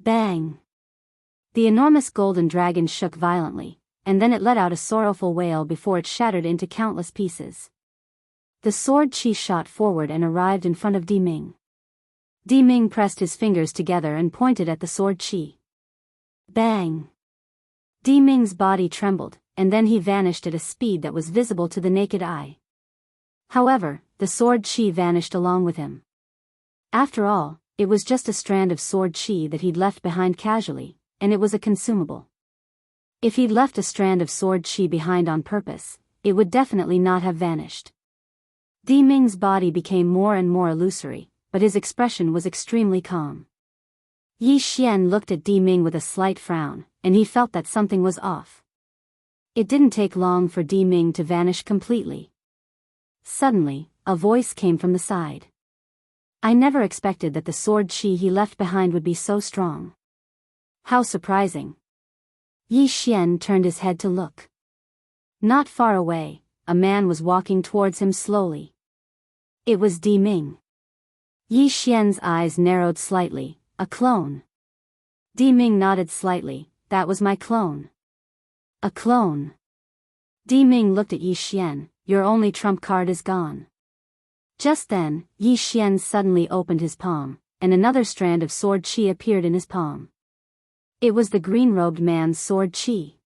Bang! The enormous golden dragon shook violently, and then it let out a sorrowful wail before it shattered into countless pieces. The sword chi shot forward and arrived in front of Di Ming. Di Ming pressed his fingers together and pointed at the sword chi. Bang! Di Ming's body trembled, and then he vanished at a speed that was visible to the naked eye. However, the sword chi vanished along with him. After all, it was just a strand of sword chi that he'd left behind casually, and it was a consumable. If he'd left a strand of sword chi behind on purpose, it would definitely not have vanished. Di Ming's body became more and more illusory, but his expression was extremely calm. Yi Xian looked at Di Ming with a slight frown, and he felt that something was off. It didn't take long for Di Ming to vanish completely, Suddenly, a voice came from the side. I never expected that the sword qi he left behind would be so strong. How surprising. Yi Xian turned his head to look. Not far away, a man was walking towards him slowly. It was Di Ming. Yi Xian's eyes narrowed slightly. A clone. Di Ming nodded slightly. That was my clone. A clone. Di Ming looked at Yi Xian. Your only trump card is gone. Just then, Yi Xian suddenly opened his palm, and another strand of sword qi appeared in his palm. It was the green-robed man's sword qi.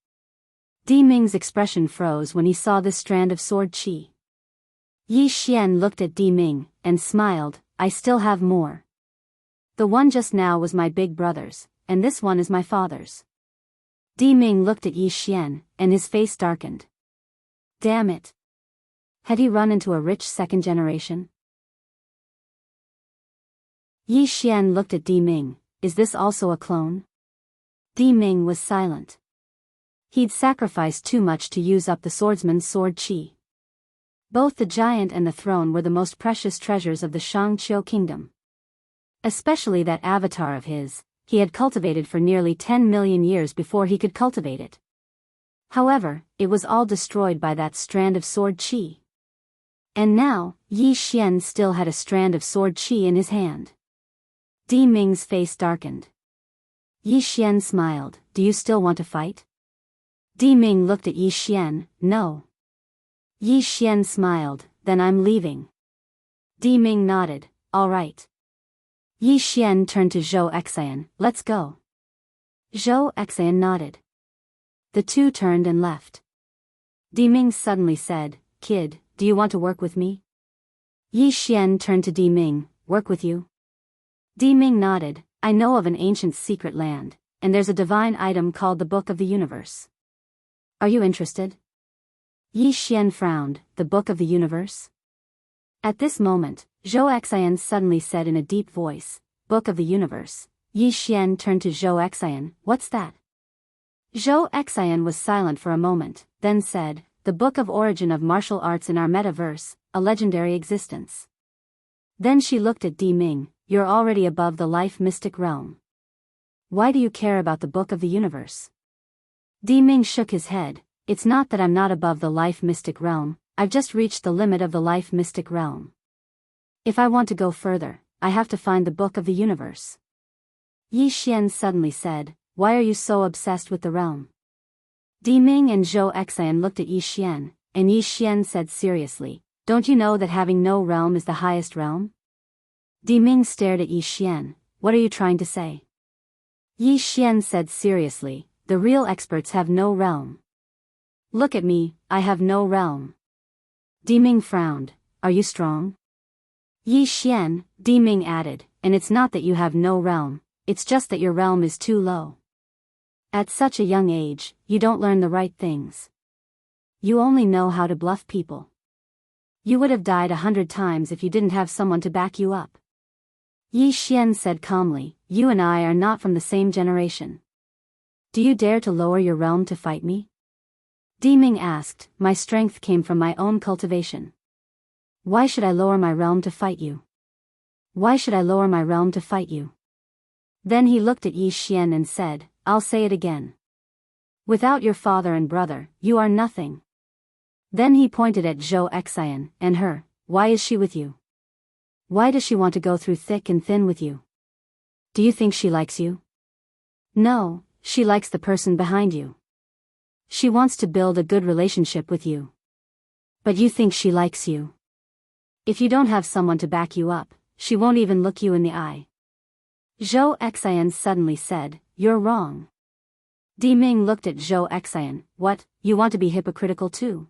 Di Ming's expression froze when he saw this strand of sword qi. Yi Xian looked at Di Ming, and smiled. I still have more. The one just now was my big brother's, and this one is my father's. Di Ming looked at Yi Xian, and his face darkened. Damn it. Had he run into a rich second generation? Yi Xian looked at Di Ming. Is this also a clone? Di Ming was silent. He'd sacrificed too much to use up the swordsman's sword qi. Both the giant and the throne were the most precious treasures of the Jianghu kingdom. Especially that avatar of his, he had cultivated for nearly 10 million years before he could cultivate it. However, it was all destroyed by that strand of sword qi. And now, Yi Xian still had a strand of sword qi in his hand. Di Ming's face darkened. Yi Xian smiled. Do you still want to fight? Di Ming looked at Yi Xian. No. Yi Xian smiled. Then I'm leaving. Di Ming nodded. All right. Yi Xian turned to Zhou Xian. Let's go. Zhou Xian nodded. The two turned and left. Di Ming suddenly said, Kid, do you want to work with me? Yi Xian turned to Di Ming. Work with you? Di Ming nodded. I know of an ancient secret land, and there's a divine item called the Book of the Universe. Are you interested? Yi Xian frowned. The Book of the Universe? At this moment, Zhou Xian suddenly said in a deep voice, Book of the Universe. Yi Xian turned to Zhou Xian. What's that? Zhou Xian was silent for a moment, then said, The Book of Origin of Martial Arts in our metaverse, a legendary existence. Then she looked at Di Ming. You're already above the life mystic realm. Why do you care about the Book of the Universe? Di Ming shook his head. It's not that I'm not above the life mystic realm, I've just reached the limit of the life mystic realm. If I want to go further, I have to find the Book of the Universe. Yi Xian suddenly said, Why are you so obsessed with the realm? Di Ming and Zhou Xian looked at Yi Xian, and Yi Xian said seriously, Don't you know that having no realm is the highest realm? Di Ming stared at Yi Xian. What are you trying to say? Yi Xian said seriously, The real experts have no realm. Look at me, I have no realm. Di Ming frowned. Are you strong? Yi Xian, Di Ming added, and it's not that you have no realm, it's just that your realm is too low. At such a young age, you don't learn the right things. You only know how to bluff people. You would have died 100 times if you didn't have someone to back you up. Yi Xian said calmly, You and I are not from the same generation. Do you dare to lower your realm to fight me? Di Ming asked. My strength came from my own cultivation. Why should I lower my realm to fight you? Why should I lower my realm to fight you? Then he looked at Yi Xian and said, I'll say it again. Without your father and brother, you are nothing. Then he pointed at Zhou Xian, and her. Why is she with you? Why does she want to go through thick and thin with you? Do you think she likes you? No, she likes the person behind you. She wants to build a good relationship with you. But you think she likes you. If you don't have someone to back you up, she won't even look you in the eye. Zhou Xian suddenly said, You're wrong. Di Ming looked at Zhou Xian. What, you want to be hypocritical too?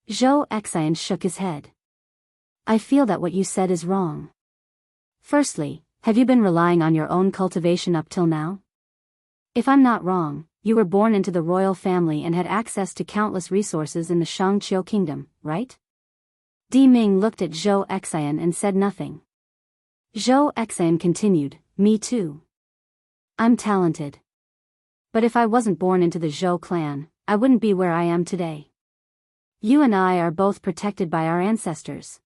Zhou Xian shook his head. I feel that what you said is wrong. Firstly, have you been relying on your own cultivation up till now? If I'm not wrong, you were born into the royal family and had access to countless resources in the Jianghu kingdom, right? Di Ming looked at Zhou Xian and said nothing. Zhou Xian continued, Me too. I'm talented. But if I wasn't born into the Zhou clan, I wouldn't be where I am today. You and I are both protected by our ancestors.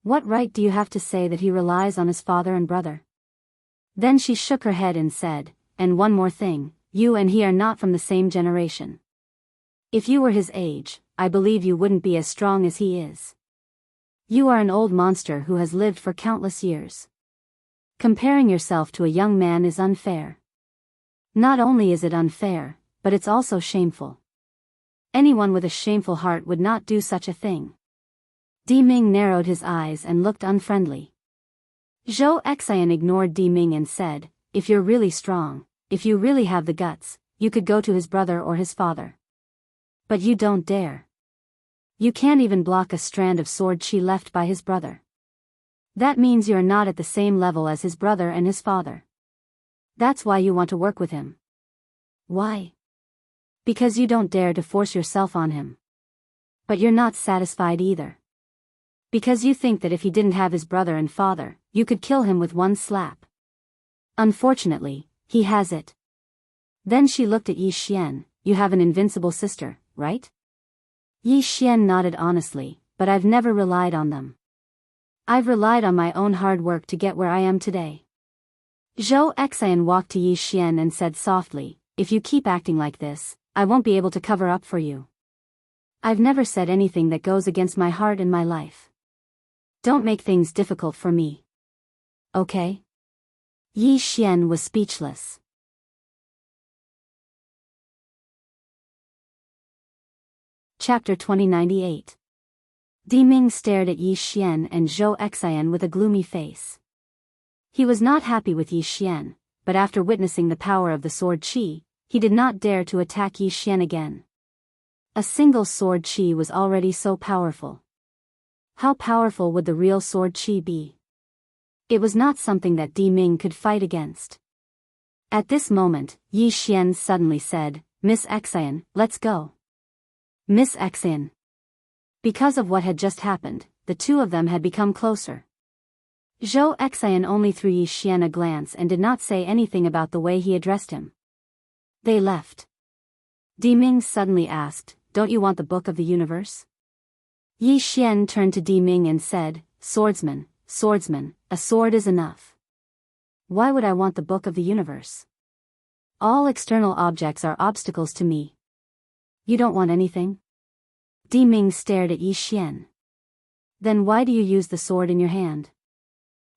What right do you have to say that he relies on his father and brother? Then she shook her head and said, and one more thing, you and he are not from the same generation. If you were his age, I believe you wouldn't be as strong as he is. You are an old monster who has lived for countless years. Comparing yourself to a young man is unfair. Not only is it unfair, but it's also shameful. Anyone with a shameful heart would not do such a thing. Di Ming narrowed his eyes and looked unfriendly. Zhou Xian ignored Di Ming and said, if you're really strong, if you really have the guts, you could go to his brother or his father. But you don't dare. You can't even block a strand of sword chi left by his brother. That means you're not at the same level as his brother and his father. That's why you want to work with him. Why? Because you don't dare to force yourself on him. But you're not satisfied either. Because you think that if he didn't have his brother and father, you could kill him with one slap. Unfortunately, he has it. Then she looked at Yi Xian, you have an invincible sister, right? Yi Xian nodded honestly, but I've never relied on them. I've relied on my own hard work to get where I am today. Zhou Xian walked to Yi Xian and said softly, if you keep acting like this, I won't be able to cover up for you. I've never said anything that goes against my heart in my life. Don't make things difficult for me. Okay? Yi Xian was speechless. Chapter 2098. Di Ming stared at Yi Xian and Zhou Xian with a gloomy face. He was not happy with Yi Xian, but after witnessing the power of the sword qi, he did not dare to attack Yi Xian again. A single sword qi was already so powerful. How powerful would the real sword qi be? It was not something that Di Ming could fight against. At this moment, Yi Xian suddenly said, Miss Xian, let's go. Miss Xian. Because of what had just happened, the two of them had become closer. Zhou Xian only threw Yi Xian a glance and did not say anything about the way he addressed him. They left. Di Ming suddenly asked, don't you want the Book of the Universe? Yi Xian turned to Di Ming and said, Swordsman, a sword is enough. Why would I want the Book of the Universe? All external objects are obstacles to me. You don't want anything? Di Ming stared at Yi Xian. Then why do you use the sword in your hand?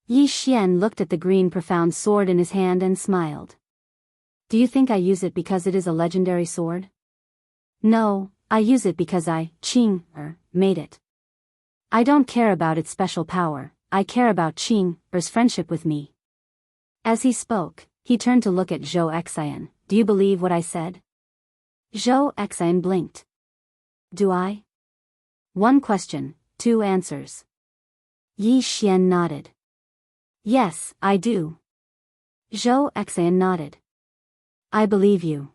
Yi Xian looked at the green profound sword in his hand and smiled. Do you think I use it because it is a legendary sword? No, I use it because I, made it. I don't care about its special power, I care about Qing's friendship with me. As he spoke, he turned to look at Zhou Xian. Do you believe what I said? Zhou Xian blinked. Do I? One question, two answers. Yi Xian nodded. Yes, I do. Zhou Xian nodded. I believe you.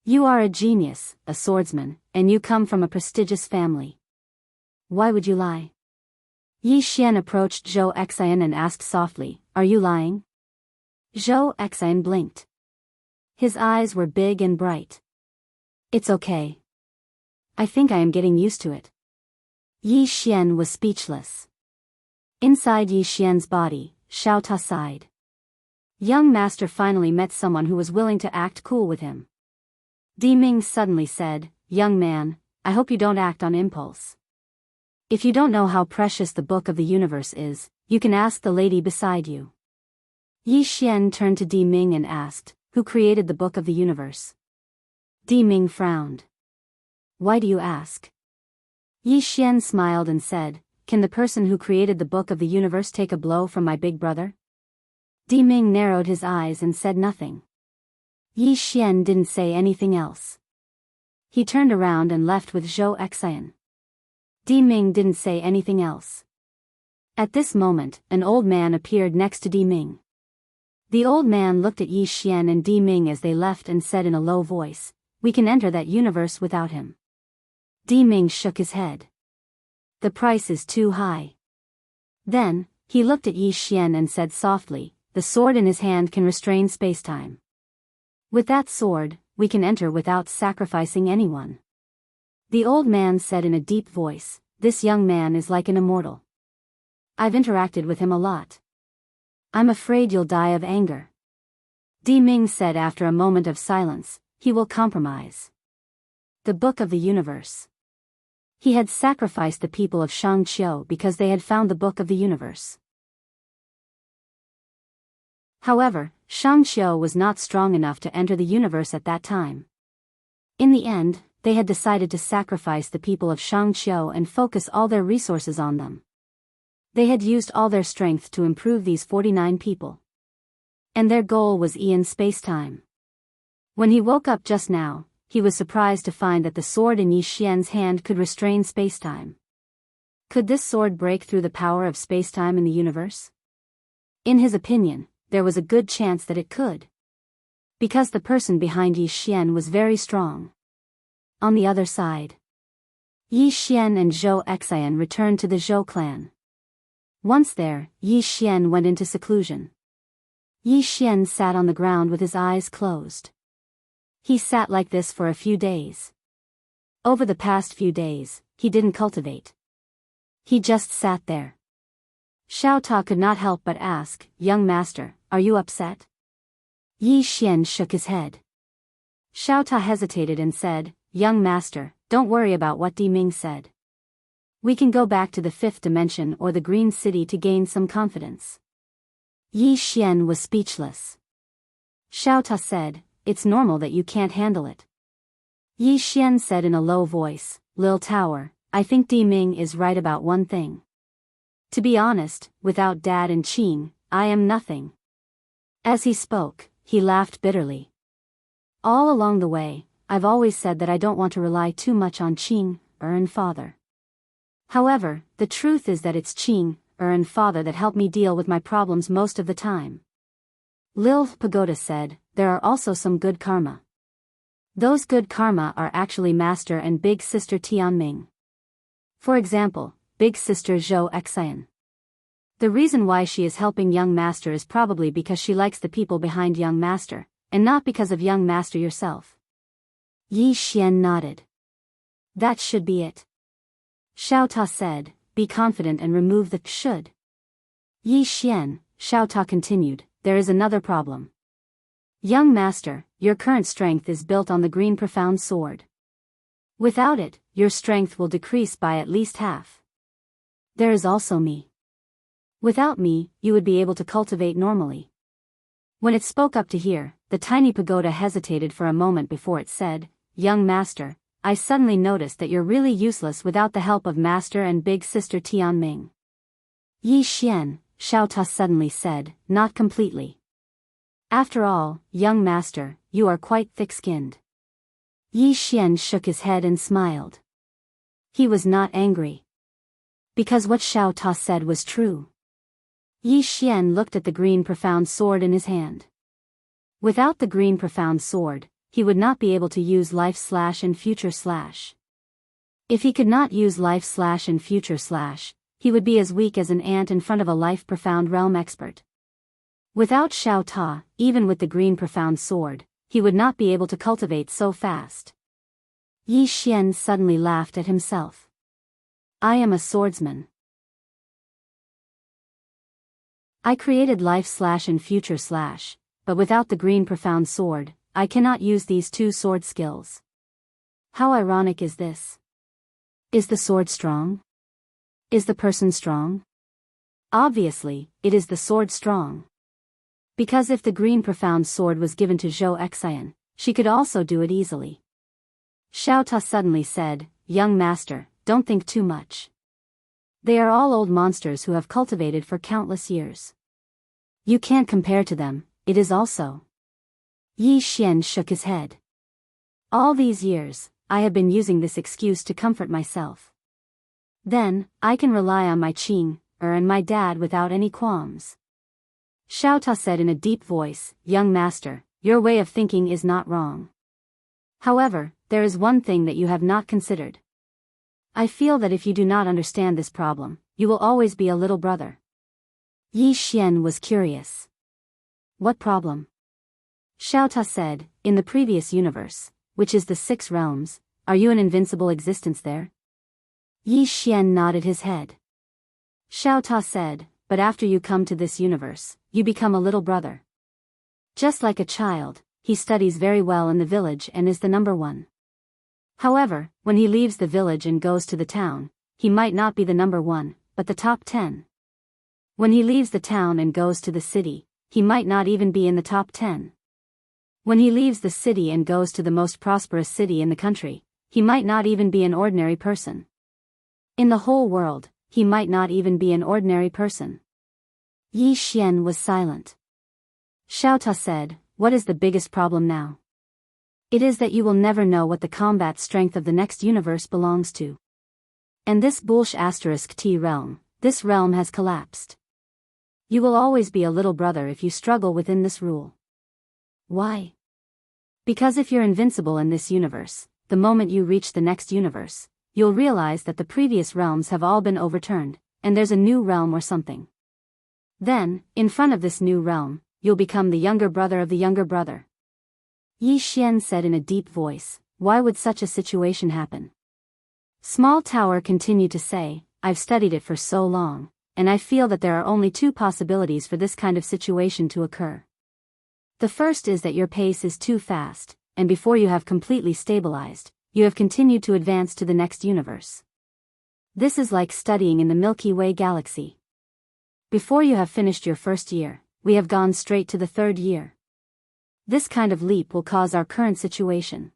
You are a genius, a swordsman, and you come from a prestigious family. Why would you lie? Yi Xian approached Zhou Xian and asked softly, are you lying? Zhou Xian blinked. His eyes were big and bright. It's okay. I think I am getting used to it. Yi Xian was speechless. Inside Yi Xian's body, Xiao Ta sighed. Young master finally met someone who was willing to act cool with him. Di Ming suddenly said, young man, I hope you don't act on impulse. If you don't know how precious the Book of the Universe is, you can ask the lady beside you. Yi Xian turned to Di Ming and asked, who created the Book of the Universe? Di Ming frowned. Why do you ask? Yi Xian smiled and said, can the person who created the Book of the Universe take a blow from my big brother? Di Ming narrowed his eyes and said nothing. Yi Xian didn't say anything else. He turned around and left with Zhou Xian. Di Ming didn't say anything else. At this moment, an old man appeared next to Di Ming. The old man looked at Yi Xian and Di Ming as they left and said in a low voice, we can enter that universe without him. Di Ming shook his head. The price is too high. Then, he looked at Yi Xian and said softly, the sword in his hand can restrain space-time. With that sword, we can enter without sacrificing anyone. The old man said in a deep voice, "This young man is like an immortal. I've interacted with him a lot. I'm afraid you'll die of anger." Di Ming said after a moment of silence, "He will compromise the book of the universe." He had sacrificed the people of Shangqiu because they had found the book of the universe. However, Shangqiu was not strong enough to enter the universe at that time. In the end, they had decided to sacrifice the people of Shangqiu and focus all their resources on them. They had used all their strength to improve these 49 people. And their goal was Ian spacetime. When he woke up just now, he was surprised to find that the sword in Yi Xian's hand could restrain spacetime. Could this sword break through the power of spacetime in the universe? In his opinion, there was a good chance that it could. Because the person behind Yi Xian was very strong. On the other side, Yi Xian and Zhou Xian returned to the Zhou clan. Once there, Yi Xian went into seclusion. Yi Xian sat on the ground with his eyes closed. He sat like this for a few days. Over the past few days, he didn't cultivate. He just sat there. Xiao Ta could not help but ask, "Young master, are you upset?" Yi Xian shook his head. Xiao Ta hesitated and said, "Young master, don't worry about what Di Ming said. We can go back to the fifth dimension or the Green City to gain some confidence." Yi Xian was speechless. Xiao Ta said, "It's normal that you can't handle it." Yi Xian said in a low voice, "Lil Tower, I think Di Ming is right about one thing. To be honest, without Dad and Qing, I am nothing." As he spoke, he laughed bitterly. "All along the way, I've always said that I don't want to rely too much on Qing, and Father. However, the truth is that it's Qing, and Father that help me deal with my problems most of the time." Lil Pagoda said, "There are also some good karma. Those good karma are actually Master and Big Sister Tianming. For example, Big Sister Zhou Xian. The reason why she is helping Young Master is probably because she likes the people behind Young Master, and not because of Young Master yourself." Yi Xian nodded. "That should be it." Xiao Ta said, "Be confident and remove the should." Yi Xian, Xiao Ta continued, "There is another problem. Young Master, your current strength is built on the green profound sword. Without it, your strength will decrease by at least half. There is also me. Without me, you would be able to cultivate normally." When it spoke up to hear, the tiny pagoda hesitated for a moment before it said, "Young Master, I suddenly noticed that you're really useless without the help of Master and Big Sister Tianming." Yi Xian, Xiao Ta suddenly said, "Not completely. After all, Young Master, you are quite thick-skinned." Yi Xian shook his head and smiled. He was not angry. Because what Xiao Ta said was true. Yi Xian looked at the green profound sword in his hand. Without the green profound sword, he would not be able to use life slash and future slash. If he could not use life slash and future slash, he would be as weak as an ant in front of a life profound realm expert. Without Xiao Ta, even with the green profound sword, he would not be able to cultivate so fast. Yi Xian suddenly laughed at himself. "I am a swordsman. I created life slash and future slash, but without the green profound sword, I cannot use these two sword skills. How ironic is this? Is the sword strong? Is the person strong? Obviously, it is the sword strong. Because if the green profound sword was given to Zhou Xian, she could also do it easily." Xiao Ta suddenly said, "Young Master, don't think too much. They are all old monsters who have cultivated for countless years. You can't compare to them, it is also." Yi Xian shook his head. "All these years, I have been using this excuse to comfort myself. Then, I can rely on my Qing, and my dad without any qualms." Xiao Ta said in a deep voice, "Young Master, your way of thinking is not wrong. However, there is one thing that you have not considered. I feel that if you do not understand this problem, you will always be a little brother." Yi Xian was curious. "What problem?" Xiao Ta said, "In the previous universe, which is the 6 realms, are you an invincible existence there? Yi Xian nodded his head. Xiao Ta said, but after you come to this universe, you become a little brother. Just like a child, he studies very well in the village and is the number one. However, when he leaves the village and goes to the town, he might not be the number one, but the top 10. When he leaves the town and goes to the city, he might not even be in the top 10. When he leaves the city and goes to the most prosperous city in the country, he might not even be an ordinary person. In the whole world, he might not even be an ordinary person. Yi Xian was silent. Xiao Ta said, what is the biggest problem now? It is that you will never know what the combat strength of the next universe belongs to. And this *T realm, this realm has collapsed. You will always be a little brother if you struggle within this rule. Why? Because if you're invincible in this universe, the moment you reach the next universe, you'll realize that the previous realms have all been overturned, and there's a new realm or something. Then, in front of this new realm, you'll become the younger brother of the younger brother. Yi Xian said in a deep voice, why would such a situation happen? Small Tower continued to say, I've studied it for so long, and I feel that there are only two possibilities for this kind of situation to occur. The first is that your pace is too fast, and before you have completely stabilized, you have continued to advance to the next universe. This is like studying in the Milky Way galaxy. Before you have finished your first year, we have gone straight to the third year. This kind of leap will cause our current situation.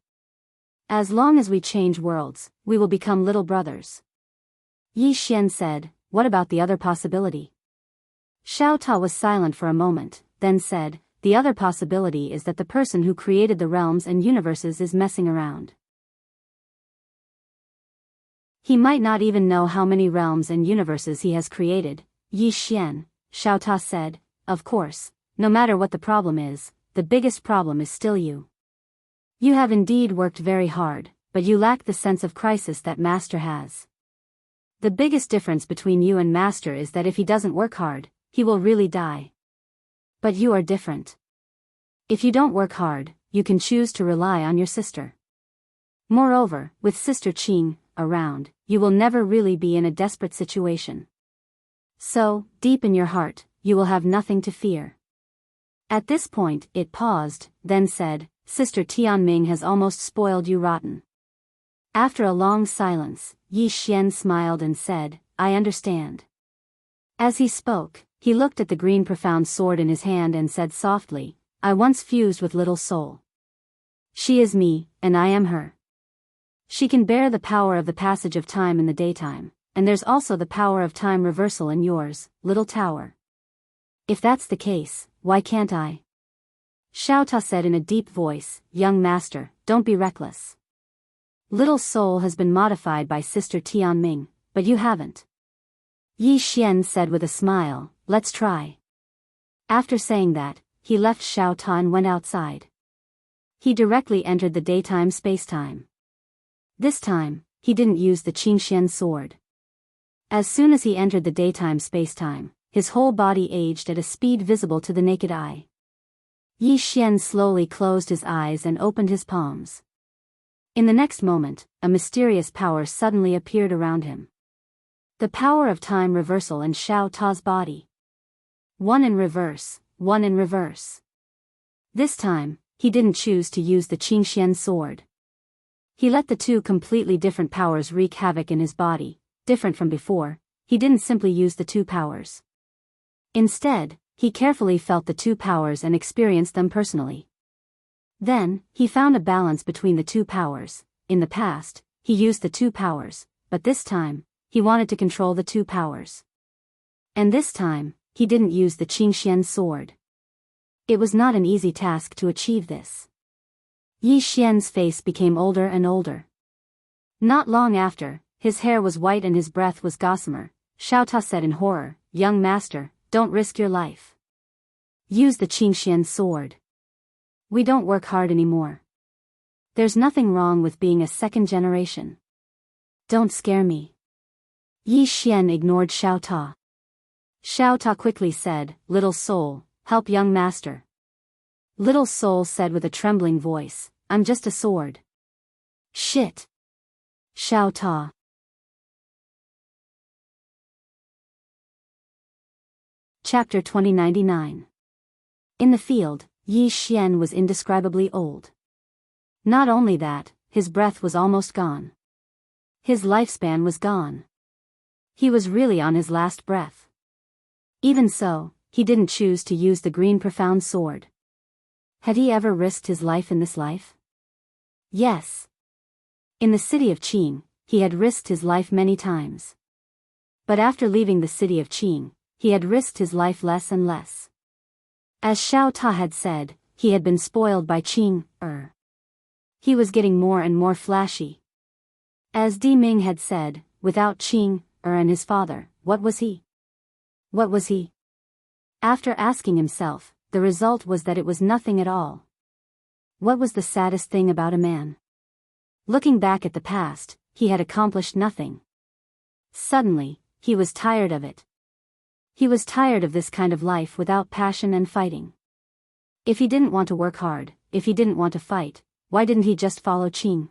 As long as we change worlds, we will become little brothers. Yi Xian said, what about the other possibility? Xiao Ta was silent for a moment, then said, the other possibility is that the person who created the realms and universes is messing around. He might not even know how many realms and universes he has created. Yi Xian, Xiao Ta said, of course, no matter what the problem is, the biggest problem is still you. You have indeed worked very hard, but you lack the sense of crisis that Master has. The biggest difference between you and Master is that if he doesn't work hard, he will really die. But you are different. If you don't work hard, you can choose to rely on your sister. Moreover, with Sister Qing around, you will never really be in a desperate situation. So, deep in your heart, you will have nothing to fear. At this point, it paused, then said, Sister Tianming has almost spoiled you rotten. After a long silence, Yi Xian smiled and said, I understand. As he spoke, he looked at the green profound sword in his hand and said softly, I once fused with Little Soul. She is me, and I am her. She can bear the power of the passage of time in the daytime, and there's also the power of time reversal in yours, Little Tower. If that's the case, why can't I? Xiao Ta said in a deep voice, young master, don't be reckless. Little Soul has been modified by Sister Tianming, but you haven't. Yi Xian said with a smile, let's try. After saying that, he left Xiao Ta and went outside. He directly entered the daytime spacetime. This time, he didn't use the Qingxian sword. As soon as he entered the daytime spacetime, his whole body aged at a speed visible to the naked eye. Yi Xian slowly closed his eyes and opened his palms. In the next moment, a mysterious power suddenly appeared around him. The power of time reversal in Xiao Ta's body. One in reverse, one in reverse. This time, he didn't choose to use the Qingxian sword. He let the two completely different powers wreak havoc in his body. Different from before, he didn't simply use the two powers. Instead, he carefully felt the two powers and experienced them personally. Then, he found a balance between the two powers. In the past, he used the two powers, but this time, he wanted to control the two powers. And this time, he didn't use the Qingxian sword. It was not an easy task to achieve this. Yi Xian's face became older and older. Not long after, his hair was white and his breath was gossamer. Xiao Ta said in horror, young master, don't risk your life. Use the Qingxian sword. We don't work hard anymore. There's nothing wrong with being a second generation. Don't scare me. Yi Xian ignored Xiao Ta. Xiao Ta quickly said, Little Soul, help young master. Little Soul said with a trembling voice, I'm just a sword. Shit. Xiao Ta. Chapter 2099. In the field, Yi Xian was indescribably old. Not only that, his breath was almost gone. His lifespan was gone. He was really on his last breath. Even so, he didn't choose to use the green profound sword. Had he ever risked his life in this life? Yes. In the city of Qing, he had risked his life many times. But after leaving the city of Qing, he had risked his life less and less. As Xiao Ta had said, he had been spoiled by Qing. He was getting more and more flashy. As Di Ming had said, without Qing and his father, what was he? What was he? After asking himself, the result was that it was nothing at all. What was the saddest thing about a man? Looking back at the past, he had accomplished nothing. Suddenly, he was tired of it. He was tired of this kind of life without passion and fighting. If he didn't want to work hard, if he didn't want to fight, why didn't he just follow Qing?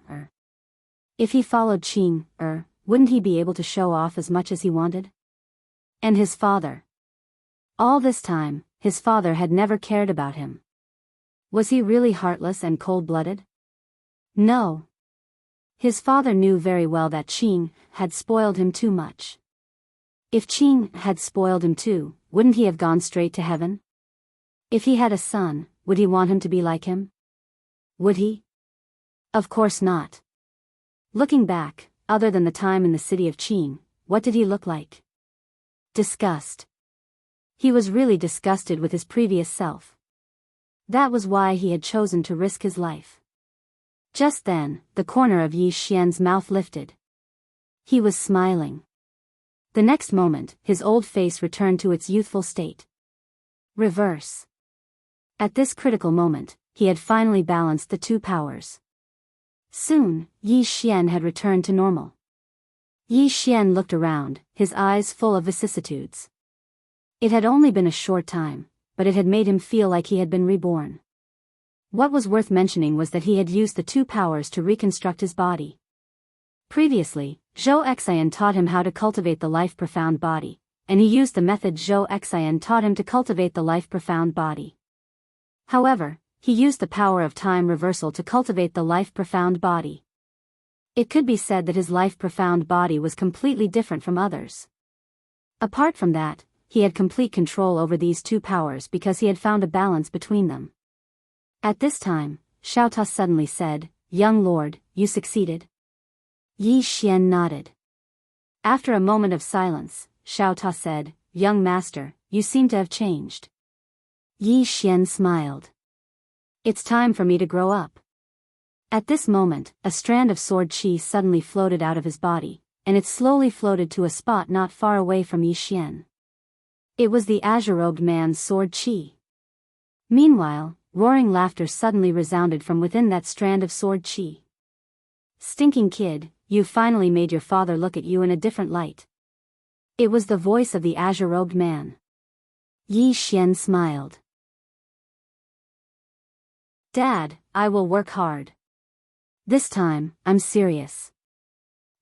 If he followed Qing, wouldn't he be able to show off as much as he wanted? And his father. All this time, his father had never cared about him. Was he really heartless and cold-blooded? No. His father knew very well that Qing had spoiled him too much. If Qing had spoiled him too, wouldn't he have gone straight to heaven? If he had a son, would he want him to be like him? Would he? Of course not. Looking back, other than the time in the city of Qing, what did he look like? Disgust. He was really disgusted with his previous self. That was why he had chosen to risk his life. Just then, the corner of Yi Xian's mouth lifted. He was smiling. The next moment, his old face returned to its youthful state. Reverse. At this critical moment, he had finally balanced the two powers. Soon, Yi Xian had returned to normal. Yi Xian looked around, his eyes full of vicissitudes. It had only been a short time, but it had made him feel like he had been reborn. What was worth mentioning was that he had used the two powers to reconstruct his body. Previously, Zhou Xian taught him how to cultivate the life-profound body, and he used the method Zhou Xian taught him to cultivate the life-profound body. However, he used the power of time reversal to cultivate the life-profound body. It could be said that his life-profound body was completely different from others. Apart from that, he had complete control over these two powers because he had found a balance between them. At this time, Xiao Ta suddenly said, "Young lord, you succeeded?" Yi Xian nodded. After a moment of silence, Xiao Ta said, "Young master, you seem to have changed." Yi Xian smiled. "It's time for me to grow up." At this moment, a strand of sword qi suddenly floated out of his body, and it slowly floated to a spot not far away from Yi Xian. It was the azure-robed man's sword qi. Meanwhile, roaring laughter suddenly resounded from within that strand of sword qi. "Stinking kid, you finally made your father look at you in a different light." It was the voice of the azure-robed man. Yi Xian smiled. "Dad, I will work hard. This time, I'm serious."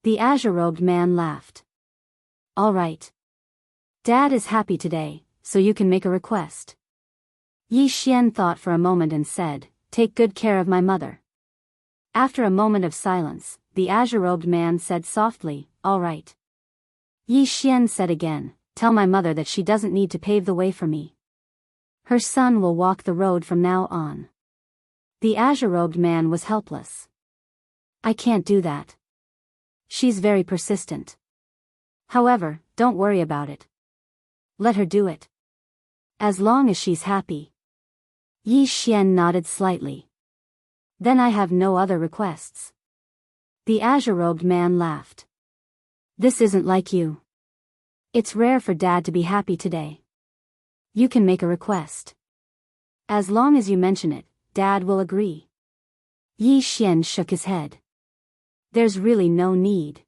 The azure-robed man laughed. "All right. Dad is happy today, so you can make a request." Yi Xian thought for a moment and said, "Take good care of my mother." After a moment of silence, the azure-robed man said softly, "All right." Yi Xian said again, "Tell my mother that she doesn't need to pave the way for me. Her son will walk the road from now on." The azure-robed man was helpless. "I can't do that. She's very persistent. However, don't worry about it. Let her do it. As long as she's happy." Yi Xian nodded slightly. "Then I have no other requests." The azure-robed man laughed. "This isn't like you. It's rare for Dad to be happy today. You can make a request. As long as you mention it, Dad will agree." Yi Xian shook his head. "There's really no need."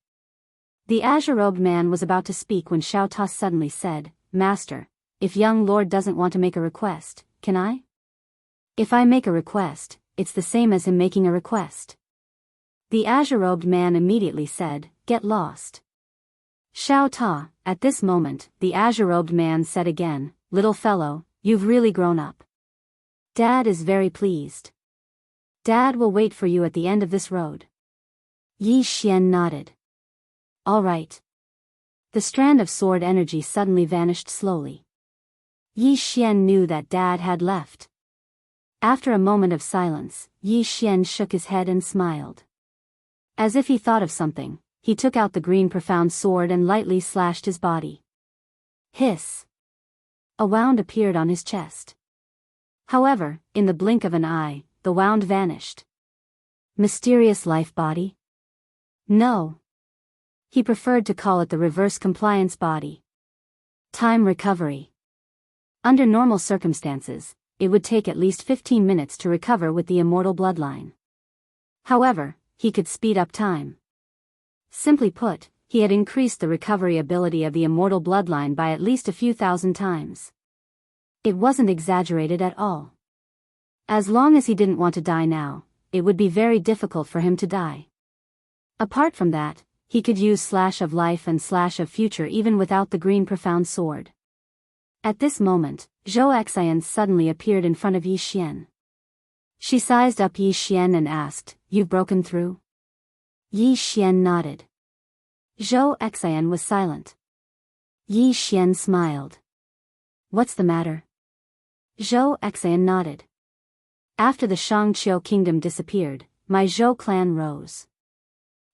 The azure-robed man was about to speak when Xiao Ta suddenly said, "Master, if young lord doesn't want to make a request, can I? If I make a request, it's the same as him making a request." The azure-robed man immediately said, "Get lost." Xiao Ta, at this moment, the azure-robed man said again, "Little fellow, you've really grown up. Dad is very pleased. Dad will wait for you at the end of this road." Yi Xian nodded. "All right." The strand of sword energy suddenly vanished slowly. Yi Xian knew that Dad had left. After a moment of silence, Yi Xian shook his head and smiled. As if he thought of something, he took out the green profound sword and lightly slashed his body. Hiss! A wound appeared on his chest. However, in the blink of an eye, the wound vanished. Mysterious life body? No. He preferred to call it the reverse compliance body. Time recovery. Under normal circumstances, it would take at least 15 minutes to recover with the immortal bloodline. However, he could speed up time. Simply put, he had increased the recovery ability of the immortal bloodline by at least a few thousand times. It wasn't exaggerated at all. As long as he didn't want to die now, it would be very difficult for him to die. Apart from that, he could use Slash of Life and Slash of Future even without the green profound sword. At this moment, Zhou Xian suddenly appeared in front of Yi Xian. She sized up Yi Xian and asked, "You've broken through?" Yi Xian nodded. Zhou Xian was silent. Yi Xian smiled. "What's the matter?" Zhou Xian nodded. "After the Shangqiu kingdom disappeared, my Zhou clan rose.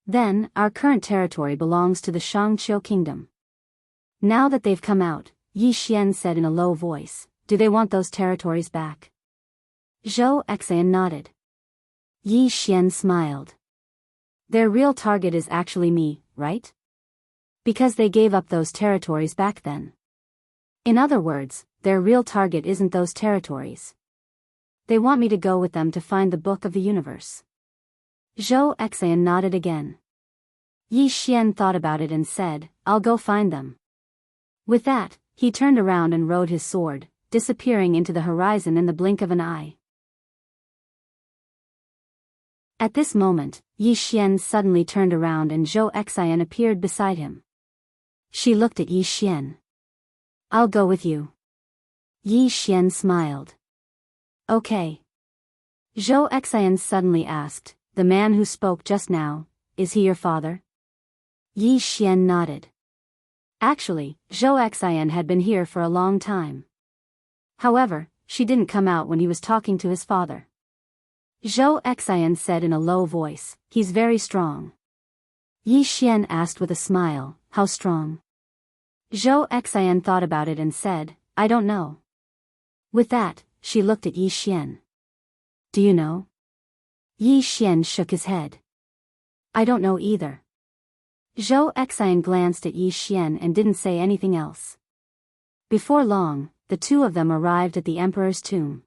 Then, our current territory belongs to the Shangqiu kingdom. Now that they've come out," Yi Xian said in a low voice, "do they want those territories back?" Zhou Xian nodded. Yi Xian smiled. "Their real target is actually me, right? Because they gave up those territories back then. In other words, their real target isn't those territories. They want me to go with them to find the Book of the Universe." Zhou Xian nodded again. Yi Xian thought about it and said, "I'll go find them." With that, he turned around and rode his sword, disappearing into the horizon in the blink of an eye. At this moment, Yi Xian suddenly turned around and Zhou Xian appeared beside him. She looked at Yi Xian. "I'll go with you." Yi Xian smiled. "Okay." Zhou Xian suddenly asked, "The man who spoke just now, is he your father?" Yi Xian nodded. Actually, Zhou Xian had been here for a long time. However, she didn't come out when he was talking to his father. Zhou Xian said in a low voice, "He's very strong." Yi Xian asked with a smile, "How strong?" Zhou Xian thought about it and said, "I don't know." With that, she looked at Yi Xian. "Do you know?" Yi Xian shook his head. "I don't know either." Zhou Xian glanced at Yi Xian and didn't say anything else. Before long, the two of them arrived at the emperor's tomb.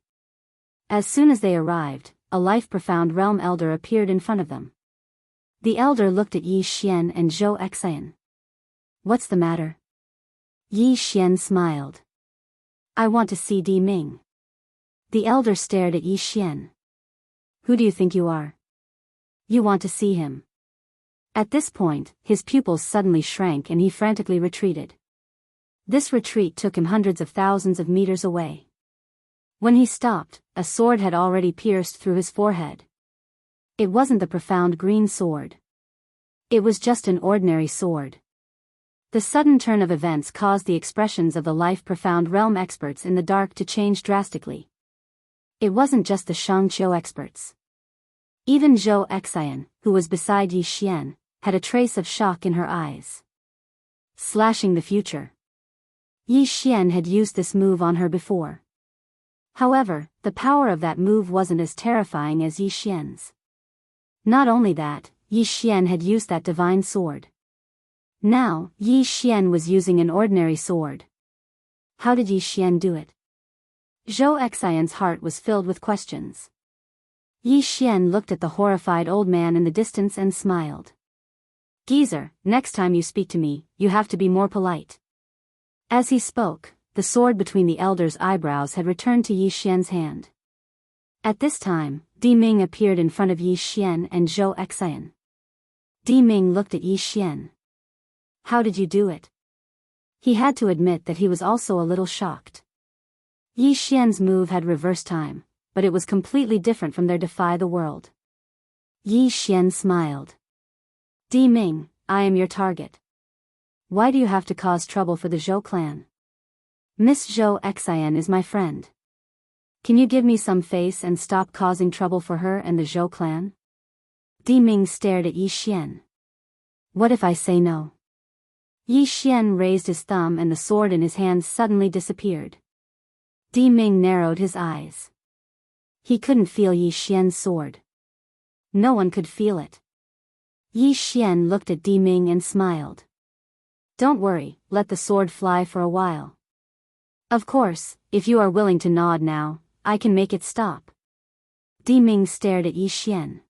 As soon as they arrived, a life-profound realm elder appeared in front of them. The elder looked at Yi Xian and Zhou Xian. "What's the matter?" Yi Xian smiled. "I want to see Di Ming." The elder stared at Yi Xian. "Who do you think you are? You want to see him?" At this point, his pupils suddenly shrank and he frantically retreated. This retreat took him hundreds of thousands of meters away. When he stopped, a sword had already pierced through his forehead. It wasn't the profound green sword. It was just an ordinary sword. The sudden turn of events caused the expressions of the life-profound realm experts in the dark to change drastically. It wasn't just the Shangqiu experts. Even Zhou Xian, who was beside Yi Xian, had a trace of shock in her eyes. Slashing the future. Yi Xian had used this move on her before. However, the power of that move wasn't as terrifying as Yi Xian's. Not only that, Yi Xian had used that divine sword. Now, Yi Xian was using an ordinary sword. How did Yi Xian do it? Zhou Xian's heart was filled with questions. Yi Xian looked at the horrified old man in the distance and smiled. "Geezer, next time you speak to me, you have to be more polite." As he spoke, the sword between the elder's eyebrows had returned to Yi Xian's hand. At this time, Di Ming appeared in front of Yi Xian and Zhou Xian. Di Ming looked at Yi Xian. How did you do it? He had to admit that he was also a little shocked. Yi Xian's move had reverse time, but it was completely different from their defy the world. Yi Xian smiled. Di Ming, I am your target. Why do you have to cause trouble for the Zhou clan? Miss Zhou Xian is my friend. Can you give me some face and stop causing trouble for her and the Zhou clan? Di Ming stared at Yi Xian. What if I say no? Yi Xian raised his thumb and the sword in his hand suddenly disappeared. Di Ming narrowed his eyes. He couldn't feel Yi Xian's sword. No one could feel it. Yi Xian looked at Di Ming and smiled. Don't worry, let the sword fly for a while. Of course, if you are willing to nod now, I can make it stop. Di Ming stared at Yi Xian.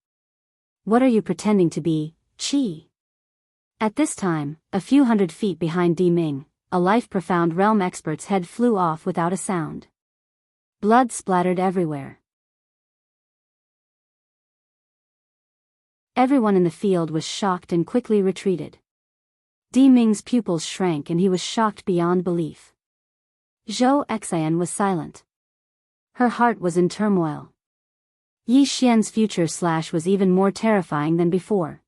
What are you pretending to be, Qi? At this time, a few hundred feet behind Di Ming, a life-profound realm expert's head flew off without a sound. Blood splattered everywhere. Everyone in the field was shocked and quickly retreated. Di Ming's pupils shrank and he was shocked beyond belief. Zhou Xian was silent. Her heart was in turmoil. Yi Xian's future slash was even more terrifying than before.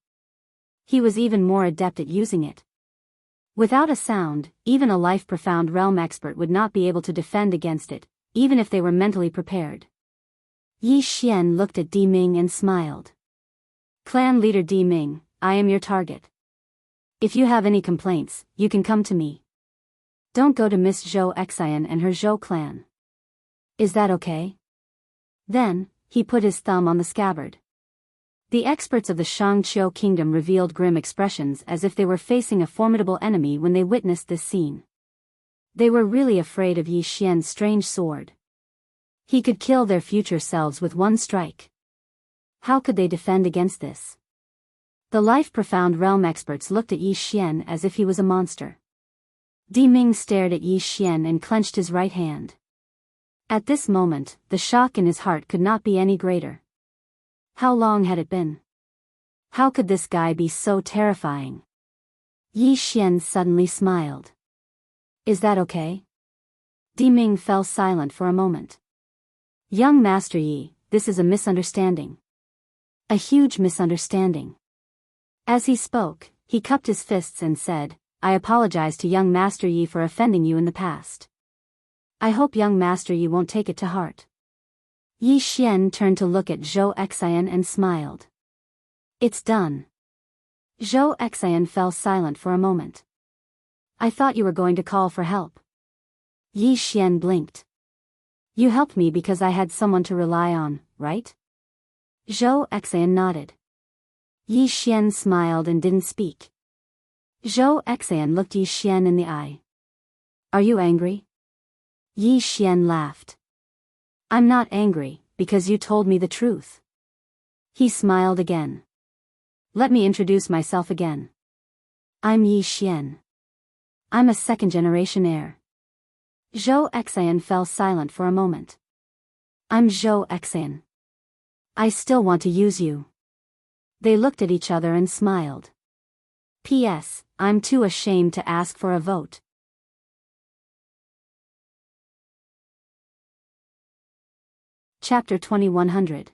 He was even more adept at using it. Without a sound, even a life-profound realm expert would not be able to defend against it, even if they were mentally prepared. Yi Xian looked at Di Ming and smiled. Clan leader Di Ming, I am your target. If you have any complaints, you can come to me. Don't go to Miss Zhou Xian and her Zhou clan. Is that okay? Then, he put his thumb on the scabbard. The experts of the Shangqiu kingdom revealed grim expressions as if they were facing a formidable enemy when they witnessed this scene. They were really afraid of Yi Xian's strange sword. He could kill their future selves with one strike. How could they defend against this? The life-profound realm experts looked at Yi Xian as if he was a monster. Di Ming stared at Yi Xian and clenched his right hand. At this moment, the shock in his heart could not be any greater. How long had it been? How could this guy be so terrifying? Yi Xian suddenly smiled. Is that okay? Di Ming fell silent for a moment. Young Master Yi, this is a misunderstanding. A huge misunderstanding. As he spoke, he cupped his fists and said, I apologize to young Master Yi for offending you in the past. I hope young Master Yi won't take it to heart. Yi Xian turned to look at Zhou Xian and smiled. It's done. Zhou Xian fell silent for a moment. I thought you were going to call for help. Yi Xian blinked. You helped me because I had someone to rely on, right? Zhou Xian nodded. Yi Xian smiled and didn't speak. Zhou Xian looked Yi Xian in the eye. Are you angry? Yi Xian laughed. I'm not angry, because you told me the truth. He smiled again. Let me introduce myself again. I'm Yi Xian. I'm a second-generation heir. Zhou Xian fell silent for a moment. I'm Zhou Xian. I still want to use you. They looked at each other and smiled. P.S. I'm too ashamed to ask for a vote. Chapter 2100.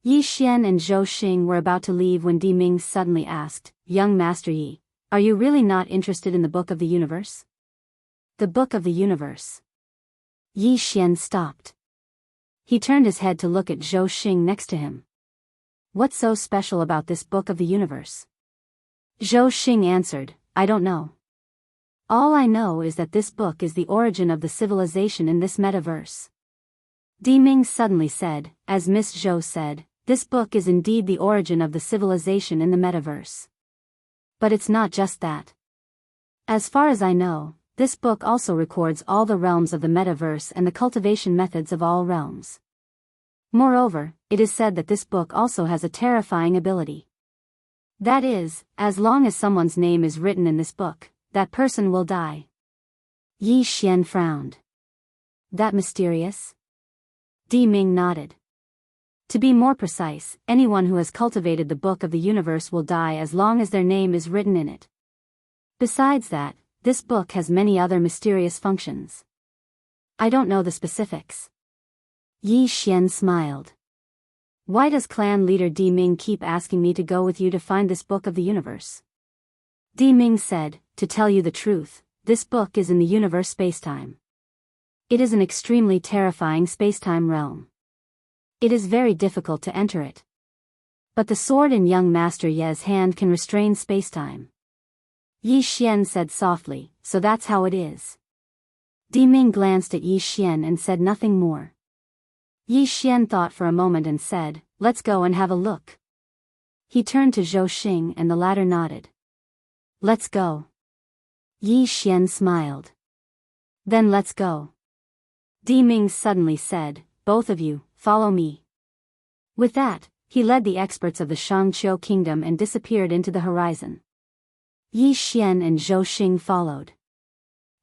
Yi Xian and Zhou Xing were about to leave when Di Ming suddenly asked, Young Master Yi, are you really not interested in the Book of the Universe? The Book of the Universe. Yi Xian stopped. He turned his head to look at Zhou Xing next to him. What's so special about this Book of the Universe? Zhou Xing answered, I don't know. All I know is that this book is the origin of the civilization in this metaverse. Di Ming suddenly said, as Miss Zhou said, this book is indeed the origin of the civilization in the metaverse. But it's not just that. As far as I know, this book also records all the realms of the metaverse and the cultivation methods of all realms. Moreover, it is said that this book also has a terrifying ability. That is, as long as someone's name is written in this book, that person will die. Yi Xian frowned. That mysterious? Di Ming nodded. To be more precise, anyone who has cultivated the book of the universe will die as long as their name is written in it. Besides that, this book has many other mysterious functions. I don't know the specifics. Yi Xian smiled. Why does clan leader Di Ming keep asking me to go with you to find this book of the universe? Di Ming said, to tell you the truth, this book is in the universe spacetime. It is an extremely terrifying spacetime realm. It is very difficult to enter it. But the sword in young Master Ye's hand can restrain spacetime. Yi Xian said softly, so that's how it is. Di Ming glanced at Yi Xian and said nothing more. Yi Xian thought for a moment and said, let's go and have a look. He turned to Zhou Xing and the latter nodded. Let's go. Yi Xian smiled. Then let's go. Di Ming suddenly said, both of you, follow me. With that, he led the experts of the Shangqiu kingdom and disappeared into the horizon. Yi Xian and Zhou Xing followed.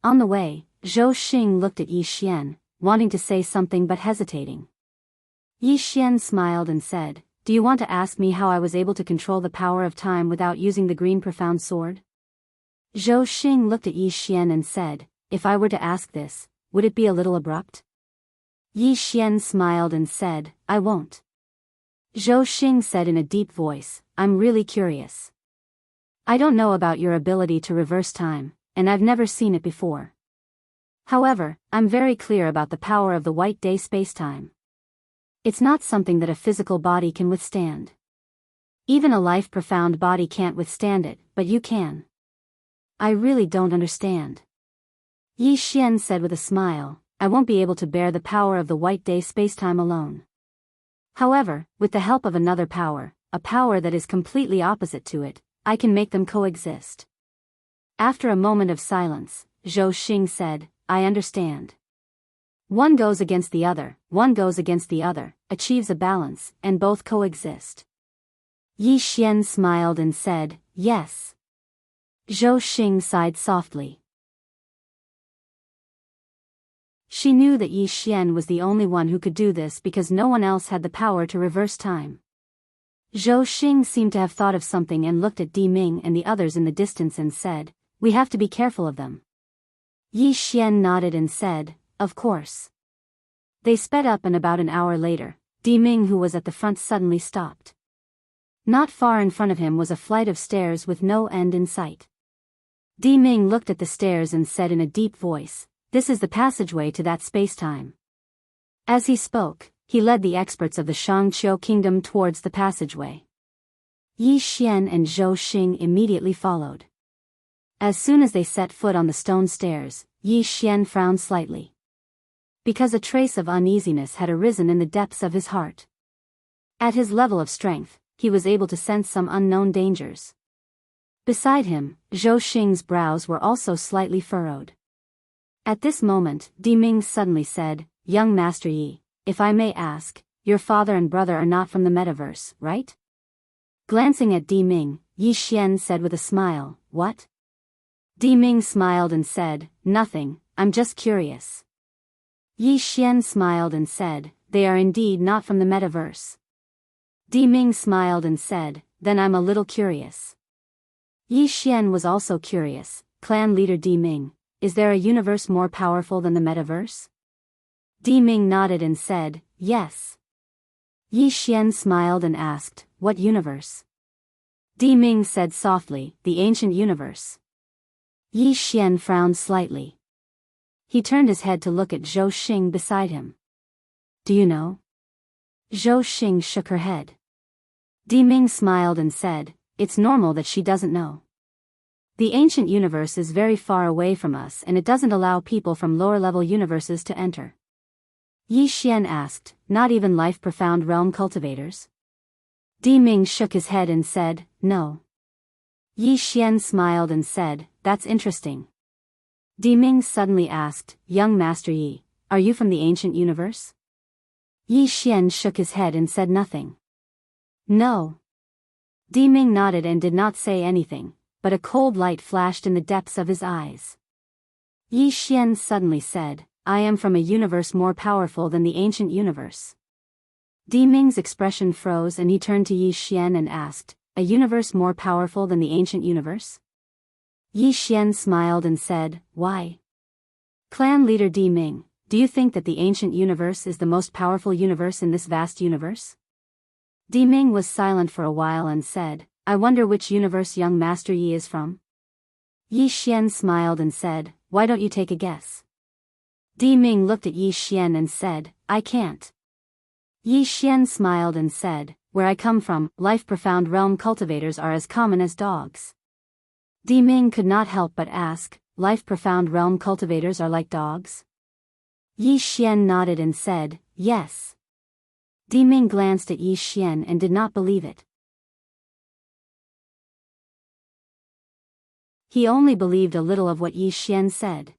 On the way, Zhou Xing looked at Yi Xian, wanting to say something but hesitating. Yi Xian smiled and said, do you want to ask me how I was able to control the power of time without using the green profound sword? Zhou Xing looked at Yi Xian and said, if I were to ask this, would it be a little abrupt? Yi Xian smiled and said, I won't. Zhou Xing said in a deep voice, I'm really curious. I don't know about your ability to reverse time, and I've never seen it before. However, I'm very clear about the power of the white day spacetime. It's not something that a physical body can withstand. Even a life-profound body can't withstand it, but you can. I really don't understand. Yi Xian said with a smile, I won't be able to bear the power of the white day spacetime alone. However, with the help of another power, a power that is completely opposite to it, I can make them coexist. After a moment of silence, Zhou Xing said, I understand. One goes against the other, achieves a balance, and both coexist. Yi Xian smiled and said, yes. Zhou Xing sighed softly. She knew that Yi Xian was the only one who could do this because no one else had the power to reverse time. Zhou Xing seemed to have thought of something and looked at Di Ming and the others in the distance and said, we have to be careful of them. Yi Xian nodded and said, of course. They sped up and about an hour later, Di Ming who was at the front suddenly stopped. Not far in front of him was a flight of stairs with no end in sight. Di Ming looked at the stairs and said in a deep voice, this is the passageway to that spacetime. As he spoke, he led the experts of the Shangqiu kingdom towards the passageway. Yi Xian and Zhou Xing immediately followed. As soon as they set foot on the stone stairs, Yi Xian frowned slightly. Because a trace of uneasiness had arisen in the depths of his heart. At his level of strength, he was able to sense some unknown dangers. Beside him, Zhou Xing's brows were also slightly furrowed. At this moment, Di Ming suddenly said, young Master Yi, if I may ask, your father and brother are not from the metaverse, right? Glancing at Di Ming, Yi Xian said with a smile, what? Di Ming smiled and said, nothing, I'm just curious. Yi Xian smiled and said, they are indeed not from the metaverse. Di Ming smiled and said, then I'm a little curious. Yi Xian was also curious, clan leader Di Ming, is there a universe more powerful than the metaverse? Di Ming nodded and said, yes. Yi Xian smiled and asked, what universe? Di Ming said softly, the ancient universe. Yi Xian frowned slightly. He turned his head to look at Zhou Xing beside him. Do you know? Zhou Xing shook her head. Di Ming smiled and said, it's normal that she doesn't know. The ancient universe is very far away from us and it doesn't allow people from lower-level universes to enter. Yi Xian asked, not even life-profound realm cultivators? Di Ming shook his head and said, no. Yi Xian smiled and said, that's interesting. Di Ming suddenly asked, young Master Yi, are you from the ancient universe? Yi Xian shook his head and said nothing. No. Di Ming nodded and did not say anything, but a cold light flashed in the depths of his eyes. Yi Xian suddenly said, I am from a universe more powerful than the ancient universe. Di Ming's expression froze and he turned to Yi Xian and asked, "A universe more powerful than the ancient universe?" Yi Xian smiled and said, "Why?" Clan leader Di Ming, do you think that the ancient universe is the most powerful universe in this vast universe? Di Ming was silent for a while and said, "I wonder which universe young Master Yi is from?" Yi Xian smiled and said, "Why don't you take a guess?" Di Ming looked at Yi Xian and said, "I can't." Yi Xian smiled and said, "Where I come from, life-profound realm cultivators are as common as dogs." Di Ming could not help but ask, "Life-profound realm cultivators are like dogs?" Yi Xian nodded and said, "Yes." Di Ming glanced at Yi Xian and did not believe it. He only believed a little of what Yi Xian said.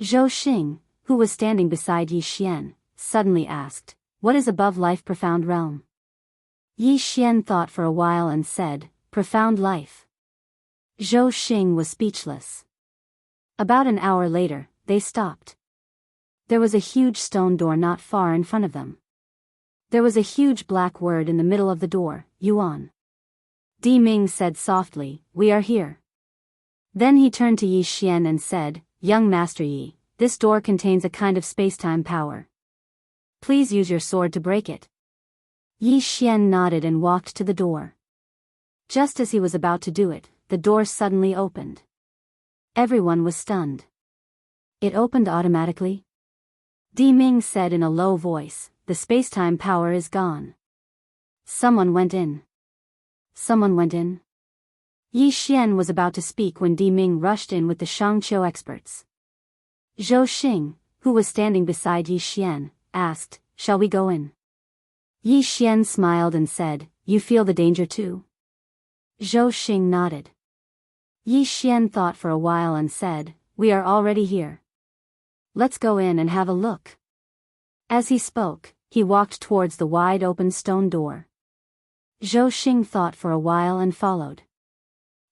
Zhou Xing, who was standing beside Yi Xian, suddenly asked, "What is above life profound realm?" Yi Xian thought for a while and said, "Profound life." Zhou Xing was speechless. About an hour later, they stopped. There was a huge stone door not far in front of them. There was a huge black word in the middle of the door, Yuan. Di Ming said softly, "We are here." Then he turned to Yi Xian and said, "Young Master Yi, this door contains a kind of space-time power. Please use your sword to break it." Yi Xian nodded and walked to the door. Just as he was about to do it, the door suddenly opened. Everyone was stunned. "It opened automatically?" Di Ming said in a low voice, "The space-time power is gone." Someone went in. Someone went in? Yi Xian was about to speak when Di Ming rushed in with the Shangqiu experts. Zhou Xing, who was standing beside Yi Xian, asked, "Shall we go in?" Yi Xian smiled and said, "You feel the danger too?" Zhou Xing nodded. Yi Xian thought for a while and said, "We are already here. Let's go in and have a look." As he spoke, he walked towards the wide-open stone door. Zhou Xing thought for a while and followed.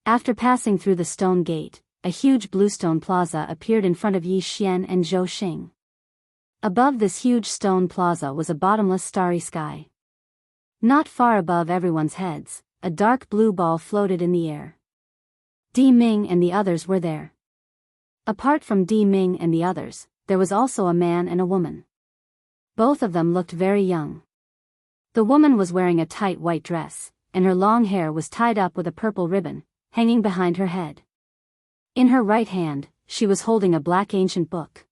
After passing through the stone gate, a huge bluestone plaza appeared in front of Yi Xian and Zhou Xing. Above this huge stone plaza was a bottomless starry sky. Not far above everyone's heads, a dark blue ball floated in the air. Di Ming and the others were there. Apart from Di Ming and the others, there was also a man and a woman. Both of them looked very young. The woman was wearing a tight white dress, and her long hair was tied up with a purple ribbon, hanging behind her head. In her right hand, she was holding a black ancient book.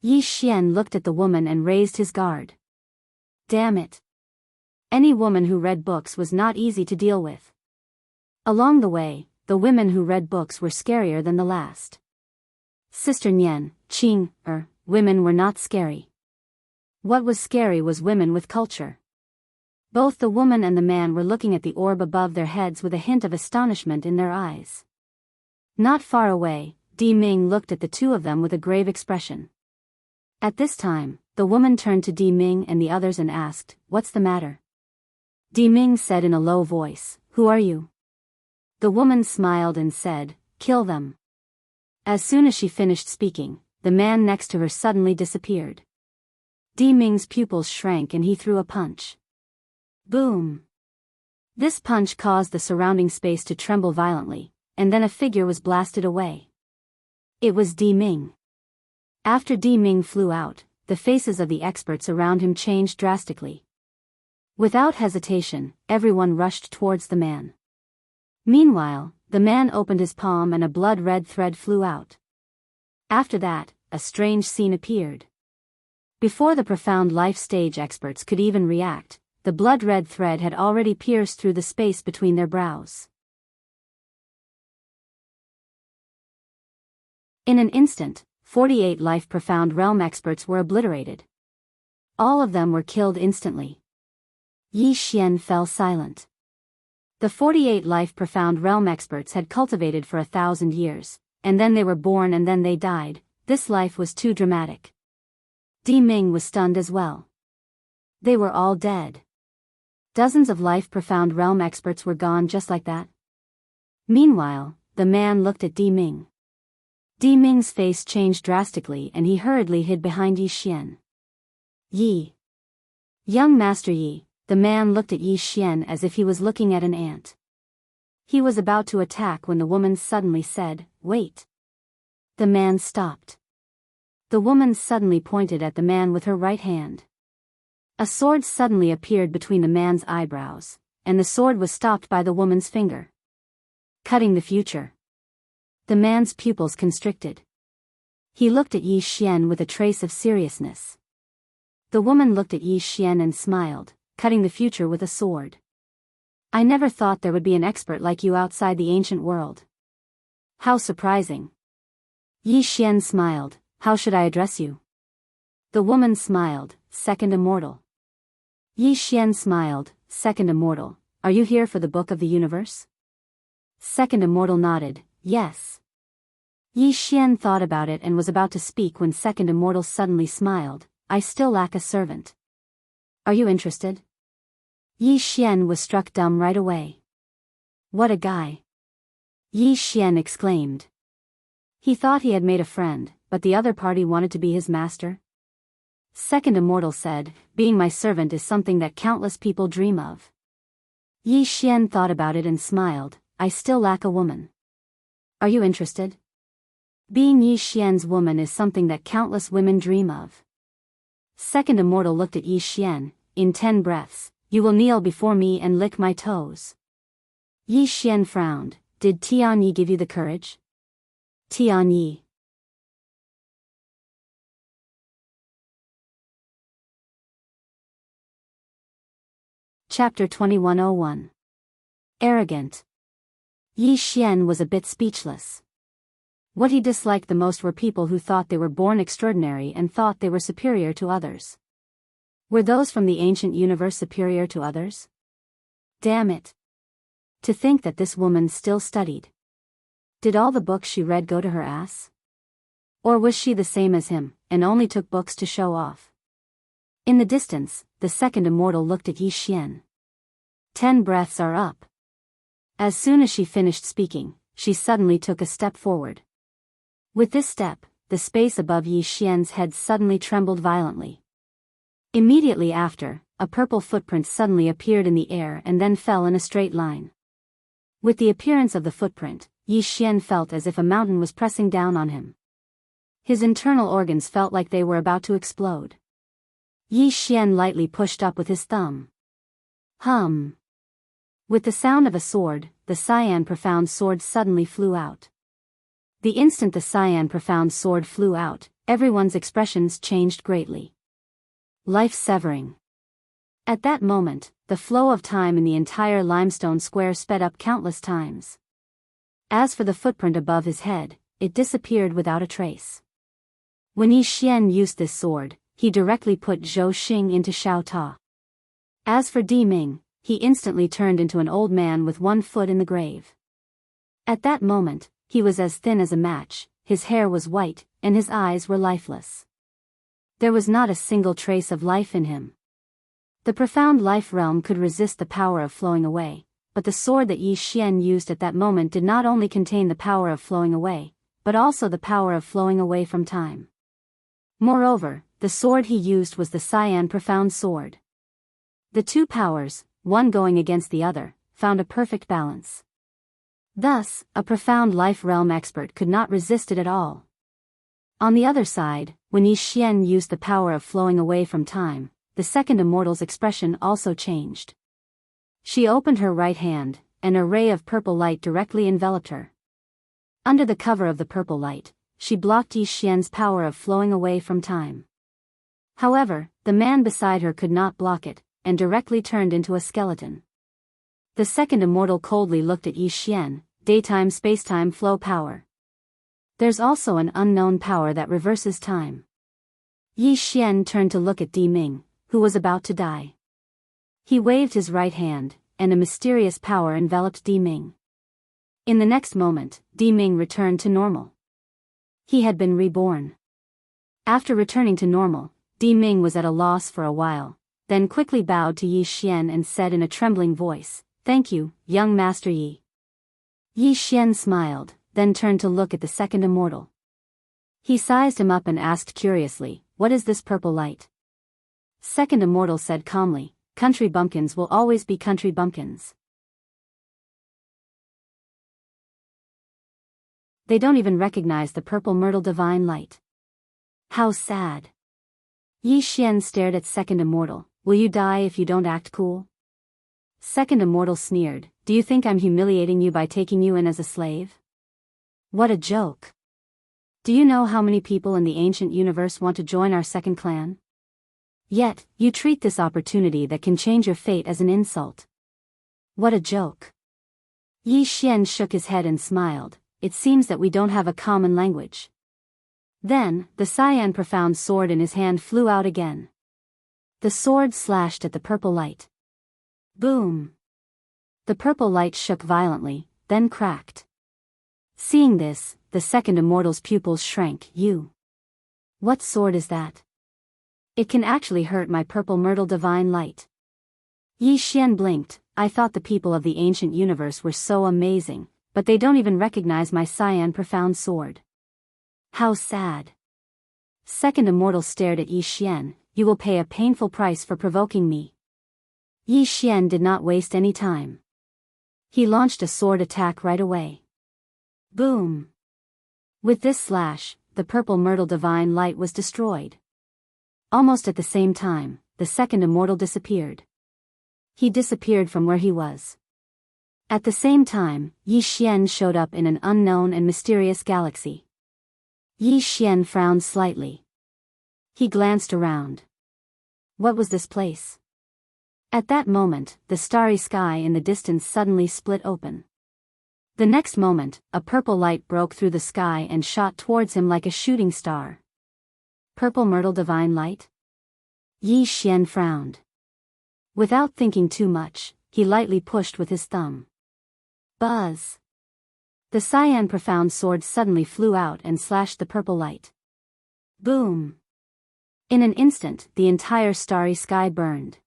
Yi Xian looked at the woman and raised his guard. Damn it. Any woman who read books was not easy to deal with. Along the way, the women who read books were scarier than the last. Sister Nian, Qing, women were not scary. What was scary was women with culture. Both the woman and the man were looking at the orb above their heads with a hint of astonishment in their eyes. Not far away, Di Ming looked at the two of them with a grave expression. At this time, the woman turned to Di Ming and the others and asked, "What's the matter?" Di Ming said in a low voice, "Who are you?" The woman smiled and said, "Kill them." As soon as she finished speaking, the man next to her suddenly disappeared. Di Ming's pupils shrank and he threw a punch. Boom! This punch caused the surrounding space to tremble violently, and then a figure was blasted away. It was Di Ming. After Di Ming flew out, the faces of the experts around him changed drastically. Without hesitation, everyone rushed towards the man. Meanwhile, the man opened his palm and a blood-red thread flew out. After that, a strange scene appeared. Before the profound life stage experts could even react, the blood-red thread had already pierced through the space between their brows. In an instant, 48 life-profound realm experts were obliterated. All of them were killed instantly. Yi Xian fell silent. The 48 life-profound realm experts had cultivated for 1,000 years, and then they were born and then they died. This life was too dramatic. Di Ming was stunned as well. They were all dead. Dozens of life-profound realm experts were gone just like that. Meanwhile, the man looked at Di Ming. Di Ming's face changed drastically and he hurriedly hid behind Yi Xian. Yi Young Master Yi, the man looked at Yi Xian as if he was looking at an ant. He was about to attack when the woman suddenly said, "Wait." The man stopped. The woman suddenly pointed at the man with her right hand. A sword suddenly appeared between the man's eyebrows, and the sword was stopped by the woman's finger. Cutting the future. The man's pupils constricted. He looked at Yi Xian with a trace of seriousness. The woman looked at Yi Xian and smiled, cutting the future with a sword. I never thought there would be an expert like you outside the ancient world. How surprising. Yi Xian smiled, how should I address you? The woman smiled, Second Immortal. Yi Xian smiled, Second Immortal, are you here for the Book of the Universe? Second Immortal nodded, yes. Yi Xian thought about it and was about to speak when Second Immortal suddenly smiled, I still lack a servant. Are you interested? Yi Xian was struck dumb right away. What a guy. Yi Xian exclaimed. He thought he had made a friend, but the other party wanted to be his master. Second Immortal said, being my servant is something that countless people dream of. Yi Xian thought about it and smiled, I still lack a woman. Are you interested? Being Yi Xian's woman is something that countless women dream of. Second Immortal looked at Yi Xian, in 10 breaths, you will kneel before me and lick my toes. Yi Xian frowned, did Tianyi give you the courage? Tianyi. Chapter 2101. Arrogant. Yi Xian was a bit speechless. What he disliked the most were people who thought they were born extraordinary and thought they were superior to others. Were those from the ancient universe superior to others? Damn it. To think that this woman still studied. Did all the books she read go to her ass? Or was she the same as him, and only took books to show off? In the distance, the Second Immortal looked at Yi Xian. 10 breaths are up. As soon as she finished speaking, she suddenly took a step forward. With this step, the space above Yi Xian's head suddenly trembled violently. Immediately after, a purple footprint suddenly appeared in the air and then fell in a straight line. With the appearance of the footprint, Yi Xian felt as if a mountain was pressing down on him. His internal organs felt like they were about to explode. Yi Xian lightly pushed up with his thumb. Hum. With the sound of a sword, the cyan profound sword suddenly flew out. The instant the cyan profound sword flew out, everyone's expressions changed greatly. Life-severing. At that moment, the flow of time in the entire limestone square sped up countless times. As for the footprint above his head, it disappeared without a trace. When Yi Xian used this sword, he directly put Zhou Xing into Xiao Ta. As for Di Ming, he instantly turned into an old man with one foot in the grave. At that moment, he was as thin as a match, his hair was white, and his eyes were lifeless. There was not a single trace of life in him. The profound life realm could resist the power of flowing away, but the sword that Yi Xian used at that moment did not only contain the power of flowing away, but also the power of flowing away from time. Moreover, the sword he used was the cyan profound sword. The two powers, one going against the other, found a perfect balance. Thus, a profound life realm expert could not resist it at all. On the other side, when Yi Xian used the power of flowing away from time, the Second Immortal's expression also changed. She opened her right hand, and a ray of purple light directly enveloped her. Under the cover of the purple light, she blocked Yi Xian's power of flowing away from time. However, the man beside her could not block it, and directly turned into a skeleton. The Second Immortal coldly looked at Yi Xian, daytime spacetime flow power. There's also an unknown power that reverses time. Yi Xian turned to look at Di Ming, who was about to die. He waved his right hand, and a mysterious power enveloped Di Ming. In the next moment, Di Ming returned to normal. He had been reborn. After returning to normal, Di Ming was at a loss for a while, then quickly bowed to Yi Xian and said in a trembling voice, "Thank you, young Master Yi." Yi Xian smiled, then turned to look at the Second Immortal. He sized him up and asked curiously, "What is this purple light?" Second Immortal said calmly, country bumpkins will always be country bumpkins. They don't even recognize the purple myrtle divine light. How sad. Yi Xian stared at Second Immortal. Will you die if you don't act cool? Second Immortal sneered, do you think I'm humiliating you by taking you in as a slave? What a joke. Do you know how many people in the ancient universe want to join our second clan? Yet, you treat this opportunity that can change your fate as an insult. What a joke. Yi Xian shook his head and smiled, it seems that we don't have a common language. Then, the cyan profound sword in his hand flew out again. The sword slashed at the purple light. Boom! The purple light shook violently, then cracked. Seeing this, the Second Immortal's pupils shrank. You. What sword is that? It can actually hurt my purple myrtle divine light. Yi Xian blinked, I thought the people of the ancient universe were so amazing, but they don't even recognize my cyan profound sword. How sad. Second Immortal stared at Yi Xian, you will pay a painful price for provoking me. Yi Xian did not waste any time. He launched a sword attack right away. Boom! With this slash, the purple myrtle divine light was destroyed. Almost at the same time, the Second Immortal disappeared. He disappeared from where he was. At the same time, Yi Xian showed up in an unknown and mysterious galaxy. Yi Xian frowned slightly. He glanced around. What was this place? At that moment, the starry sky in the distance suddenly split open. The next moment, a purple light broke through the sky and shot towards him like a shooting star. Purple myrtle divine light? Yi Xian frowned. Without thinking too much, he lightly pushed with his thumb. Buzz! The cyan profound sword suddenly flew out and slashed the purple light. Boom! In an instant, the entire starry sky burned.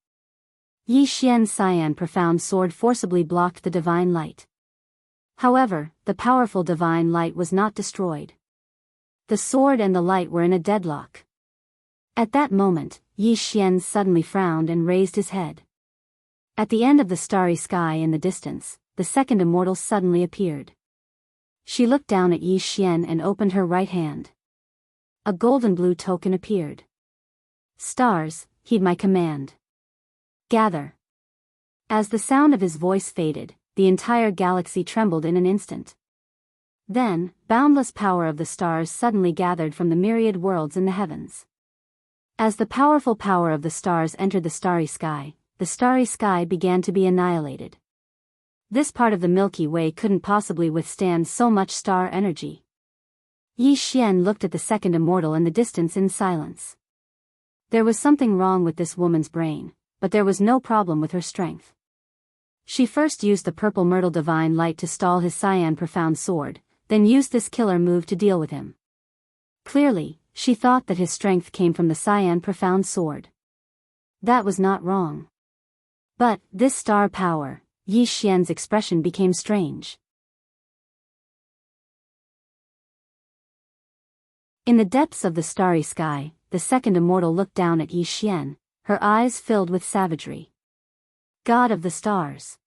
Yi Xian's cyan profound sword forcibly blocked the divine light. However, the powerful divine light was not destroyed. The sword and the light were in a deadlock. At that moment, Yi Xian suddenly frowned and raised his head. At the end of the starry sky in the distance, the Second Immortal suddenly appeared. She looked down at Yi Xian and opened her right hand. A golden blue token appeared. Stars, heed my command. Gather. As the sound of his voice faded, the entire galaxy trembled in an instant. Then, boundless power of the stars suddenly gathered from the myriad worlds in the heavens. As the powerful power of the stars entered the starry sky began to be annihilated. This part of the Milky Way couldn't possibly withstand so much star energy. Yi Xian looked at the Second Immortal in the distance in silence. There was something wrong with this woman's brain, but there was no problem with her strength. She first used the purple myrtle divine light to stall his cyan profound sword, then used this killer move to deal with him. Clearly, she thought that his strength came from the cyan profound sword. That was not wrong. But, this star power, Yi Xian's expression became strange. In the depths of the starry sky, the Second Immortal looked down at Yi Xian, her eyes filled with savagery. God of the stars.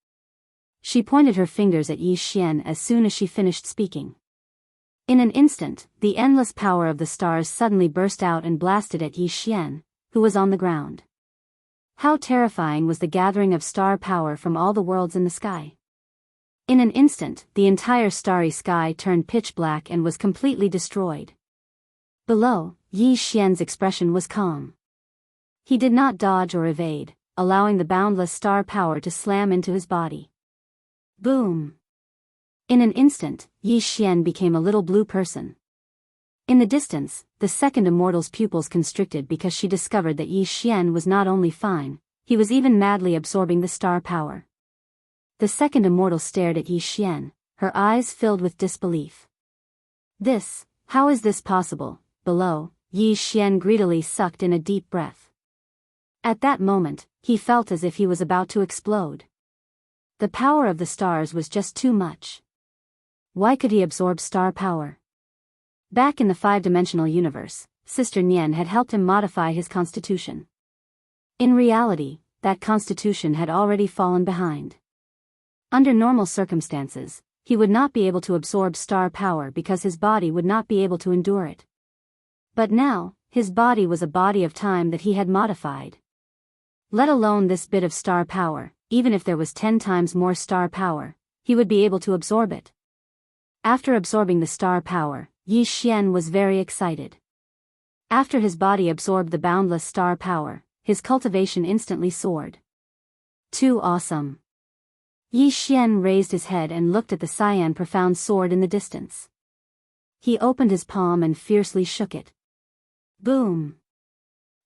She pointed her fingers at Yi Xian as soon as she finished speaking. In an instant, the endless power of the stars suddenly burst out and blasted at Yi Xian, who was on the ground. How terrifying was the gathering of star power from all the worlds in the sky. In an instant, the entire starry sky turned pitch black and was completely destroyed. Below, Yi Xian's expression was calm. He did not dodge or evade, allowing the boundless star power to slam into his body. Boom! In an instant, Yi Xian became a little blue person. In the distance, the Second Immortal's pupils constricted because she discovered that Yi Xian was not only fine, he was even madly absorbing the star power. The Second Immortal stared at Yi Xian, her eyes filled with disbelief. How is this possible? Below, Yi Xian greedily sucked in a deep breath. At that moment, he felt as if he was about to explode. The power of the stars was just too much. Why could he absorb star power? Back in the five-dimensional universe, Sister Nian had helped him modify his constitution. In reality, that constitution had already fallen behind. Under normal circumstances, he would not be able to absorb star power because his body would not be able to endure it. But now, his body was a body of time that he had modified. Let alone this bit of star power, even if there was 10 times more star power, he would be able to absorb it. After absorbing the star power, Yi Xian was very excited. After his body absorbed the boundless star power, his cultivation instantly soared. Too awesome. Yi Xian raised his head and looked at the cyan profound sword in the distance. He opened his palm and fiercely shook it. Boom!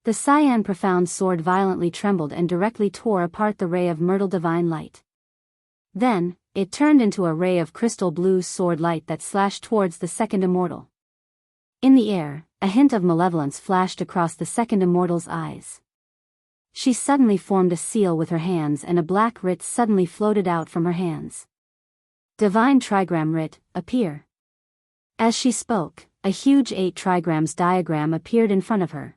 The cyan profound sword violently trembled and directly tore apart the ray of myrtle divine light. Then, it turned into a ray of crystal blue sword light that slashed towards the second immortal. In the air, a hint of malevolence flashed across the second immortal's eyes. She suddenly formed a seal with her hands and a black writ suddenly floated out from her hands. Divine trigram writ, appear. As she spoke, a huge 8 trigrams diagram appeared in front of her.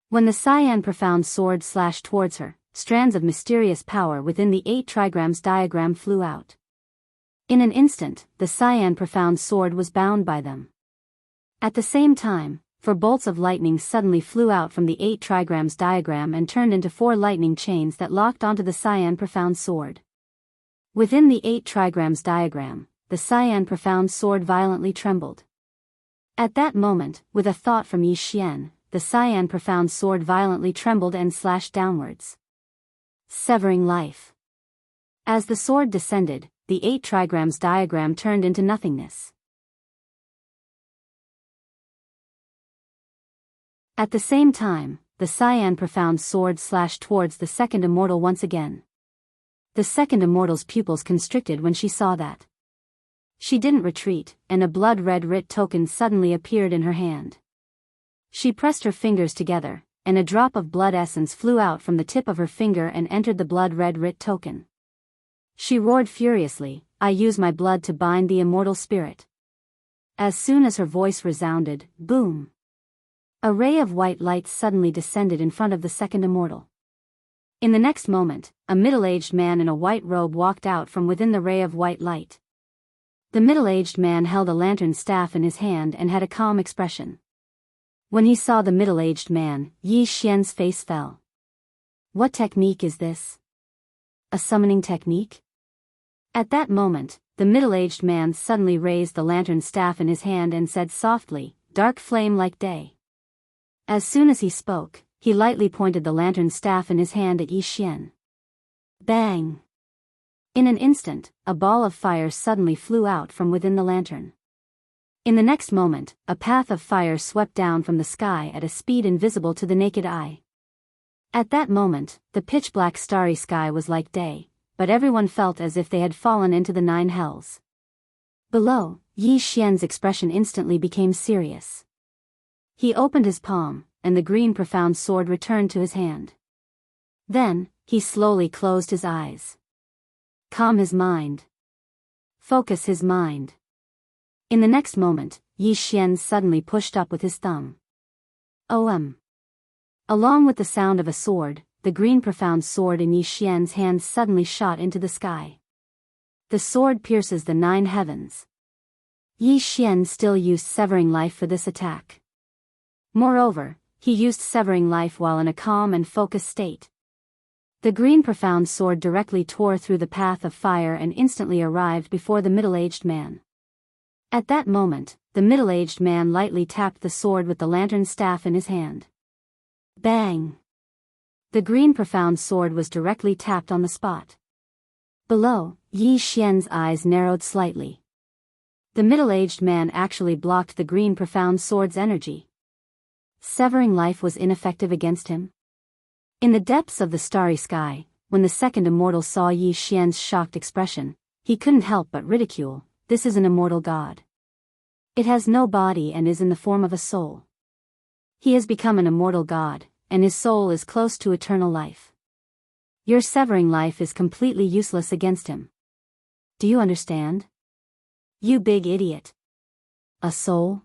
When the cyan profound sword slashed towards her, strands of mysterious power within the 8 trigrams diagram flew out. In an instant, the cyan profound sword was bound by them. At the same time, 4 bolts of lightning suddenly flew out from the 8 trigrams diagram and turned into 4 lightning chains that locked onto the cyan profound sword. Within the 8 trigrams diagram, the cyan profound sword violently trembled. At that moment, with a thought from Yi Xian, the cyan profound sword violently trembled and slashed downwards, severing life. As the sword descended, the 8 trigrams diagram turned into nothingness. At the same time, the cyan profound sword slashed towards the second immortal once again. The second immortal's pupils constricted when she saw that. She didn't retreat, and a blood-red writ token suddenly appeared in her hand. She pressed her fingers together, and a drop of blood essence flew out from the tip of her finger and entered the blood-red writ token. She roared furiously, "I use my blood to bind the immortal spirit." As soon as her voice resounded, boom! A ray of white light suddenly descended in front of the second immortal. In the next moment, a middle-aged man in a white robe walked out from within the ray of white light. The middle-aged man held a lantern staff in his hand and had a calm expression. When he saw the middle-aged man, Yi Xian's face fell. What technique is this? A summoning technique? At that moment, the middle-aged man suddenly raised the lantern staff in his hand and said softly, "Dark flame like day." As soon as he spoke, he lightly pointed the lantern staff in his hand at Yi Xian. Bang! In an instant, a ball of fire suddenly flew out from within the lantern. In the next moment, a path of fire swept down from the sky at a speed invisible to the naked eye. At that moment, the pitch-black starry sky was like day, but everyone felt as if they had fallen into the 9 hells. Below, Yi Xian's expression instantly became serious. He opened his palm, and the green profound sword returned to his hand. Then, he slowly closed his eyes. Calm his mind. Focus his mind. In the next moment, Yi Xian suddenly pushed up with his thumb. OM. Along with the sound of a sword, the green profound sword in Yi Xian's hand suddenly shot into the sky. The sword pierces the 9 heavens. Yi Xian still used severing life for this attack. Moreover, he used severing life while in a calm and focused state. The green profound sword directly tore through the path of fire and instantly arrived before the middle-aged man. At that moment, the middle-aged man lightly tapped the sword with the lantern staff in his hand. Bang! The green profound sword was directly tapped on the spot. Below, Yi Xian's eyes narrowed slightly. The middle-aged man actually blocked the green profound sword's energy. Severing life was ineffective against him. In the depths of the starry sky, when the second immortal saw Yi Xian's shocked expression, he couldn't help but ridicule, "This is an immortal god. It has no body and is in the form of a soul. He has become an immortal god, and his soul is close to eternal life. Your severing life is completely useless against him. Do you understand? You big idiot. A soul?"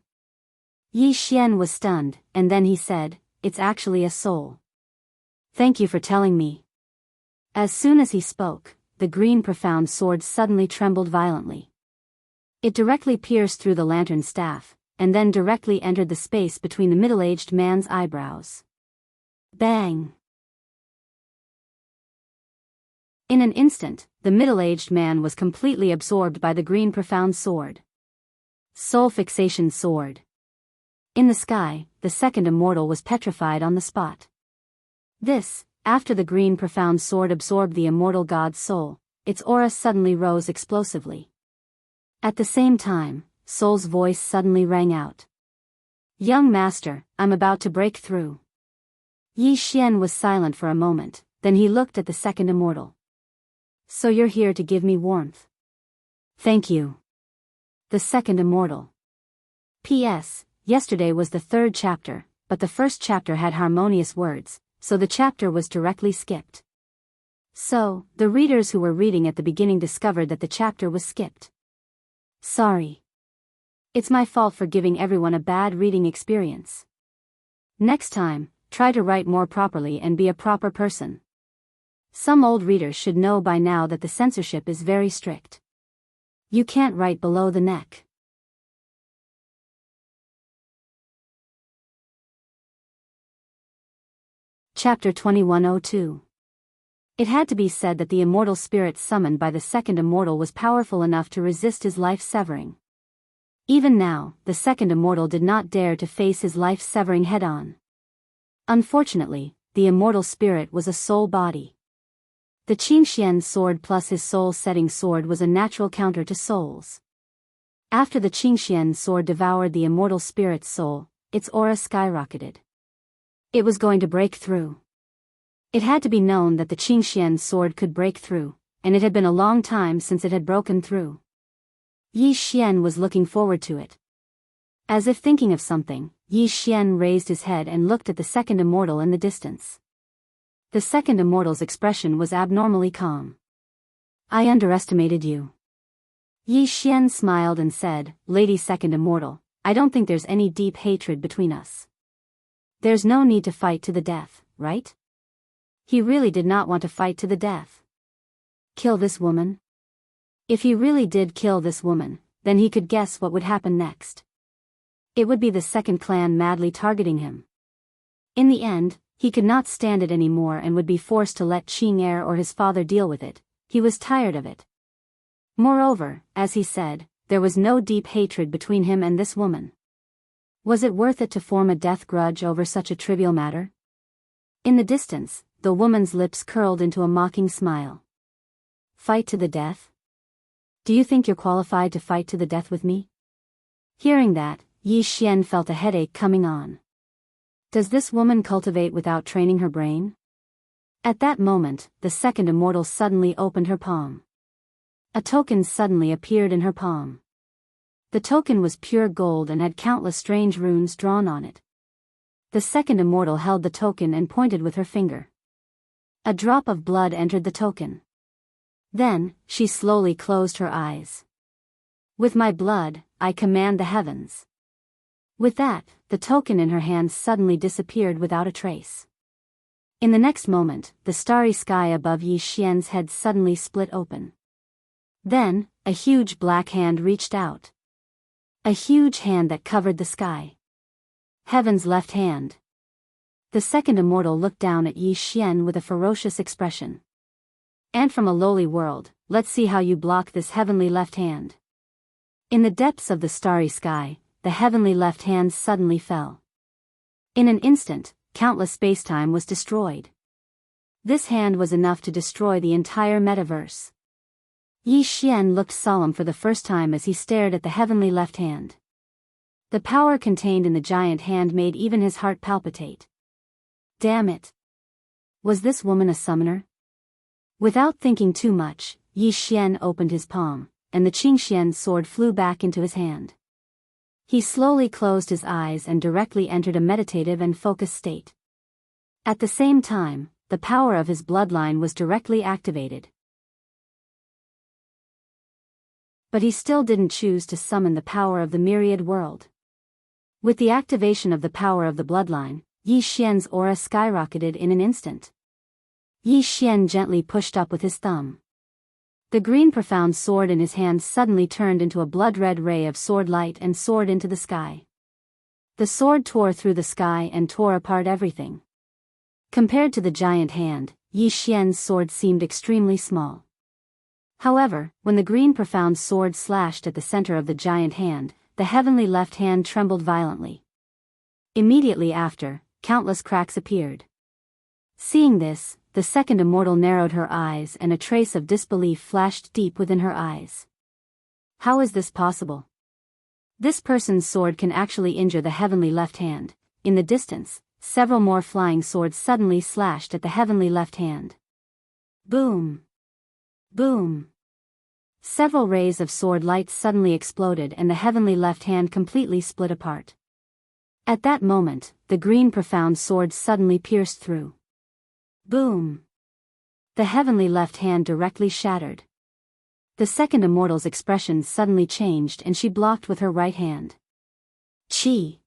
Yi Xian was stunned, and then he said, "It's actually a soul." Thank you for telling me. As soon as he spoke, the green profound sword suddenly trembled violently. It directly pierced through the lantern staff, and then directly entered the space between the middle-aged man's eyebrows. Bang! In an instant, the middle-aged man was completely absorbed by the green profound sword. Soul fixation sword. In the sky, the second immortal was petrified on the spot. This, after the green profound sword absorbed the immortal god's soul, its aura suddenly rose explosively. At the same time, Soul's voice suddenly rang out. Young master, I'm about to break through. Yi Xian was silent for a moment, then he looked at the second immortal. So you're here to give me warmth. Thank you. The second immortal. P.S. Yesterday was the third chapter, but the first chapter had harmonious words, so the chapter was directly skipped. So, the readers who were reading at the beginning discovered that the chapter was skipped. Sorry. It's my fault for giving everyone a bad reading experience. Next time, try to write more properly and be a proper person. Some old readers should know by now that the censorship is very strict. You can't write below the neck. Chapter 2102. It had to be said that the immortal spirit summoned by the second immortal was powerful enough to resist his life-severing. Even now, the second immortal did not dare to face his life-severing head-on. Unfortunately, the immortal spirit was a soul body. The Qingxian sword plus his soul-setting sword was a natural counter to souls. After the Qingxian sword devoured the immortal spirit's soul, its aura skyrocketed. It was going to break through. It had to be known that the Qingxian sword could break through, and it had been a long time since it had broken through. Yi Xian was looking forward to it. As if thinking of something, Yi Xian raised his head and looked at the second immortal in the distance. The second immortal's expression was abnormally calm. I underestimated you. Yi Xian smiled and said, Lady Second Immortal, I don't think there's any deep hatred between us. There's no need to fight to the death, right? He really did not want to fight to the death. Kill this woman? If he really did kill this woman, then he could guess what would happen next. It would be the second clan madly targeting him. In the end, he could not stand it anymore and would be forced to let Qing'er or his father deal with it. He was tired of it. Moreover, as he said, there was no deep hatred between him and this woman. Was it worth it to form a death grudge over such a trivial matter? In the distance, the woman's lips curled into a mocking smile. Fight to the death? Do you think you're qualified to fight to the death with me? Hearing that, Yi Xian felt a headache coming on. Does this woman cultivate without training her brain? At that moment, the second immortal suddenly opened her palm. A token suddenly appeared in her palm. The token was pure gold and had countless strange runes drawn on it. The second immortal held the token and pointed with her finger. A drop of blood entered the token. Then, she slowly closed her eyes. With my blood, I command the heavens. With that, the token in her hand suddenly disappeared without a trace. In the next moment, the starry sky above Yi Xian's head suddenly split open. Then, a huge black hand reached out. A huge hand that covered the sky. Heaven's left hand. The second immortal looked down at Yi Xian with a ferocious expression. And from a lowly world, let's see how you block this heavenly left hand. In the depths of the starry sky, the heavenly left hand suddenly fell. In an instant, countless spacetime was destroyed. This hand was enough to destroy the entire metaverse. Yi Xian looked solemn for the first time as he stared at the heavenly left hand. The power contained in the giant hand made even his heart palpitate. Damn it! Was this woman a summoner? Without thinking too much, Yi Xian opened his palm, and the Qingxian sword flew back into his hand. He slowly closed his eyes and directly entered a meditative and focused state. At the same time, the power of his bloodline was directly activated. But he still didn't choose to summon the power of the myriad world. With the activation of the power of the bloodline, Yi Xian's aura skyrocketed in an instant. Yi Xian gently pushed up with his thumb. The green profound sword in his hand suddenly turned into a blood-red ray of sword light and soared into the sky. The sword tore through the sky and tore apart everything. Compared to the giant hand, Yi Xian's sword seemed extremely small. However, when the green profound sword slashed at the center of the giant hand, the heavenly left hand trembled violently. Immediately after, countless cracks appeared. Seeing this, the second immortal narrowed her eyes and a trace of disbelief flashed deep within her eyes. How is this possible? This person's sword can actually injure the heavenly left hand. In the distance, several more flying swords suddenly slashed at the heavenly left hand. Boom! Boom! Several rays of sword light suddenly exploded and the heavenly left hand completely split apart. At that moment, the green profound sword suddenly pierced through. Boom! The heavenly left hand directly shattered. The second immortal's expression suddenly changed and she blocked with her right hand. Chi!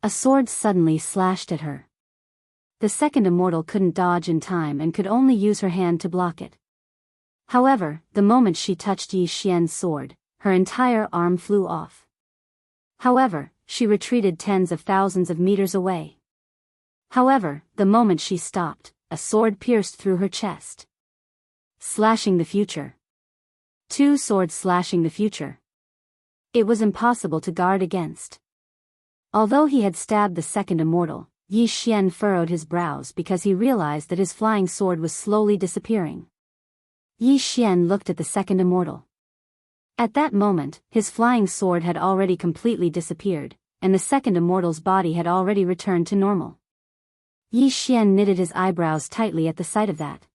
A sword suddenly slashed at her. The second immortal couldn't dodge in time and could only use her hand to block it. However, the moment she touched Yi Xian's sword, her entire arm flew off. However, she retreated tens of thousands of meters away. However, the moment she stopped, a sword pierced through her chest. Slashing the future. Two swords slashing the future. It was impossible to guard against. Although he had stabbed the second immortal, Yi Xian furrowed his brows because he realized that his flying sword was slowly disappearing. Yi Xian looked at the second immortal. At that moment, his flying sword had already completely disappeared, and the second immortal's body had already returned to normal. Yi Xian knitted his eyebrows tightly at the sight of that.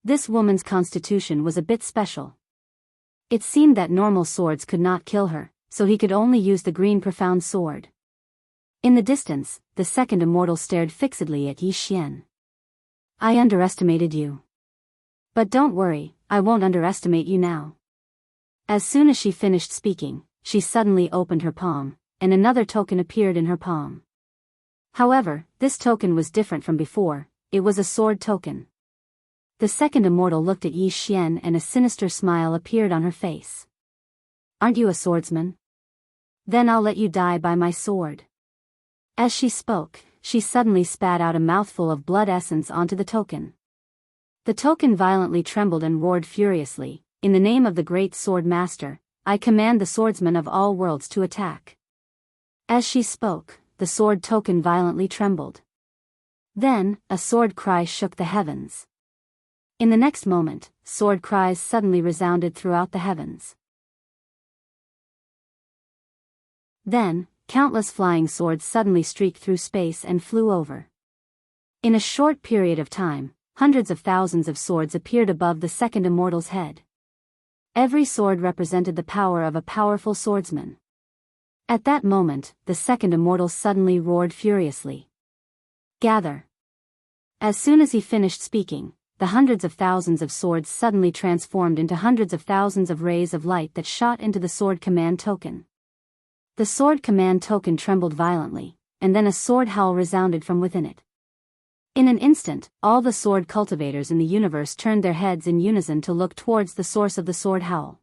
This woman's constitution was a bit special. It seemed that normal swords could not kill her, so he could only use the green profound sword. In the distance, the second immortal stared fixedly at Yi Xian. I underestimated you. But don't worry, I won't underestimate you now. As soon as she finished speaking, she suddenly opened her palm, and another token appeared in her palm. However, this token was different from before, it was a sword token. The second immortal looked at Yi Xian and a sinister smile appeared on her face. Aren't you a swordsman? Then I'll let you die by my sword. As she spoke, she suddenly spat out a mouthful of blood essence onto the token. The token violently trembled and roared furiously, in the name of the great sword master, I command the swordsmen of all worlds to attack. As she spoke, the sword token violently trembled. Then, a sword cry shook the heavens. In the next moment, sword cries suddenly resounded throughout the heavens. Then, countless flying swords suddenly streaked through space and flew over. In a short period of time, hundreds of thousands of swords appeared above the second immortal's head. Every sword represented the power of a powerful swordsman. At that moment, the second immortal suddenly roared furiously. Gather! As soon as he finished speaking, the hundreds of thousands of swords suddenly transformed into hundreds of thousands of rays of light that shot into the sword command token. The sword command token trembled violently, and then a sword howl resounded from within it. In an instant, all the sword cultivators in the universe turned their heads in unison to look towards the source of the sword howl.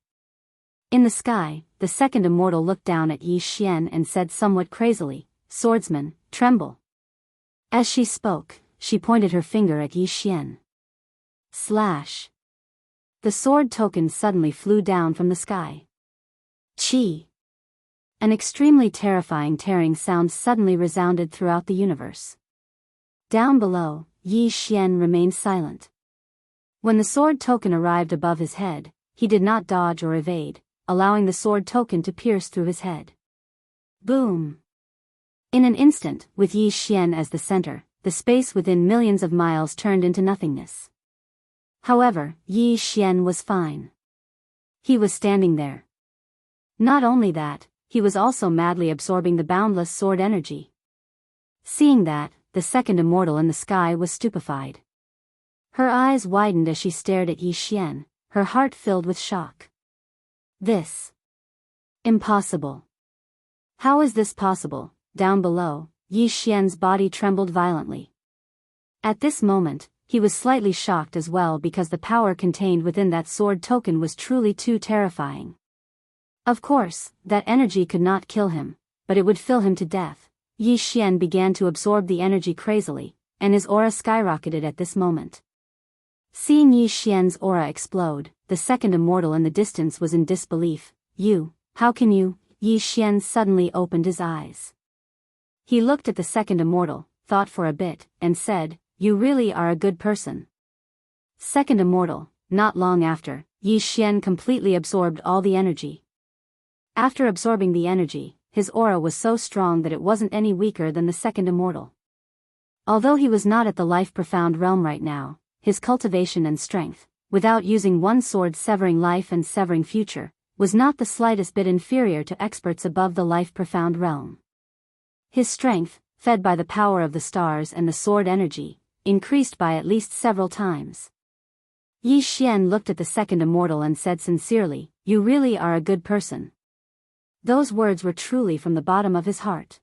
In the sky, the second immortal looked down at Yi Xian and said somewhat crazily, Swordsman, tremble. As she spoke, she pointed her finger at Yi Xian. Slash. The sword token suddenly flew down from the sky. Chi. An extremely terrifying tearing sound suddenly resounded throughout the universe. Down below, Yi Xian remained silent. When the sword token arrived above his head, he did not dodge or evade, allowing the sword token to pierce through his head. Boom! In an instant, with Yi Xian as the center, the space within millions of miles turned into nothingness. However, Yi Xian was fine. He was standing there. Not only that, he was also madly absorbing the boundless sword energy. Seeing that, the second immortal in the sky was stupefied. Her eyes widened as she stared at Yi Xian, her heart filled with shock. This. Impossible. How is this possible? Down below, Yi Xian's body trembled violently. At this moment, he was slightly shocked as well because the power contained within that sword token was truly too terrifying. Of course, that energy could not kill him, but it would fill him to death. Yi Xian began to absorb the energy crazily, and his aura skyrocketed at this moment. Seeing Yi Xian's aura explode, the second immortal in the distance was in disbelief. "You, how can you?" Yi Xian suddenly opened his eyes. He looked at the second immortal, thought for a bit, and said, "You really are a good person." Second immortal. Not long after, Yi Xian completely absorbed all the energy. After absorbing the energy, his aura was so strong that it wasn't any weaker than the second immortal. Although he was not at the life-profound realm right now, his cultivation and strength, without using one sword severing life and severing future, was not the slightest bit inferior to experts above the life-profound realm. His strength, fed by the power of the stars and the sword energy, increased by at least several times. Yi Xian looked at the second immortal and said sincerely, "You really are a good person." Those words were truly from the bottom of his heart.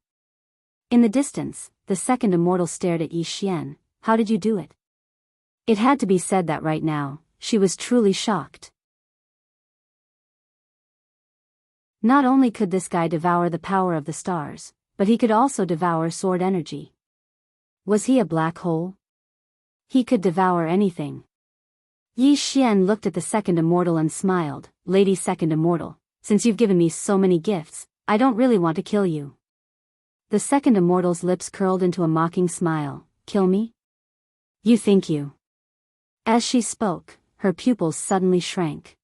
In the distance, the second immortal stared at Yi Xian. "How did you do it?" It had to be said that right now, she was truly shocked. Not only could this guy devour the power of the stars, but he could also devour sword energy. Was he a black hole? He could devour anything. Yi Xian looked at the second immortal and smiled. "Lady second immortal, since you've given me so many gifts, I don't really want to kill you." The second immortal's lips curled into a mocking smile. "Kill me? You think you..." As she spoke, her pupils suddenly shrank.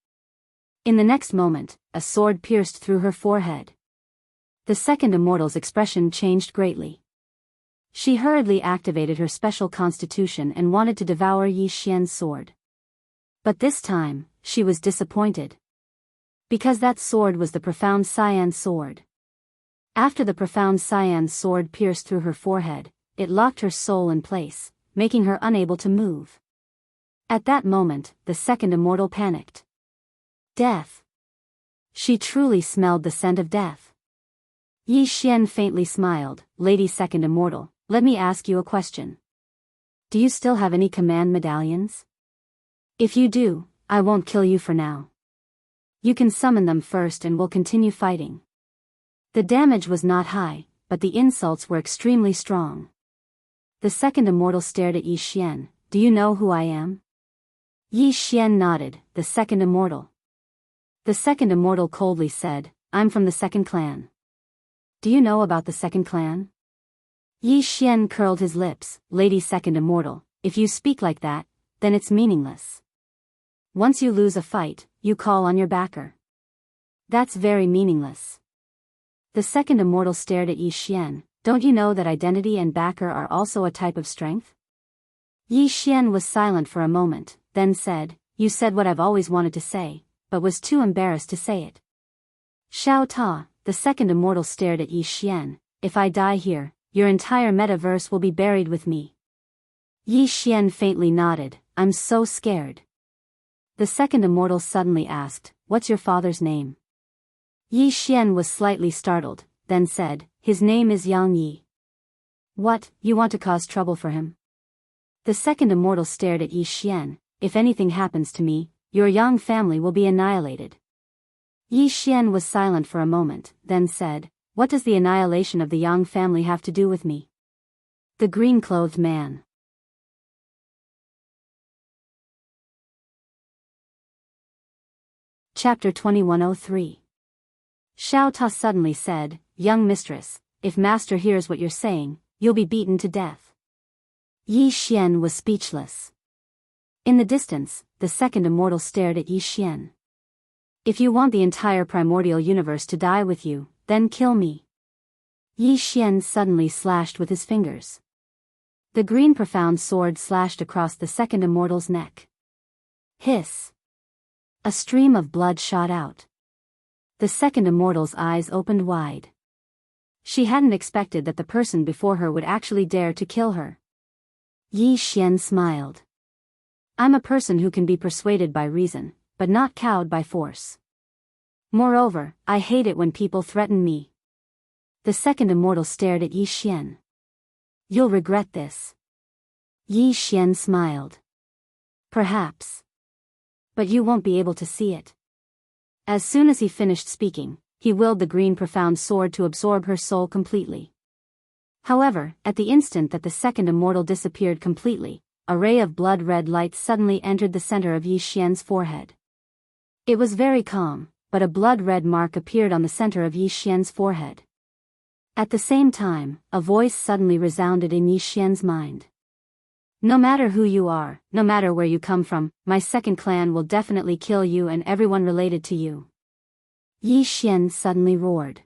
In the next moment, a sword pierced through her forehead. The second immortal's expression changed greatly. She hurriedly activated her special constitution and wanted to devour Yi Xian's sword. But this time, she was disappointed. Because that sword was the profound cyan sword. After the profound cyan sword pierced through her forehead, it locked her soul in place, making her unable to move. At that moment, the second immortal panicked. Death. She truly smelled the scent of death. Yi Xian faintly smiled. "Lady second immortal, let me ask you a question. Do you still have any command medallions? If you do, I won't kill you for now. You can summon them first and we'll continue fighting." The damage was not high, but the insults were extremely strong. The second immortal stared at Yi Xian. "Do you know who I am?" Yi Xian nodded. "The second immortal." The second immortal coldly said, "I'm from the second clan." "Do you know about the second clan?" Yi Xian curled his lips. "Lady second immortal, if you speak like that, then it's meaningless. Once you lose a fight, you call on your backer. That's very meaningless." The second immortal stared at Yi Xian. "Don't you know that identity and backer are also a type of strength?" Yi Xian was silent for a moment, then said, "You said what I've always wanted to say, but was too embarrassed to say it." Xiao Ta, the second immortal stared at Yi Xian. "If I die here, your entire metaverse will be buried with me." Yi Xian faintly nodded. "I'm so scared." The second immortal suddenly asked, "What's your father's name?" Yi Xian was slightly startled, then said, "His name is Yang Yi." "What, you want to cause trouble for him?" The second immortal stared at Yi Xian. "If anything happens to me, your Yang family will be annihilated." Yi Xian was silent for a moment, then said, "What does the annihilation of the Yang family have to do with me?" The green-clothed man. Chapter 2103. Xiao Ta suddenly said, "Young mistress, if master hears what you're saying, you'll be beaten to death." Yi Xian was speechless. In the distance, the second immortal stared at Yi Xian. "If you want the entire primordial universe to die with you, then kill me." Yi Xian suddenly slashed with his fingers. The green profound sword slashed across the second immortal's neck. Hiss! A stream of blood shot out. The second immortal's eyes opened wide. She hadn't expected that the person before her would actually dare to kill her. Yi Xian smiled. "I'm a person who can be persuaded by reason, but not cowed by force. Moreover, I hate it when people threaten me." The second immortal stared at Yi Xian. "You'll regret this." Yi Xian smiled. Perhaps. But you won't be able to see it. As soon as he finished speaking, he willed the green profound sword to absorb her soul completely. However, at the instant that the second immortal disappeared completely, a ray of blood-red light suddenly entered the center of Yi Xian's forehead. It was very calm, but a blood-red mark appeared on the center of Yi Xian's forehead. At the same time, a voice suddenly resounded in Yi Xian's mind. No matter who you are, no matter where you come from, my second clan will definitely kill you and everyone related to you. Yi Xian suddenly roared.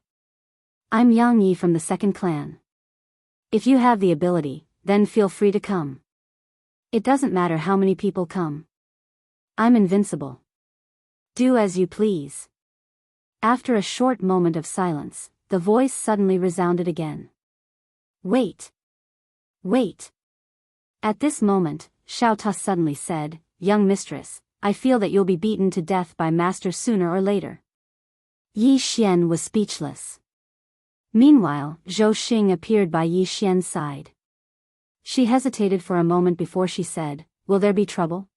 I'm Yang Yi from the second clan. If you have the ability, then feel free to come. It doesn't matter how many people come. I'm invincible. Do as you please. After a short moment of silence, the voice suddenly resounded again. Wait. Wait. At this moment, Xiao Ta suddenly said, Young mistress, I feel that you'll be beaten to death by master sooner or later. Yi Xian was speechless. Meanwhile, Zhou Xing appeared by Yi Xian's side. She hesitated for a moment before she said, Will there be trouble?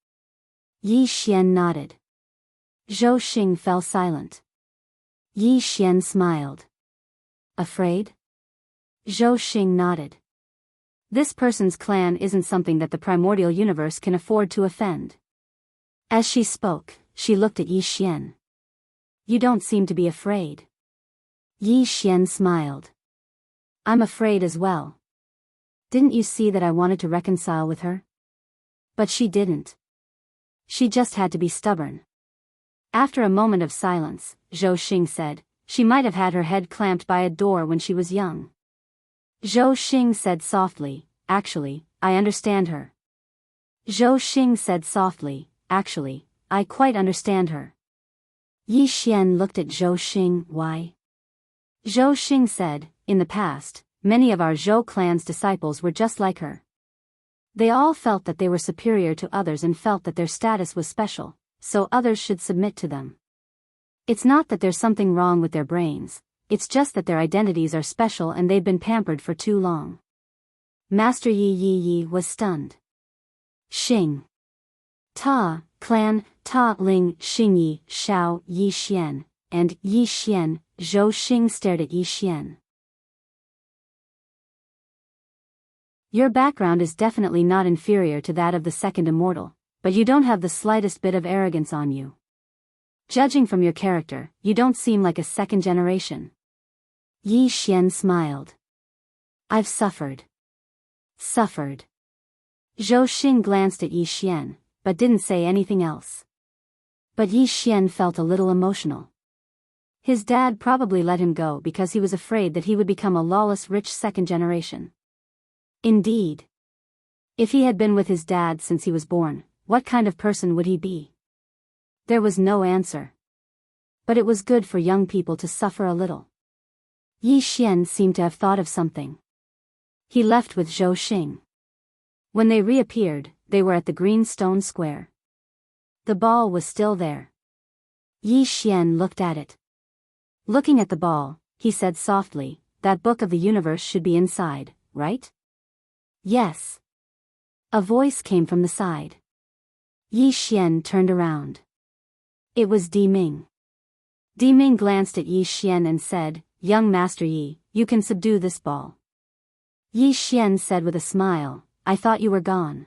Yi Xian nodded. Zhou Xing fell silent. Yi Xian smiled. Afraid? Zhou Xing nodded. This person's clan isn't something that the primordial universe can afford to offend. As she spoke, she looked at Yi Xian. You don't seem to be afraid. Yi Xian smiled. I'm afraid as well. Didn't you see that I wanted to reconcile with her? But she didn't. She just had to be stubborn. After a moment of silence, Zhou Xing said, She might have had her head clamped by a door when she was young. Zhou Xing said softly, Actually, I understand her. Zhou Xing said softly, Actually, I quite understand her. Yi Xian looked at Zhou Xing. Why? Zhou Xing said, In the past, many of our Zhou clan's disciples were just like her. They all felt that they were superior to others and felt that their status was special, so others should submit to them. It's not that there's something wrong with their brains, it's just that their identities are special and they've been pampered for too long. Master Yi was stunned. Xing. Ta, clan, Ta Ling, Xing Yi, Xiao, Yi Xian, and Yi Xian, Zhou Xing stared at Yi Xian. Your background is definitely not inferior to that of the second immortal, but you don't have the slightest bit of arrogance on you. Judging from your character, you don't seem like a second generation. Yi Xian smiled. I've suffered. Suffered. Zhou Xing glanced at Yi Xian, but didn't say anything else. But Yi Xian felt a little emotional. His dad probably let him go because he was afraid that he would become a lawless rich second generation. Indeed. If he had been with his dad since he was born, what kind of person would he be? There was no answer. But it was good for young people to suffer a little. Yi Xian seemed to have thought of something. He left with Zhou Xing. When they reappeared, they were at the green stone square. The ball was still there. Yi Xian looked at it. Looking at the ball, he said softly, That book of the universe should be inside, right? Yes. A voice came from the side. Yi Xian turned around. It was Di Ming. Di Ming glanced at Yi Xian and said, Young Master Yi, you can subdue this ball. Yi Xian said with a smile, I thought you were gone.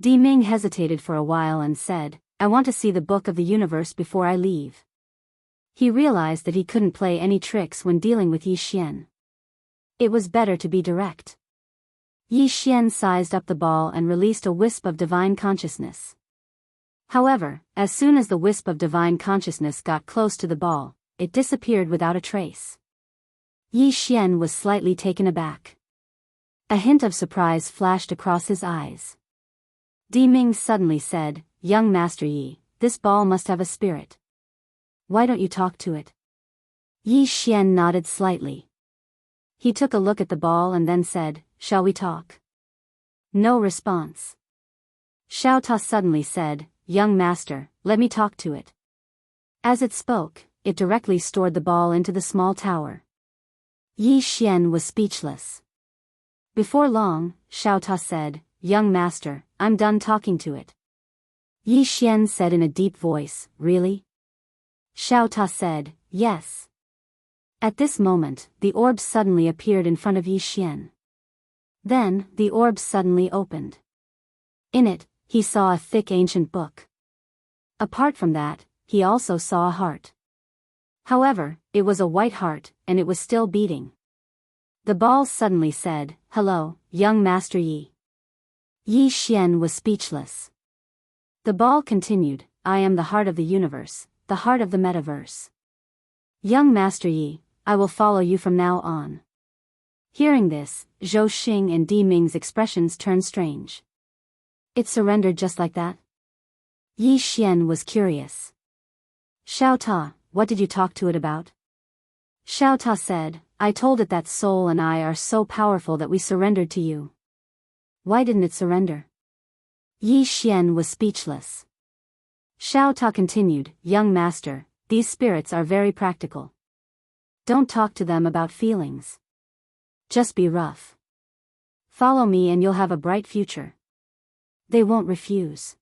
Di Ming hesitated for a while and said, I want to see the book of the universe before I leave. He realized that he couldn't play any tricks when dealing with Yi Xian. It was better to be direct. Yi Xian sized up the ball and released a wisp of divine consciousness. However, as soon as the wisp of divine consciousness got close to the ball, it disappeared without a trace. Yi Xian was slightly taken aback. A hint of surprise flashed across his eyes. Di Ming suddenly said, Young Master Yi, this ball must have a spirit. Why don't you talk to it? Yi Xian nodded slightly. He took a look at the ball and then said, Shall we talk? No response. Xiao Ta suddenly said, Young master, let me talk to it. As it spoke, it directly stored the ball into the small tower. Yi Xian was speechless. Before long, Xiao Ta said, young master, I'm done talking to it. Yi Xian said in a deep voice, really? Xiao Ta said, yes. At this moment, the orb suddenly appeared in front of Yi Xian. Then, the orb suddenly opened. In it, he saw a thick ancient book. Apart from that, he also saw a heart. However, it was a white heart, and it was still beating. The ball suddenly said, hello, young Master Yi. Yi Xian was speechless. The ball continued, I am the heart of the universe, the heart of the metaverse. Young Master Yi, I will follow you from now on. Hearing this, Zhou Xing and Di Ming's expressions turned strange. It surrendered just like that? Yi Xian was curious. Xiao Ta, what did you talk to it about? Xiao Ta said, I told it that soul and I are so powerful that we surrendered to you. Why didn't it surrender? Yi Xian was speechless. Xiao Ta continued, young master, these spirits are very practical. Don't talk to them about feelings. Just be rough. Follow me and you'll have a bright future. They won't refuse.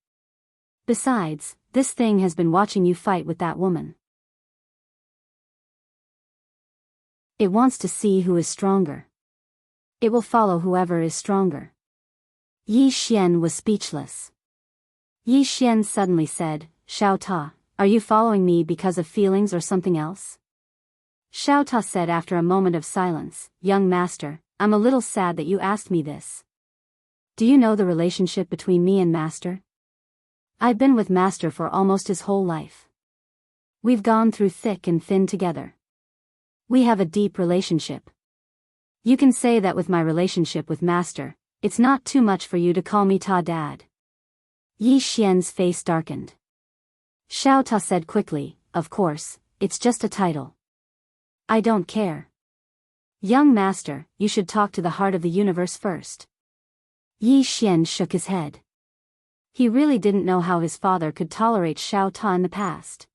Besides, this thing has been watching you fight with that woman. It wants to see who is stronger. It will follow whoever is stronger. Yi Xian was speechless. Yi Xian suddenly said, Xiao Ta, are you following me because of feelings or something else? Xiao Ta said after a moment of silence, young master, I'm a little sad that you asked me this. Do you know the relationship between me and master? I've been with master for almost his whole life. We've gone through thick and thin together. We have a deep relationship. You can say that with my relationship with master, it's not too much for you to call me Ta Dad. Yi Xian's face darkened. Xiao Ta said quickly, of course, it's just a title. I don't care. Young master, you should talk to the heart of the universe first. Yi Xian shook his head. He really didn't know how his father could tolerate Xiao Ta in the past.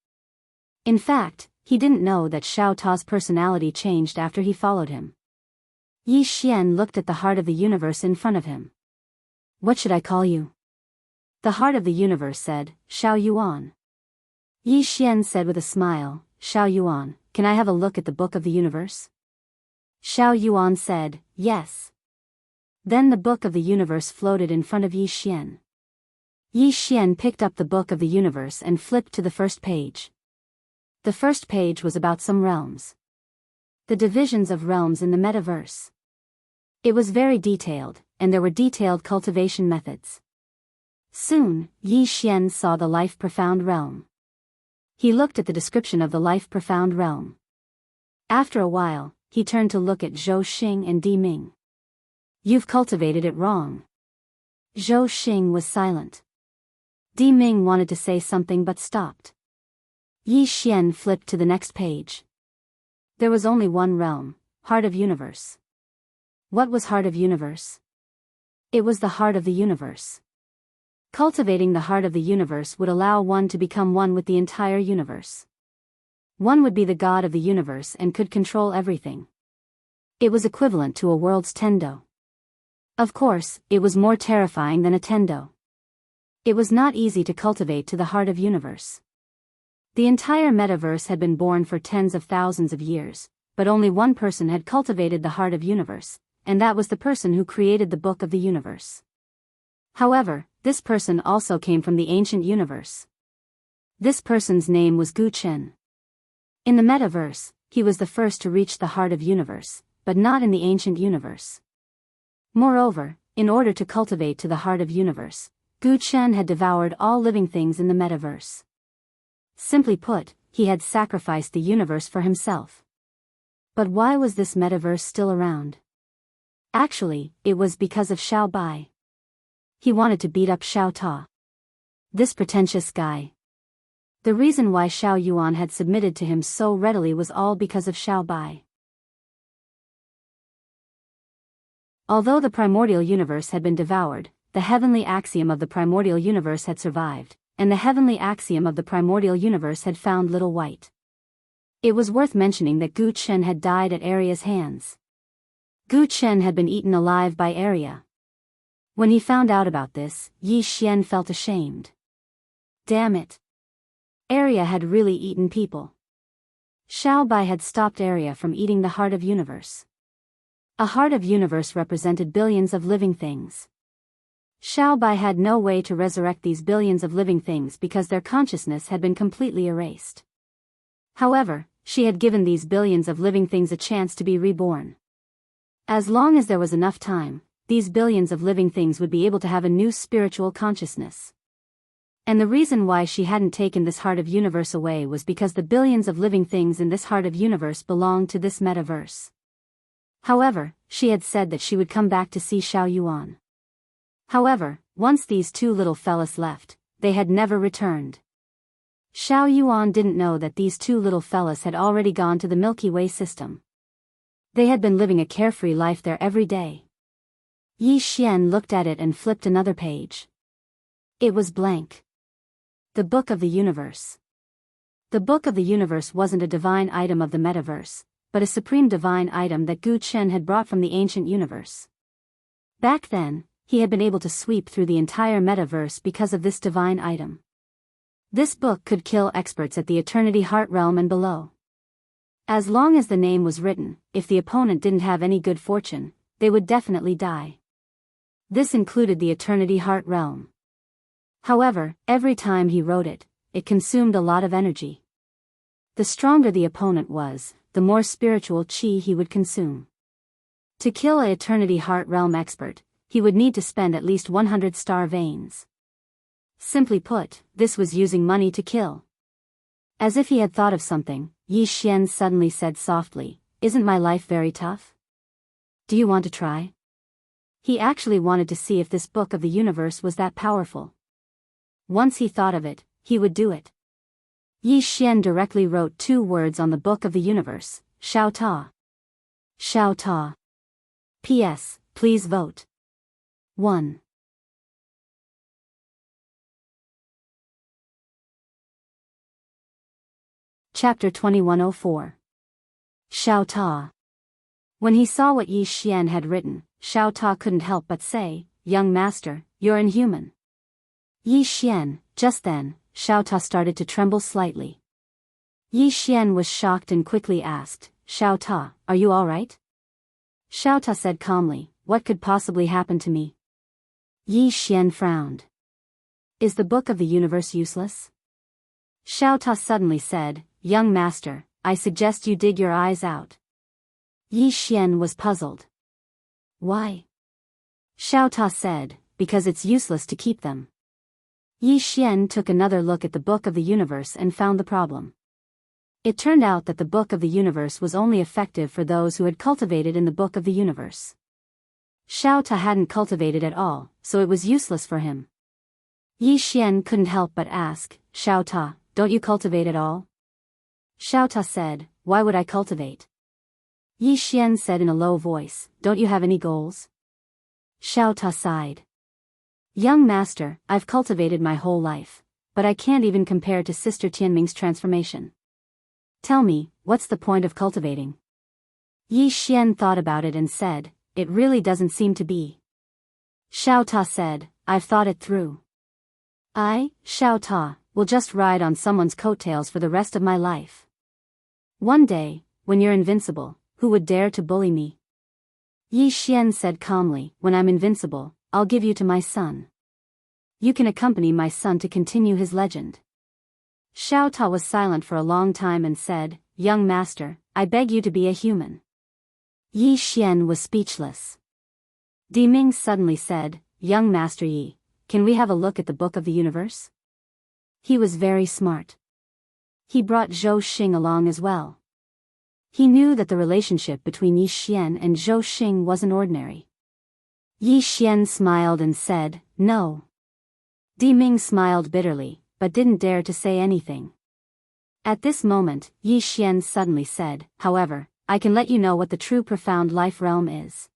In fact, he didn't know that Xiao Ta's personality changed after he followed him. Yi Xian looked at the heart of the universe in front of him. What should I call you? The heart of the universe said, Xiao Yuan. Yi Xian said with a smile, Xiao Yuan, can I have a look at the book of the universe? Xiao Yuan said, yes. Then the book of the universe floated in front of Yi Xian. Yi Xian picked up the book of the universe and flipped to the first page. The first page was about some realms. The divisions of realms in the metaverse. It was very detailed, and there were detailed cultivation methods. Soon, Yi Xian saw the life profound realm. He looked at the description of the life profound realm. After a while, he turned to look at Zhou Xing and Di Ming. You've cultivated it wrong. Zhou Xing was silent. Di Ming wanted to say something but stopped. Yi Xian flipped to the next page. There was only one realm, Heart of Universe. What was Heart of Universe? It was the heart of the universe. Cultivating the heart of the universe would allow one to become one with the entire universe. One would be the god of the universe and could control everything. It was equivalent to a world's tendo. Of course, it was more terrifying than a tendo. It was not easy to cultivate to the heart of universe. The entire metaverse had been born for tens of thousands of years, but only one person had cultivated the heart of universe, and that was the person who created the book of the universe. However, this person also came from the ancient universe. This person's name was Gu Chen. In the metaverse, he was the first to reach the heart of universe, but not in the ancient universe. Moreover, in order to cultivate to the heart of universe, Gu Chen had devoured all living things in the metaverse. Simply put, he had sacrificed the universe for himself. But why was this metaverse still around? Actually, it was because of Xiao Bai. He wanted to beat up Xiao Ta. This pretentious guy. The reason why Xiao Yuan had submitted to him so readily was all because of Xiao Bai. Although the primordial universe had been devoured, the heavenly axiom of the primordial universe had survived, and the heavenly axiom of the primordial universe had found little white. It was worth mentioning that Gu Chen had died at Arya's hands. Gu Chen had been eaten alive by Arya. When he found out about this, Yi Xian felt ashamed. Damn it. Arya had really eaten people. Xiao Bai had stopped Arya from eating the Heart of Universe. A Heart of Universe represented billions of living things. Xiao Bai had no way to resurrect these billions of living things because their consciousness had been completely erased. However, she had given these billions of living things a chance to be reborn. As long as there was enough time, these billions of living things would be able to have a new spiritual consciousness. And the reason why she hadn't taken this Heart of Universe away was because the billions of living things in this Heart of Universe belonged to this metaverse. However, she had said that she would come back to see Xiao Yuan. However, once these two little fellas left, they had never returned. Xiao Yuan didn't know that these two little fellas had already gone to the Milky Way system. They had been living a carefree life there every day. Yi Xian looked at it and flipped another page. It was blank. The Book of the Universe. The Book of the Universe wasn't a divine item of the metaverse, but a supreme divine item that Gu Chen had brought from the ancient universe. Back then, he had been able to sweep through the entire metaverse because of this divine item. This book could kill experts at the Eternity Heart Realm and below. As long as the name was written, if the opponent didn't have any good fortune, they would definitely die. This included the Eternity Heart Realm. However, every time he wrote it, it consumed a lot of energy. The stronger the opponent was, the more spiritual chi he would consume. To kill a Eternity Heart Realm expert, he would need to spend at least 100 star veins. Simply put, this was using money to kill. As if he had thought of something, Yi Xian suddenly said softly, "Isn't my life very tough? Do you want to try?" He actually wanted to see if this Book of the Universe was that powerful. Once he thought of it, he would do it. Yi Xian directly wrote 2 words on the Book of the Universe, Xiao Ta. Xiao Ta. P.S. Please vote. 1. Chapter 2104. Xiao Ta. When he saw what Yi Xian had written, Xiao Ta couldn't help but say, "Young master, you're inhuman." Yi Xian, just then, Xiao Ta started to tremble slightly. Yi Xian was shocked and quickly asked, "Xiao Ta, are you all right?" Xiao Ta said calmly, "What could possibly happen to me?" Yi Xian frowned. "Is the Book of the Universe useless?" Xiao Ta suddenly said, "Young master, I suggest you dig your eyes out." Yi Xian was puzzled. "Why?" Xiao Ta said, "Because it's useless to keep them." Yi Xian took another look at the Book of the Universe and found the problem. It turned out that the Book of the Universe was only effective for those who had cultivated in the Book of the Universe. Xiao Ta hadn't cultivated at all, so it was useless for him. Yi Xian couldn't help but ask, "Xiao Ta, don't you cultivate at all?" Xiao Ta said, "Why would I cultivate?" Yi Xian said in a low voice, "Don't you have any goals?" Xiao Ta sighed. "Young master, I've cultivated my whole life, but I can't even compare to Sister Tianming's transformation. Tell me, what's the point of cultivating?" Yi Xian thought about it and said, "It really doesn't seem to be." Xiao Ta said, "I've thought it through. I, Xiao Ta, will just ride on someone's coattails for the rest of my life. One day, when you're invincible, who would dare to bully me?" Yi Xian said calmly, "When I'm invincible, I'll give you to my son. You can accompany my son to continue his legend." Xiao Ta was silent for a long time and said, "Young master, I beg you to be a human." Yi Xian was speechless. Di Ming suddenly said, "Young master Yi, can we have a look at the Book of the Universe?" He was very smart. He brought Zhou Xing along as well. He knew that the relationship between Yi Xian and Zhou Xing wasn't ordinary. Yi Xian smiled and said, "No." Di Ming smiled bitterly, but didn't dare to say anything. At this moment, Yi Xian suddenly said, "However, I can let you know what the true profound life realm is."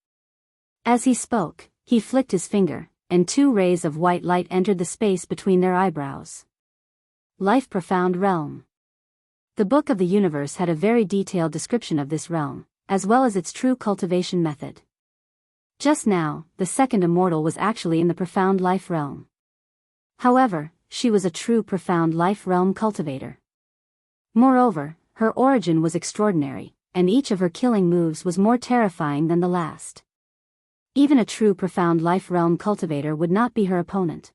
As he spoke, he flicked his finger, and 2 rays of white light entered the space between their eyebrows. Life profound realm. The Book of the Universe had a very detailed description of this realm, as well as its true cultivation method. Just now, the second immortal was actually in the profound life realm. However, she was a true profound life realm cultivator. Moreover, her origin was extraordinary, and each of her killing moves was more terrifying than the last. Even a true profound life realm cultivator would not be her opponent.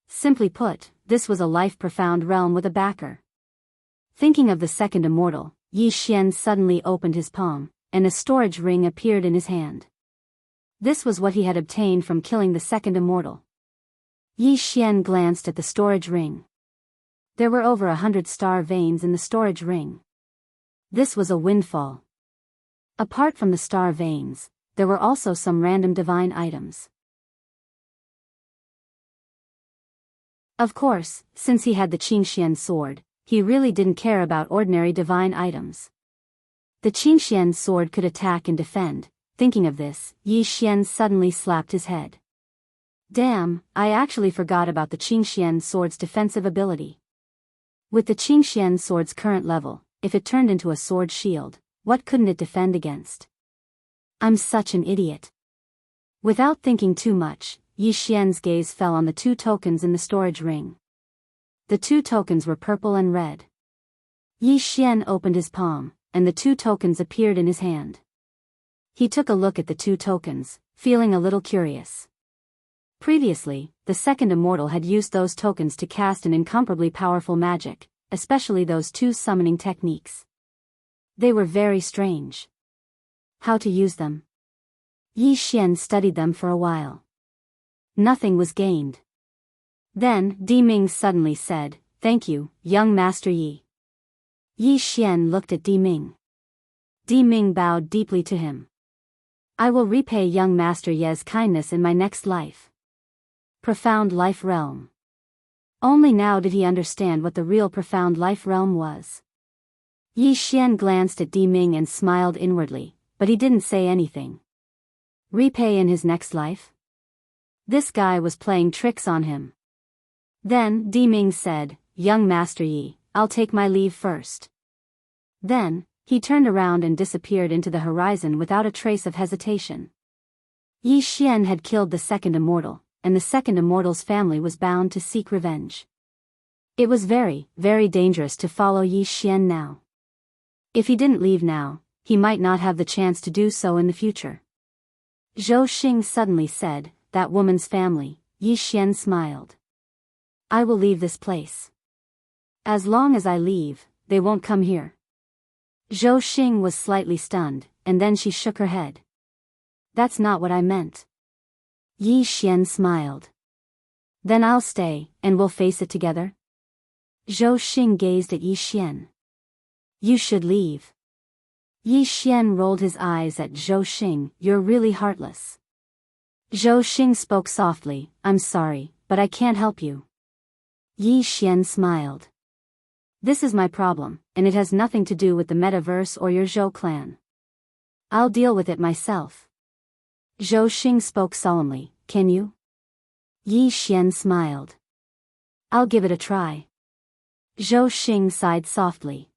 Simply put, this was a life profound realm with a backer. Thinking of the second immortal, Yi Xian suddenly opened his palm, and a storage ring appeared in his hand. This was what he had obtained from killing the second immortal. Yi Xian glanced at the storage ring. There were over 100 star veins in the storage ring. This was a windfall. Apart from the star veins, there were also some random divine items. Of course, since he had the Qingxian sword, he really didn't care about ordinary divine items. The Qingxian sword could attack and defend. Thinking of this, Yi Xian suddenly slapped his head. Damn, I actually forgot about the Qingxian sword's defensive ability. With the Qingxian sword's current level, if it turned into a sword shield, what couldn't it defend against? I'm such an idiot. Without thinking too much, Yi Xian's gaze fell on the two tokens in the storage ring. The two tokens were purple and red. Yi Xian opened his palm, and the two tokens appeared in his hand. He took a look at the two tokens, feeling a little curious. Previously, the second immortal had used those tokens to cast an incomparably powerful magic, especially those two summoning techniques. They were very strange. How to use them? Yi Xian studied them for a while. Nothing was gained. Then, Di Ming suddenly said, "Thank you, young Master Yi." Yi Xian looked at Di Ming. Di Ming bowed deeply to him. "I will repay young Master Ye's kindness in my next life." Profound life realm. Only now did he understand what the real profound life realm was. Yi Xian glanced at Di Ming and smiled inwardly, but he didn't say anything. Repay in his next life? This guy was playing tricks on him. Then, Di Ming said, "Young Master Yi, I'll take my leave first." Then, he turned around and disappeared into the horizon without a trace of hesitation. Yi Xian had killed the second immortal, and the second immortal's family was bound to seek revenge. It was very, very dangerous to follow Yi Xian now. If he didn't leave now, he might not have the chance to do so in the future. Zhou Xing suddenly said, "That woman's family." Yi Xian smiled. "I will leave this place. As long as I leave, they won't come here." Zhou Xing was slightly stunned, and then she shook her head. "That's not what I meant." Yi Xian smiled. "Then I'll stay, and we'll face it together?" Zhou Xing gazed at Yi Xian. "You should leave." Yi Xian rolled his eyes at Zhou Xing. "You're really heartless." Zhou Xing spoke softly, "I'm sorry, but I can't help you." Yi Xian smiled. "This is my problem, and it has nothing to do with the metaverse or your Zhou clan. I'll deal with it myself." Zhou Xing spoke solemnly, "Can you?" Yi Xian smiled. "I'll give it a try." Zhou Xing sighed softly.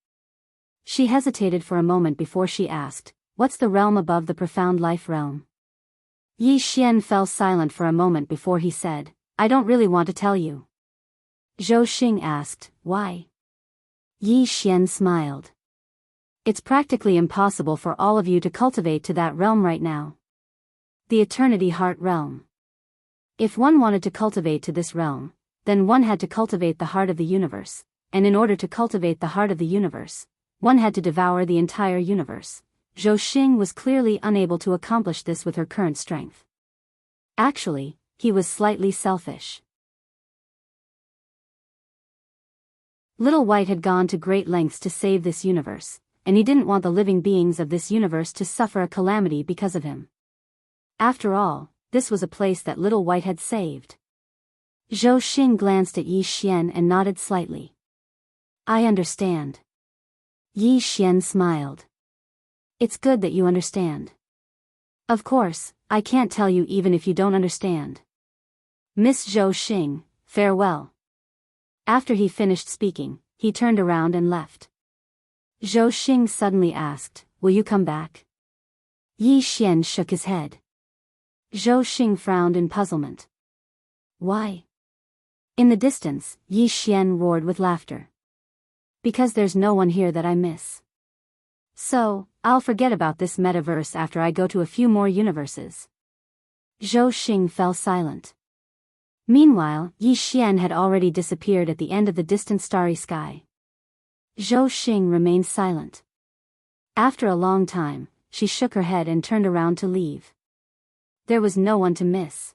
She hesitated for a moment before she asked, "What's the realm above the profound life realm?" Yi Xian fell silent for a moment before he said, "I don't really want to tell you." Zhou Xing asked, "Why?" Yi Xian smiled. "It's practically impossible for all of you to cultivate to that realm right now. The Eternity Heart Realm. If one wanted to cultivate to this realm, then one had to cultivate the heart of the universe, and in order to cultivate the heart of the universe, one had to devour the entire universe. Zhou Xing was clearly unable to accomplish this with her current strength. Actually, he was slightly selfish. Little White had gone to great lengths to save this universe, and he didn't want the living beings of this universe to suffer a calamity because of him. After all, this was a place that Little White had saved. Zhou Xing glanced at Yi Xian and nodded slightly. "I understand." Yi Xian smiled. "It's good that you understand. Of course, I can't tell you even if you don't understand. Miss Zhou Xing, farewell." After he finished speaking, he turned around and left. Zhou Xing suddenly asked, "Will you come back?" Yi Xian shook his head. Zhou Xing frowned in puzzlement. Why? In the distance, Yi Xian roared with laughter. Because there's no one here that I miss. So, I'll forget about this metaverse after I go to a few more universes. Zhou Xing fell silent. Meanwhile, Yi Xian had already disappeared at the end of the distant starry sky. Zhou Xing remained silent. After a long time, she shook her head and turned around to leave. There was no one to miss.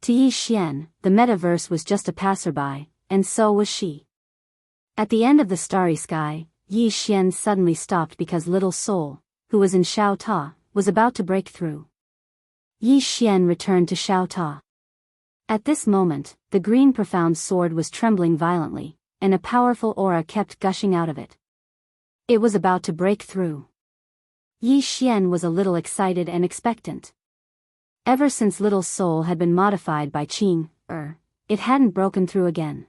To Yi Xian, the metaverse was just a passerby, and so was she. At the end of the starry sky, Yi Xian suddenly stopped because Little Soul, who was in Xiao Ta, was about to break through. Yi Xian returned to Xiao Ta. At this moment, the green profound sword was trembling violently, and a powerful aura kept gushing out of it. It was about to break through. Yi Xian was a little excited and expectant. Ever since Little Soul had been modified by Qing, it hadn't broken through again.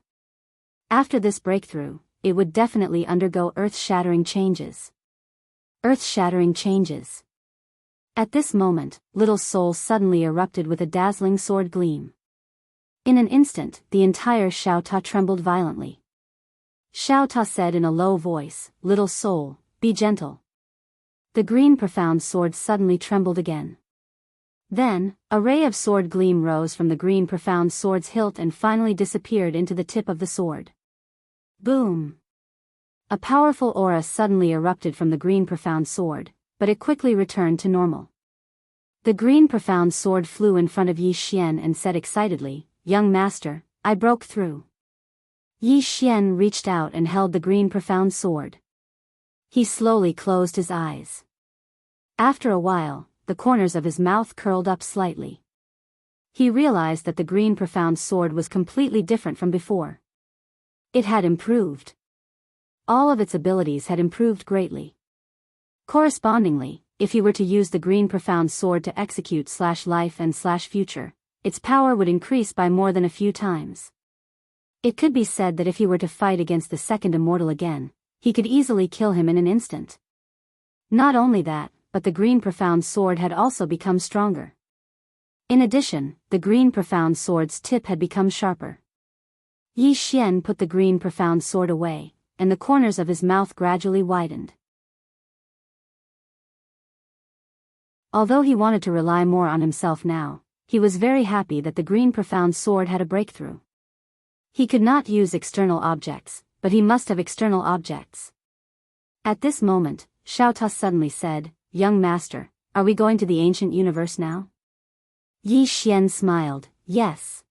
After this breakthrough, it would definitely undergo earth-shattering changes. Earth-shattering changes. At this moment, Little Soul suddenly erupted with a dazzling sword gleam. In an instant, the entire Xiao Ta trembled violently. Xiao Ta said in a low voice, "Little Soul, be gentle." The green profound sword suddenly trembled again. Then, a ray of sword gleam rose from the green profound sword's hilt and finally disappeared into the tip of the sword. Boom! A powerful aura suddenly erupted from the green profound sword, but it quickly returned to normal. The green profound sword flew in front of Yi Xian and said excitedly, "Young master, I broke through." Yi Xian reached out and held the green profound sword. He slowly closed his eyes. After a while, the corners of his mouth curled up slightly. He realized that the green profound sword was completely different from before. It had improved. All of its abilities had improved greatly. Correspondingly, if he were to use the green profound sword to execute /life and /future, its power would increase by more than a few times. It could be said that if he were to fight against the second Immortal again, he could easily kill him in an instant. Not only that, but the green profound sword had also become stronger. In addition, the green profound sword's tip had become sharper. Yi Xian put the green profound sword away, and the corners of his mouth gradually widened. Although he wanted to rely more on himself now, he was very happy that the green profound sword had a breakthrough. He could not use external objects, but he must have external objects. At this moment, Xiao Ta suddenly said, "Young master, are we going to the ancient universe now?" Yi Xian smiled, "Yes."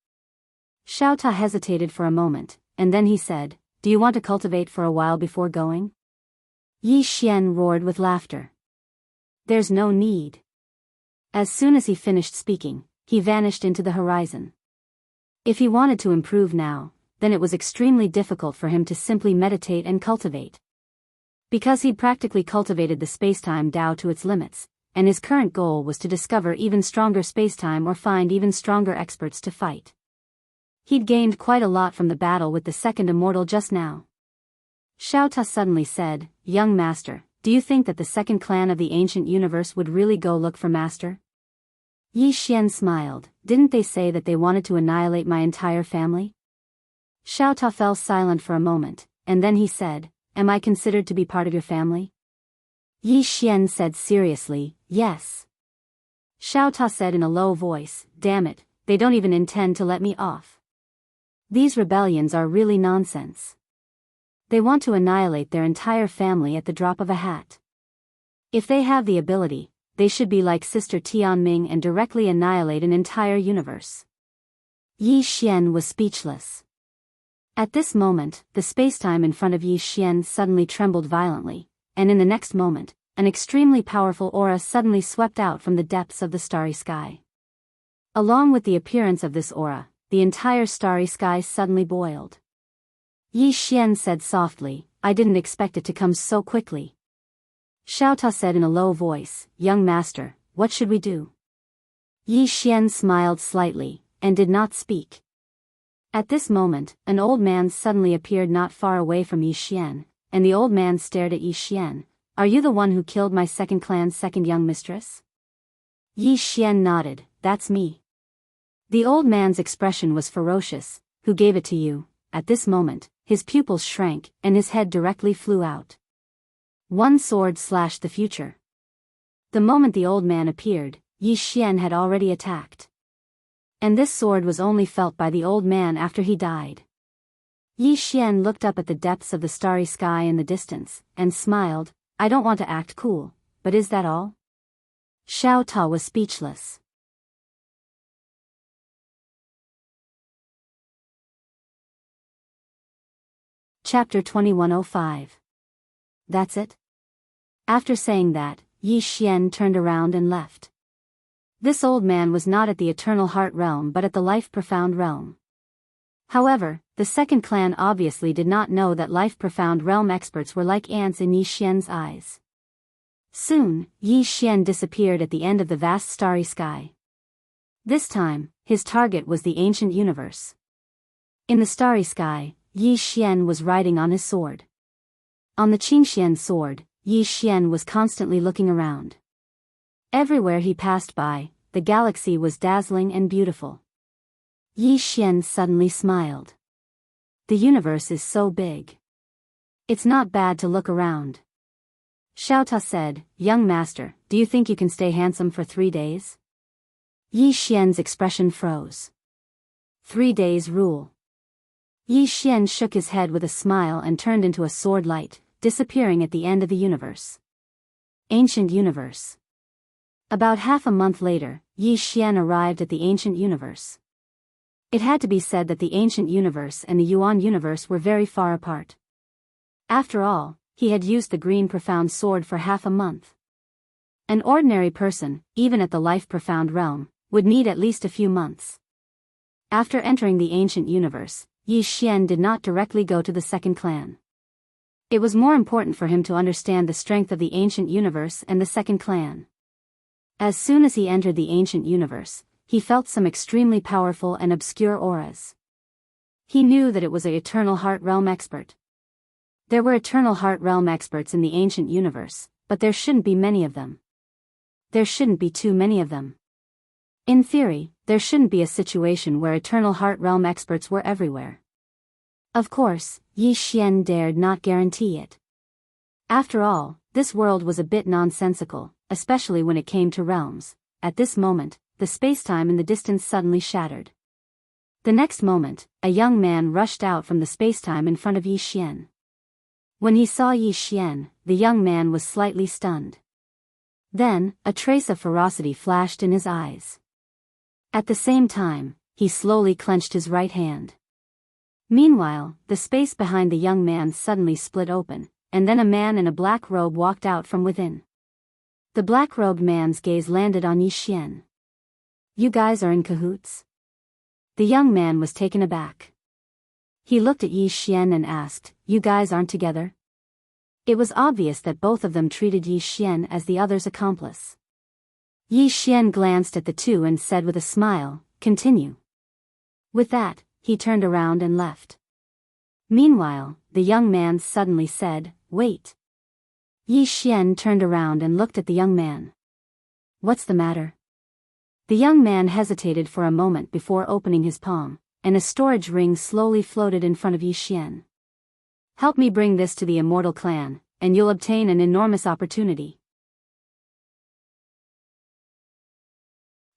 Xiao Ta hesitated for a moment, and then he said, "Do you want to cultivate for a while before going?" Yi Xian roared with laughter. "There's no need." As soon as he finished speaking, he vanished into the horizon. If he wanted to improve now, then it was extremely difficult for him to simply meditate and cultivate. Because he'd practically cultivated the spacetime Tao to its limits, and his current goal was to discover even stronger spacetime or find even stronger experts to fight. He'd gained quite a lot from the battle with the second Immortal just now. Xiao Ta suddenly said, "Young master, do you think that the second clan of the ancient universe would really go look for master?" Yi Xian smiled, "Didn't they say that they wanted to annihilate my entire family?" Xiao Ta fell silent for a moment, and then he said, "Am I considered to be part of your family?" Yi Xian said seriously, "Yes." Xiao Ta said in a low voice, "Damn it, they don't even intend to let me off. These rebellions are really nonsense. They want to annihilate their entire family at the drop of a hat. If they have the ability, they should be like Sister Tianming and directly annihilate an entire universe." Yi Xian was speechless. At this moment, the spacetime in front of Yi Xian suddenly trembled violently, and in the next moment, an extremely powerful aura suddenly swept out from the depths of the starry sky. Along with the appearance of this aura, the entire starry sky suddenly boiled. Yi Xian said softly, "I didn't expect it to come so quickly." Xiao Ta said in a low voice, "Young master, what should we do?" Yi Xian smiled slightly, and did not speak. At this moment, an old man suddenly appeared not far away from Yi Xian, and the old man stared at Yi Xian. "Are you the one who killed my second clan's second young mistress?" Yi Xian nodded, that's me. The old man's expression was ferocious. Who gave it to you? At this moment, his pupils shrank, and his head directly flew out. One sword slashed the future. The moment the old man appeared, Yi Xian had already attacked. And this sword was only felt by the old man after he died. Yi Xian looked up at the depths of the starry sky in the distance, and smiled. I don't want to act cool, but is that all? Xiao Ta was speechless. Chapter 2105. That's it? After saying that, Yi Xian turned around and left. This old man was not at the Eternal Heart Realm but at the Life Profound Realm. However, the second clan obviously did not know that Life Profound Realm experts were like ants in Yi Xian's eyes. Soon, Yi Xian disappeared at the end of the vast starry sky. This time, his target was the ancient universe. In the starry sky, Yi Xian was riding on his sword. On the Qingxian sword, Yi Xian was constantly looking around. Everywhere he passed by, the galaxy was dazzling and beautiful. Yi Xian suddenly smiled. The universe is so big. It's not bad to look around. Xiao Ta said, Young master, do you think you can stay handsome for 3 days? Yi Xian's expression froze. 3 days rule. Yi Xian shook his head with a smile and turned into a sword light, disappearing at the end of the universe. Ancient universe. About half a month later, Yi Xian arrived at the ancient universe. It had to be said that the ancient universe and the Yuan universe were very far apart. After all, he had used the green profound sword for half a month. An ordinary person, even at the Life Profound Realm, would need at least a few months. After entering the ancient universe, Yi Xian did not directly go to the second clan. It was more important for him to understand the strength of the ancient universe and the second clan. As soon as he entered the ancient universe, he felt some extremely powerful and obscure auras. He knew that it was an Eternal Heart Realm expert. There were Eternal Heart Realm experts in the ancient universe, but there shouldn't be many of them. There shouldn't be too many of them. In theory, there shouldn't be a situation where Eternal Heart Realm experts were everywhere. Of course, Yi Xian dared not guarantee it. After all, this world was a bit nonsensical, especially when it came to realms. At this moment, the spacetime in the distance suddenly shattered. The next moment, a young man rushed out from the spacetime in front of Yi Xian. When he saw Yi Xian, the young man was slightly stunned. Then, a trace of ferocity flashed in his eyes. At the same time, he slowly clenched his right hand. Meanwhile, the space behind the young man suddenly split open, and then a man in a black robe walked out from within. The black-robed man's gaze landed on Yi Xian. You guys are in cahoots? The young man was taken aback. He looked at Yi Xian and asked, You guys aren't together? It was obvious that both of them treated Yi Xian as the other's accomplice. Yi Xian glanced at the two and said with a smile, Continue. With that, he turned around and left. Meanwhile, the young man suddenly said, Wait. Yi Xian turned around and looked at the young man. What's the matter? The young man hesitated for a moment before opening his palm, and a storage ring slowly floated in front of Yi Xian. Help me bring this to the Immortal clan, and you'll obtain an enormous opportunity.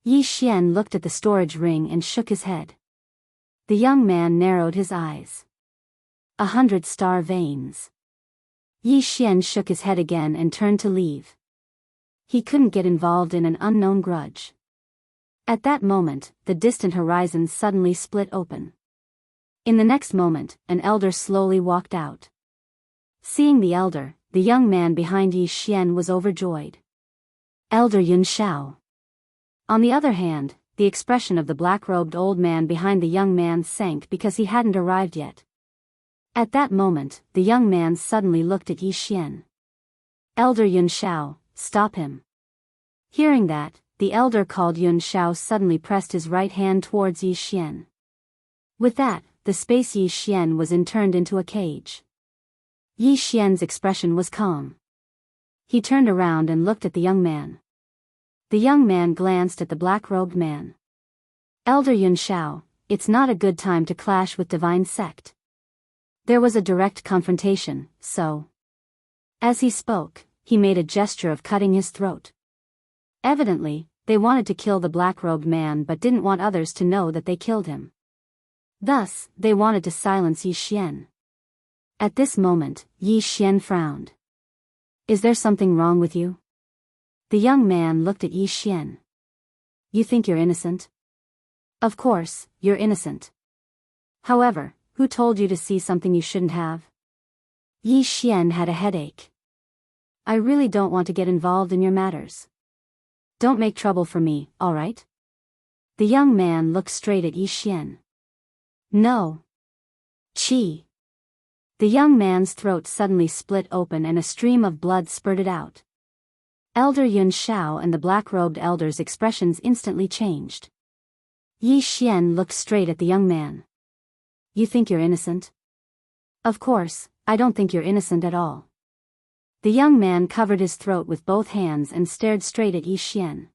Yi Xian looked at the storage ring and shook his head. The young man narrowed his eyes. 100 star veins. Yi Xian shook his head again and turned to leave. He couldn't get involved in an unknown grudge. At that moment, the distant horizon suddenly split open. In the next moment, an elder slowly walked out. Seeing the elder, the young man behind Yi Xian was overjoyed. Elder Yun Shao. On the other hand, the expression of the black-robed old man behind the young man sank because he hadn't arrived yet. At that moment, the young man suddenly looked at Yi Xian. Elder Yun Shao, stop him. Hearing that, the elder called Yun Shao suddenly pressed his right hand towards Yi Xian. With that, the space Yi Xian was in turned into a cage. Yi Xian's expression was calm. He turned around and looked at the young man. The young man glanced at the black-robed man. Elder Yun Shao, it's not a good time to clash with divine sect. There was a direct confrontation, so. As he spoke, he made a gesture of cutting his throat. Evidently, they wanted to kill the black-robed man but didn't want others to know that they killed him. Thus, they wanted to silence Yi Xian. At this moment, Yi Xian frowned. Is there something wrong with you? The young man looked at Yi Xian. You think you're innocent? Of course, you're innocent. However, who told you to see something you shouldn't have? Yi Xian had a headache. I really don't want to get involved in your matters. Don't make trouble for me, all right? The young man looked straight at Yi Xian. No. Qi. The young man's throat suddenly split open and a stream of blood spurted out. Elder Yun Shao and the black-robed elder's expressions instantly changed. Yi Xian looked straight at the young man. You think you're innocent? Of course, I don't think you're innocent at all. The young man covered his throat with both hands and stared straight at Yi Xian.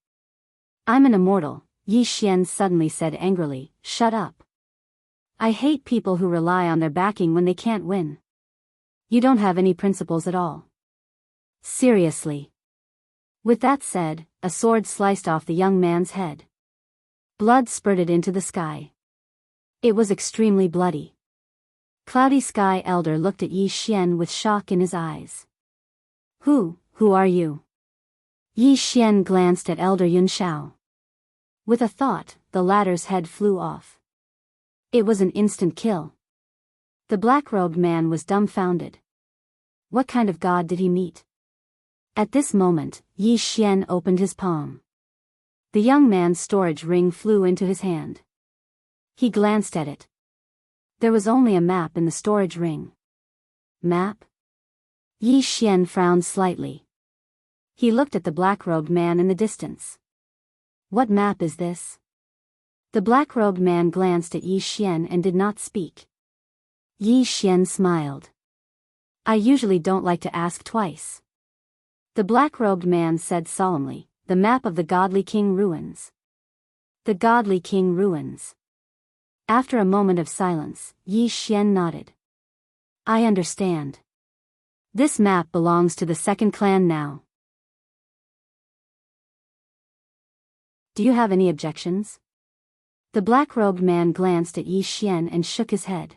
I'm an immortal, Yi Xian suddenly said angrily, shut up. I hate people who rely on their backing when they can't win. You don't have any principles at all. Seriously. With that said, a sword sliced off the young man's head. Blood spurted into the sky. It was extremely bloody. Cloudy Sky Elder looked at Yi Xian with shock in his eyes. Who are you? Yi Xian glanced at Elder Yun Shao. With a thought, the latter's head flew off. It was an instant kill. The black-robed man was dumbfounded. What kind of god did he meet? At this moment, Yi Xian opened his palm. The young man's storage ring flew into his hand. He glanced at it. There was only a map in the storage ring. Map? Yi Xian frowned slightly. He looked at the black-robed man in the distance. What map is this? The black-robed man glanced at Yi Xian and did not speak. Yi Xian smiled. I usually don't like to ask twice. The black-robed man said solemnly, the map of the Godly King Ruins. The Godly King Ruins. After a moment of silence, Yi Xian nodded. I understand. This map belongs to the second clan now. Do you have any objections? The black-robed man glanced at Yi Xian and shook his head.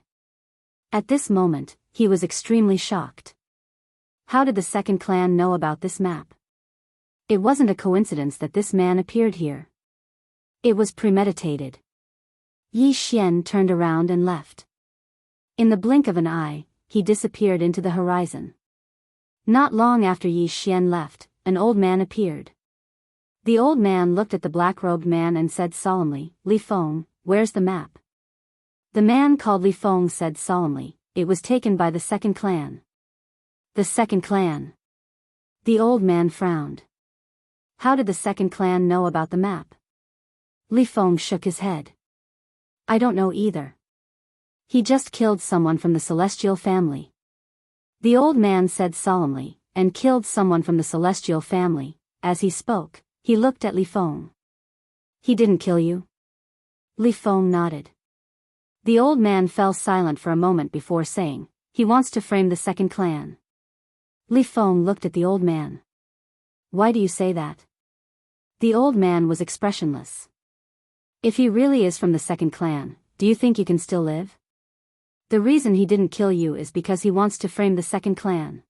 At this moment, he was extremely shocked. How did the second clan know about this map? It wasn't a coincidence that this man appeared here. It was premeditated. Yi Xian turned around and left. In the blink of an eye, he disappeared into the horizon. Not long after Yi Xian left, an old man appeared. The old man looked at the black-robed man and said solemnly, Li Feng, where's the map? The man called Li Feng said solemnly, it was taken by the second clan. The second clan. The old man frowned. How did the second clan know about the map? Li Feng shook his head. I don't know either. He just killed someone from the celestial family. The old man said solemnly, and killed someone from the celestial family. As he spoke, he looked at Li Feng. He didn't kill you? Li Feng nodded. The old man fell silent for a moment before saying, he wants to frame the second clan. Li Feng looked at the old man. Why do you say that? The old man was expressionless. If he really is from the second clan, do you think you can still live? The reason he didn't kill you is because he wants to frame the second clan.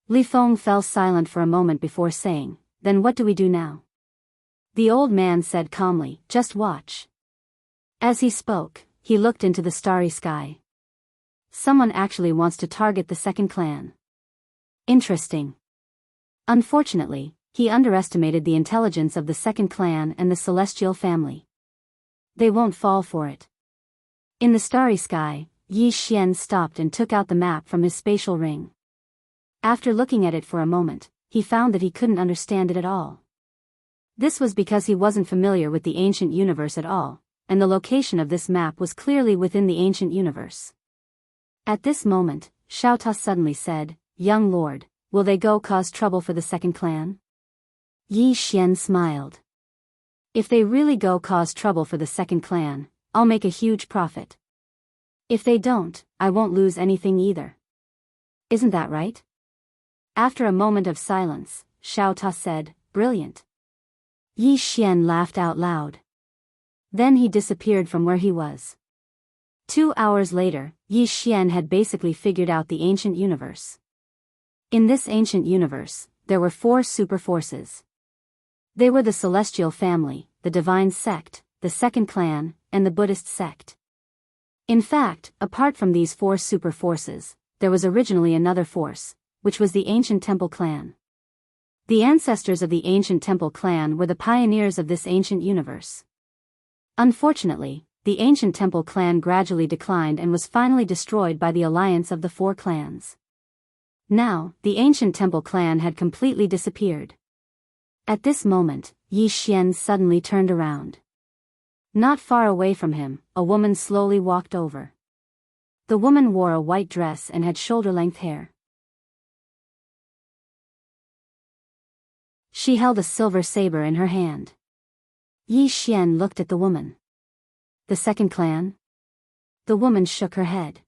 Li Feng fell silent for a moment before saying, then what do we do now? The old man said calmly, just watch. As he spoke, he looked into the starry sky. Someone actually wants to target the second clan. Interesting. Unfortunately, he underestimated the intelligence of the second clan and the celestial family. They won't fall for it. In the starry sky, Yi Xian stopped and took out the map from his spatial ring. After looking at it for a moment, he found that he couldn't understand it at all. This was because he wasn't familiar with the ancient universe at all, and the location of this map was clearly within the ancient universe. At this moment, Xiao Ta suddenly said, Young lord, will they go cause trouble for the second clan? Yi Xian smiled. If they really go cause trouble for the second clan, I'll make a huge profit. If they don't, I won't lose anything either. Isn't that right? After a moment of silence, Xiao Ta said, brilliant. Yi Xian laughed out loud. Then he disappeared from where he was. 2 hours later, Yi Xian had basically figured out the ancient universe. In this ancient universe, there were 4 super forces. They were the Celestial Family, the Divine Sect, the Second Clan, and the Buddhist Sect. In fact, apart from these 4 super forces, there was originally another force, which was the Ancient Temple Clan. The ancestors of the Ancient Temple Clan were the pioneers of this ancient universe. Unfortunately, the Ancient Temple Clan gradually declined and was finally destroyed by the alliance of the 4 clans. Now, the Ancient Temple Clan had completely disappeared. At this moment, Yi Xian suddenly turned around. Not far away from him, a woman slowly walked over. The woman wore a white dress and had shoulder-length hair. She held a silver saber in her hand. Yi Xian looked at the woman. The second clan? The woman shook her head.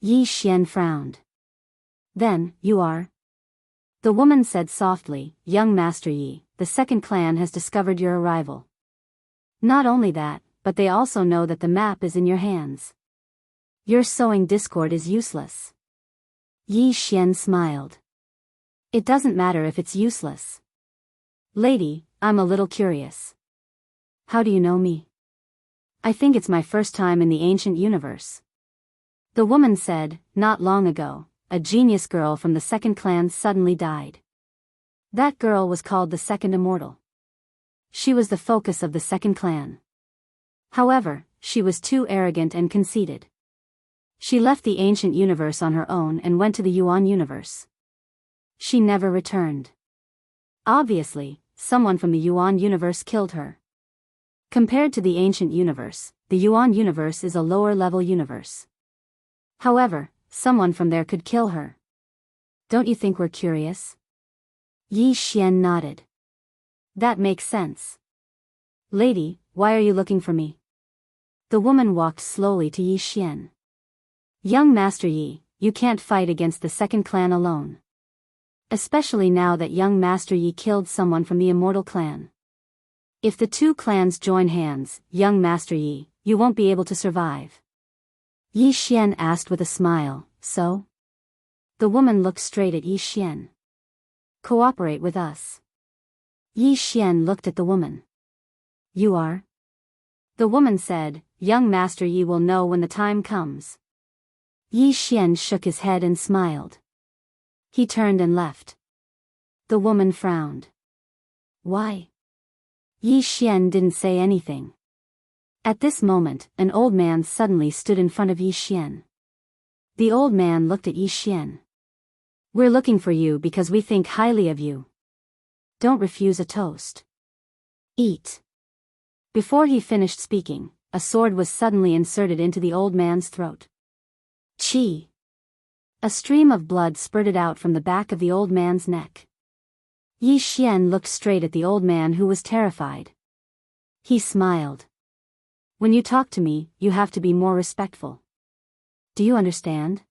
Yi Xian frowned. Then, you are? The woman said softly, young Master Yi, the second clan has discovered your arrival. Not only that, but they also know that the map is in your hands. Your sowing discord is useless. Yi Xian smiled. It doesn't matter if it's useless. Lady, I'm a little curious. How do you know me? I think it's my first time in the ancient universe. The woman said, not long ago, a genius girl from the second clan suddenly died. That girl was called the second Immortal. She was the focus of the second clan. However, she was too arrogant and conceited. She left the ancient universe on her own and went to the Yuan universe. She never returned. Obviously, someone from the Yuan universe killed her. Compared to the ancient universe, the Yuan universe is a lower-level universe. However, someone from there could kill her. Don't you think we're curious? Yi Xian nodded. That makes sense. Lady, why are you looking for me? The woman walked slowly to Yi Xian. Young Master Yi, you can't fight against the second clan alone. Especially now that young Master Yi killed someone from the Immortal clan. If the 2 clans join hands, young Master Yi, you won't be able to survive. Yi Xian asked with a smile, so? The woman looked straight at Yi Xian. Cooperate with us. Yi Xian looked at the woman. You are? The woman said, young Master Yi will know when the time comes. Yi Xian shook his head and smiled. He turned and left. The woman frowned. Why? Yi Xian didn't say anything. At this moment, an old man suddenly stood in front of Yi Xian. The old man looked at Yi Xian. We're looking for you because we think highly of you. Don't refuse a toast. Eat. Before he finished speaking, a sword was suddenly inserted into the old man's throat. Chi. A stream of blood spurted out from the back of the old man's neck. Yi Xian looked straight at the old man who was terrified. He smiled. When you talk to me, you have to be more respectful. Do you understand?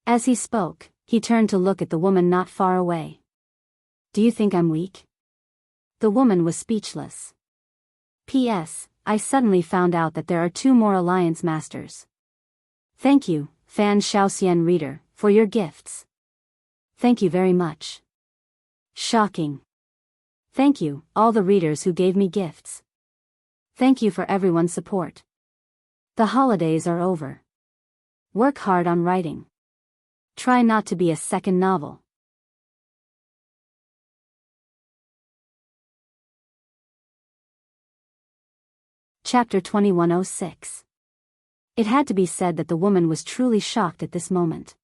As he spoke, he turned to look at the woman not far away. Do you think I'm weak? The woman was speechless. P.S. I suddenly found out that there are 2 more Alliance Masters. Thank you, Fan Shaoxian reader, for your gifts. Thank you very much. Shocking. Thank you, all the readers who gave me gifts. Thank you for everyone's support. The holidays are over. Work hard on writing. Try not to be a second novel. Chapter 2106. It had to be said that the woman was truly shocked at this moment.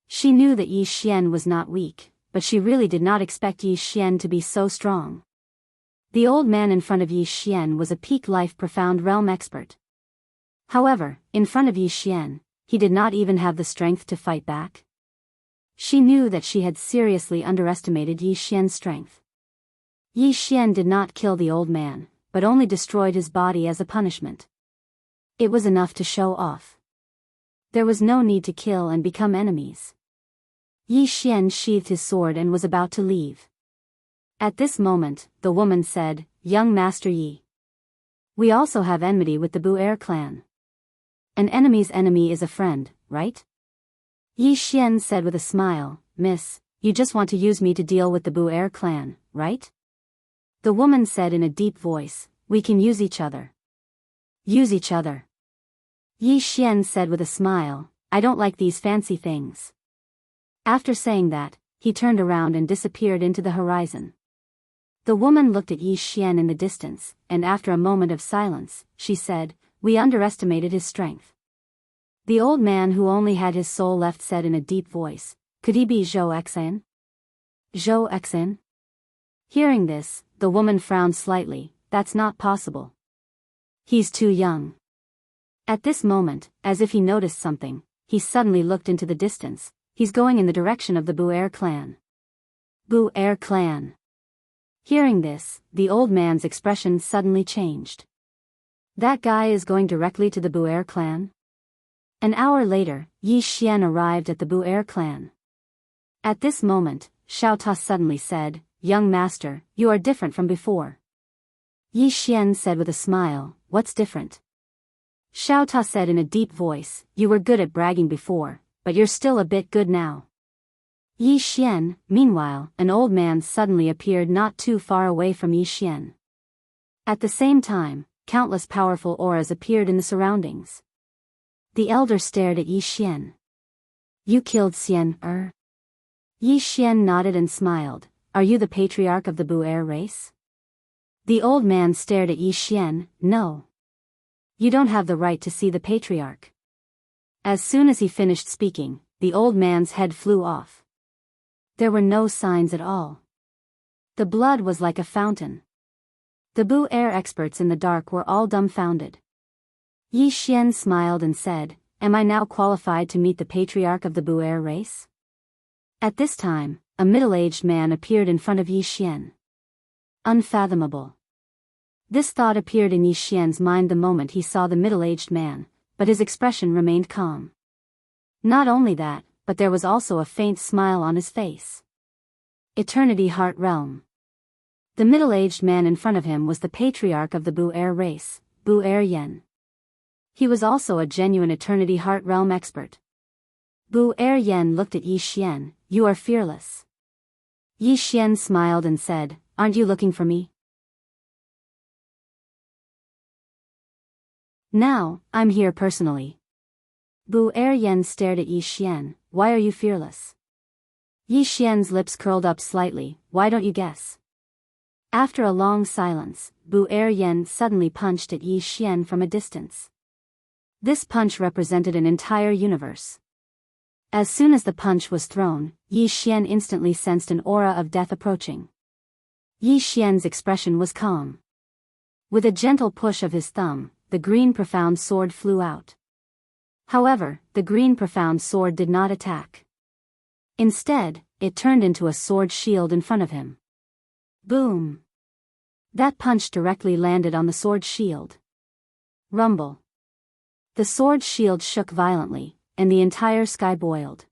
She knew that Yi Xian was not weak, but she really did not expect Yi Xian to be so strong. The old man in front of Yi Xian was a peak life profound realm expert. However, in front of Yi Xian, he did not even have the strength to fight back. She knew that she had seriously underestimated Yi Xian's strength. Yi Xian did not kill the old man, but only destroyed his body as a punishment. It was enough to show off. There was no need to kill and become enemies. Yi Xian sheathed his sword and was about to leave. At this moment, the woman said, "Young Master Yi. We also have enmity with the Bu-Er clan. An enemy's enemy is a friend, right?" Yi Xian said with a smile, "Miss, you just want to use me to deal with the Bu-Er clan, right?" The woman said in a deep voice, "We can use each other." Use each other. Yi Xian said with a smile, "I don't like these fancy things." After saying that, he turned around and disappeared into the horizon. The woman looked at Yi Xian in the distance, and after a moment of silence, she said, "We underestimated his strength." The old man who only had his soul left said in a deep voice, "Could he be Zhou Exin?" Zhou Exin? Hearing this, the woman frowned slightly. "That's not possible. He's too young." At this moment, as if he noticed something, he suddenly looked into the distance. He's going in the direction of the Bu-Er clan. Bu-Er clan. Hearing this, the old man's expression suddenly changed. That guy is going directly to the Bu-Er clan? An hour later, Yi Xian arrived at the Bu-Er clan. At this moment, Xiao Ta suddenly said, "Young master, you are different from before." Yi Xian said with a smile, "What's different?" Xiao Ta said in a deep voice, "You were good at bragging before, but you're still a bit good now." Yi Xian, meanwhile, an old man suddenly appeared not too far away from Yi Xian. At the same time, countless powerful auras appeared in the surroundings. The elder stared at Yi Xian. "You killed Xian." Yi Xian nodded and smiled. "Are you the patriarch of the Bu-Er race?" The old man stared at Yi Xian. "No. You don't have the right to see the patriarch." As soon as he finished speaking, the old man's head flew off. There were no signs at all. The blood was like a fountain. The Bu-Er experts in the dark were all dumbfounded. Yi Xian smiled and said, "Am I now qualified to meet the patriarch of the Bu-Er race?" At this time, a middle-aged man appeared in front of Yi Xian. Unfathomable. This thought appeared in Yi Xian's mind the moment he saw the middle-aged man, but his expression remained calm. Not only that, but there was also a faint smile on his face. Eternity Heart Realm. The middle-aged man in front of him was the patriarch of the Bu-Er race, Bu-Er Yen. He was also a genuine Eternity Heart Realm expert. Bu-Er Yen looked at Yi Xian. "You are fearless." Yi Xian smiled and said, "Aren't you looking for me?" "Now, I'm here personally." Bu-Er Yen stared at Yi Xian. "Why are you fearless?" Yi Xian's lips curled up slightly. "Why don't you guess?" After a long silence, Bu-Er Yen suddenly punched at Yi Xian from a distance. This punch represented an entire universe. As soon as the punch was thrown, Yi Xian instantly sensed an aura of death approaching. Yi Xian's expression was calm. With a gentle push of his thumb, the green profound sword flew out. However, the green profound sword did not attack. Instead, it turned into a sword shield in front of him. Boom! That punch directly landed on the sword shield. Rumble! The sword shield shook violently, and the entire sky boiled.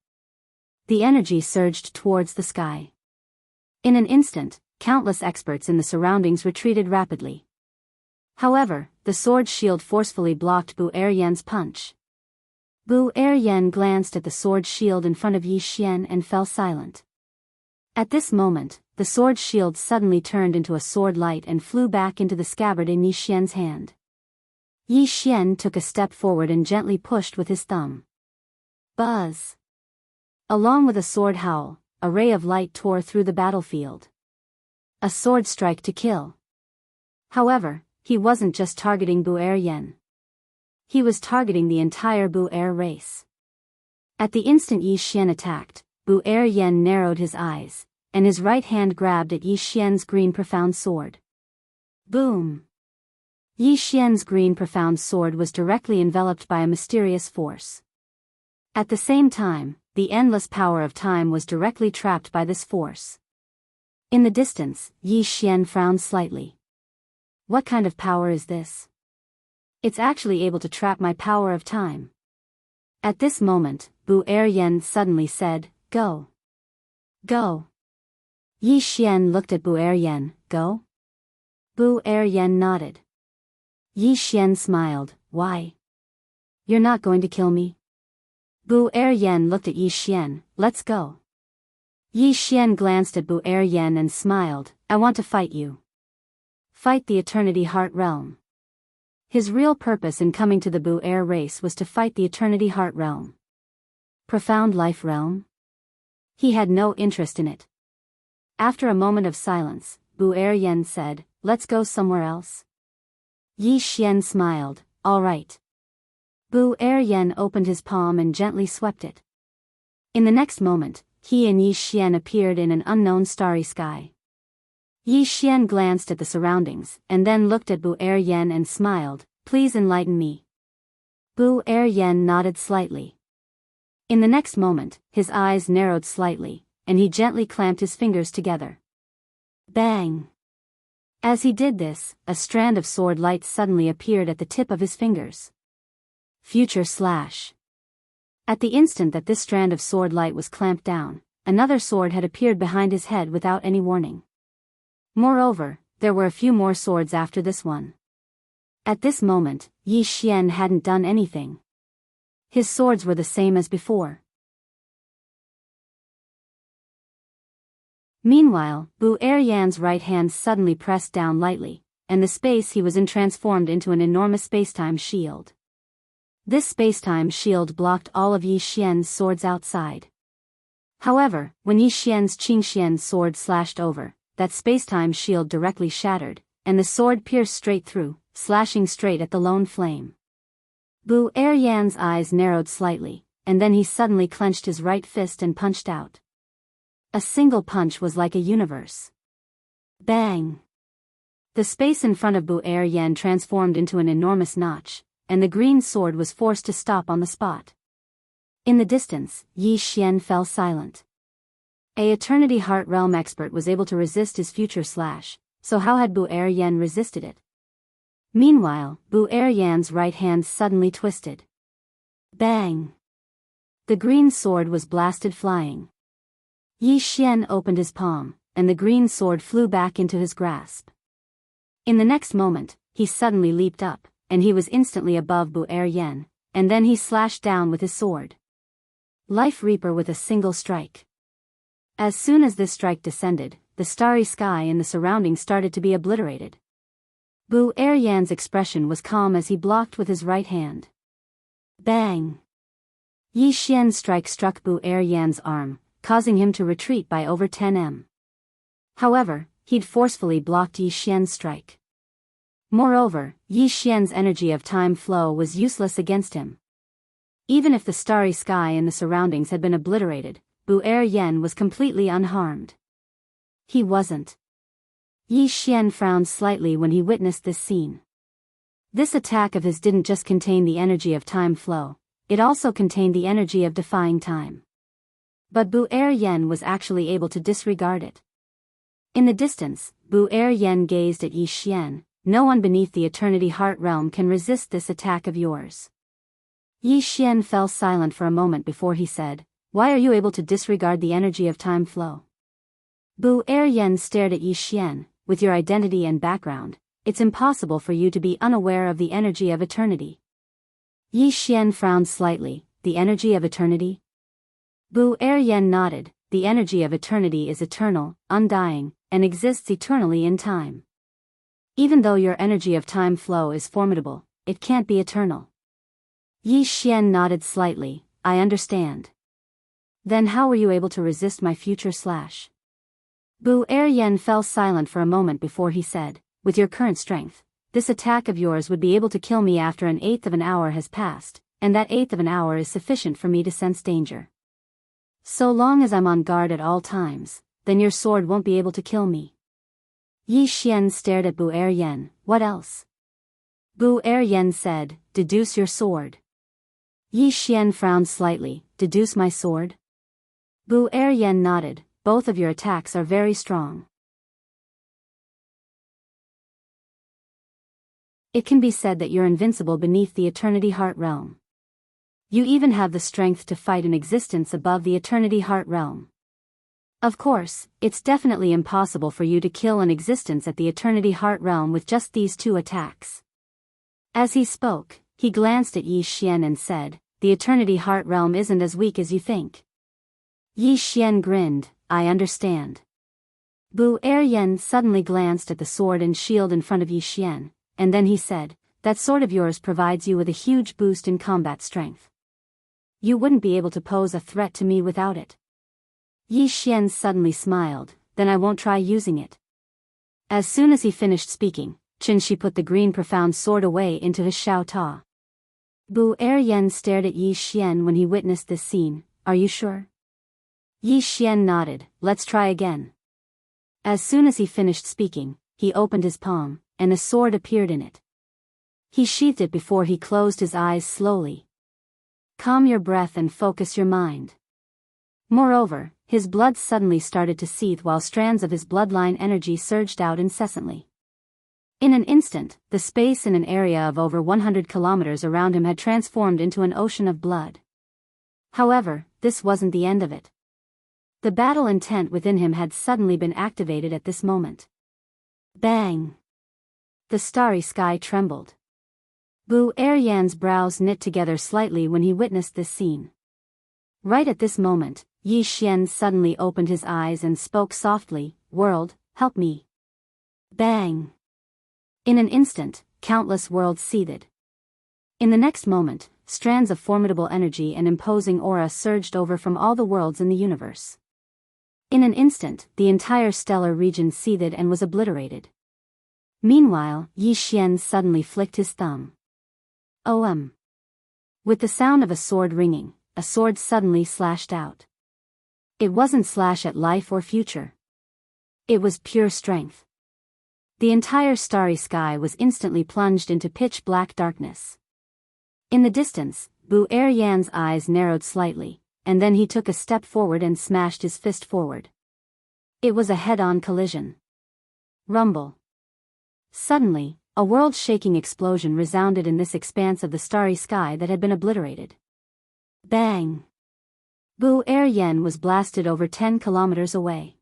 The energy surged towards the sky. In an instant, countless experts in the surroundings retreated rapidly. However, the sword shield forcefully blocked Bu-Er Yen's punch. Bu-Er Yen glanced at the sword shield in front of Yi Xian and fell silent. At this moment, the sword shield suddenly turned into a sword light and flew back into the scabbard in Yi Xian's hand. Yi Xian took a step forward and gently pushed with his thumb. Buzz! Along with a sword howl, a ray of light tore through the battlefield. A sword strike to kill. However, he wasn't just targeting Bu-Er Yen. He was targeting the entire Bu-Er race. At the instant Yi Xian attacked, Bu-Er Yen narrowed his eyes, and his right hand grabbed at Yi Xian's green profound sword. Boom! Yi Xian's green profound sword was directly enveloped by a mysterious force. At the same time, the endless power of time was directly trapped by this force. In the distance, Yi Xian frowned slightly. What kind of power is this? It's actually able to trap my power of time. At this moment, Bu Eryan suddenly said, "Go. Go." Yi Xian looked at Bu Eryan, "Go?" Bu Eryan nodded. Yi Xian smiled, "Why? You're not going to kill me?" Bu Eryan looked at Yi Xian, "Let's go." Yi Xian glanced at Bu Eryan and smiled, "I want to fight you. Fight the Eternity Heart Realm." His real purpose in coming to the Bu Er race was to fight the Eternity Heart Realm. Profound Life Realm? He had no interest in it. After a moment of silence, Bu Eryan said, "Let's go somewhere else." Yi Xian smiled, "All right." Bu Eryan opened his palm and gently swept it. In the next moment, he and Yi Xian appeared in an unknown starry sky. Yi Xian glanced at the surroundings and then looked at Bu Eryan and smiled, "Please enlighten me." Bu Eryan nodded slightly. In the next moment, his eyes narrowed slightly, and he gently clamped his fingers together. Bang! As he did this, a strand of sword light suddenly appeared at the tip of his fingers. Future Slash. At the instant that this strand of sword light was clamped down, another sword had appeared behind his head without any warning. Moreover, there were a few more swords after this one. At this moment, Yi Xian hadn't done anything. His swords were the same as before. Meanwhile, Bu Eryan's right hand suddenly pressed down lightly, and the space he was in transformed into an enormous spacetime shield. This spacetime shield blocked all of Yi Xian's swords outside. However, when Yi Xian's Qingxian's sword slashed over, that spacetime shield directly shattered, and the sword pierced straight through, slashing straight at the lone flame. Bu Eryan's eyes narrowed slightly, and then he suddenly clenched his right fist and punched out. A single punch was like a universe. Bang! The space in front of Bu Eryan transformed into an enormous notch, and the green sword was forced to stop on the spot. In the distance, Yi Xian fell silent. A Eternity Heart Realm expert was able to resist his future slash, so how had Bu Eryan resisted it? Meanwhile, Bu Eryan's right hand suddenly twisted. Bang! The green sword was blasted flying. Yi Xian opened his palm, and the green sword flew back into his grasp. In the next moment, he suddenly leaped up, and he was instantly above Bu Eryan, and then he slashed down with his sword. Life Reaper with a single strike. As soon as this strike descended, the starry sky and the surroundings started to be obliterated. Bu Eryan's expression was calm as he blocked with his right hand. Bang! Yi Xian's strike struck Bu Eryan's arm, causing him to retreat by over 10 m. However, he'd forcefully blocked Yi Xian's strike. Moreover, Yi Xian's energy of time flow was useless against him. Even if the starry sky and the surroundings had been obliterated, Bu Eryan was completely unharmed. He wasn't. Yi Xian frowned slightly when he witnessed this scene. This attack of his didn't just contain the energy of time flow, it also contained the energy of defying time. But Bu Eryan was actually able to disregard it. In the distance, Bu Eryan gazed at Yi Xian. "No one beneath the Eternity Heart Realm can resist this attack of yours." Yi Xian fell silent for a moment before he said, "Why are you able to disregard the energy of time flow?" Bu Eryan stared at Yi Xian. "With your identity and background, it's impossible for you to be unaware of the energy of eternity." Yi Xian frowned slightly. "The energy of eternity?" Bu Eryan nodded. "The energy of eternity is eternal, undying, and exists eternally in time. Even though your energy of time flow is formidable, it can't be eternal." Yi Xian nodded slightly. "I understand. Then how were you able to resist my future slash?" Bu Eryan fell silent for a moment before he said, "With your current strength, this attack of yours would be able to kill me after an eighth of an hour has passed, and that eighth of an hour is sufficient for me to sense danger. So long as I'm on guard at all times, then your sword won't be able to kill me." Yi Xian stared at Bu Eryan. "What else?" Bu Eryan said, "Deduce your sword." Yi Xian frowned slightly. "Deduce my sword?" Bu Eryan nodded. "Both of your attacks are very strong. It can be said that you're invincible beneath the Eternity Heart Realm. You even have the strength to fight an existence above the Eternity Heart Realm. Of course, it's definitely impossible for you to kill an existence at the Eternity Heart Realm with just these 2 attacks. As he spoke, he glanced at Yi Xian and said, the Eternity Heart Realm isn't as weak as you think. Yi Xian grinned, I understand. Bu Eryan suddenly glanced at the sword and shield in front of Yi Xian, and then he said, that sword of yours provides you with a huge boost in combat strength. You wouldn't be able to pose a threat to me without it. Yi Xian suddenly smiled, then I won't try using it. As soon as he finished speaking, Qin Shi put the green profound sword away into his Xiao Ta. Bu Eryan stared at Yi Xian when he witnessed this scene, are you sure? Yi Xian nodded, let's try again. As soon as he finished speaking, he opened his palm, and a sword appeared in it. He sheathed it before he closed his eyes slowly. Calm your breath and focus your mind. Moreover, his blood suddenly started to seethe while strands of his bloodline energy surged out incessantly. In an instant, the space in an area of over 100 kilometers around him had transformed into an ocean of blood. However, this wasn't the end of it. The battle intent within him had suddenly been activated at this moment. Bang! The starry sky trembled. Bu Eryan's brows knit together slightly when he witnessed this scene. Right at this moment, Yi Xian suddenly opened his eyes and spoke softly, world, help me. Bang! In an instant, countless worlds seethed. In the next moment, strands of formidable energy and imposing aura surged over from all the worlds in the universe. In an instant, the entire stellar region seethed and was obliterated. Meanwhile, Yi Xian suddenly flicked his thumb. With the sound of a sword ringing, a sword suddenly slashed out. It wasn't slash at life or future. It was pure strength. The entire starry sky was instantly plunged into pitch-black darkness. In the distance, Bu Eryan's eyes narrowed slightly, and then he took a step forward and smashed his fist forward. It was a head-on collision. Rumble. Suddenly, a world-shaking explosion resounded in this expanse of the starry sky that had been obliterated. Bang! Bu Eryan was blasted over 10 kilometers away.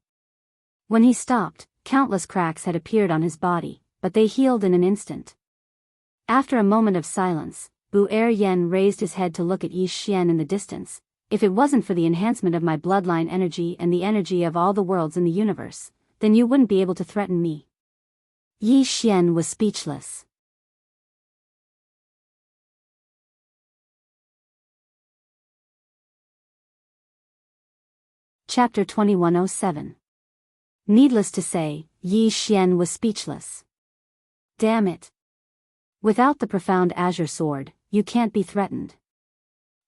When he stopped, countless cracks had appeared on his body, but they healed in an instant. After a moment of silence, Bu Eryan raised his head to look at Yi Xian in the distance. If it wasn't for the enhancement of my bloodline energy and the energy of all the worlds in the universe, then you wouldn't be able to threaten me. Yi Xian was speechless. Chapter 2107. Needless to say, Yi Xian was speechless. Damn it. Without the profound azure sword, you can't be threatened.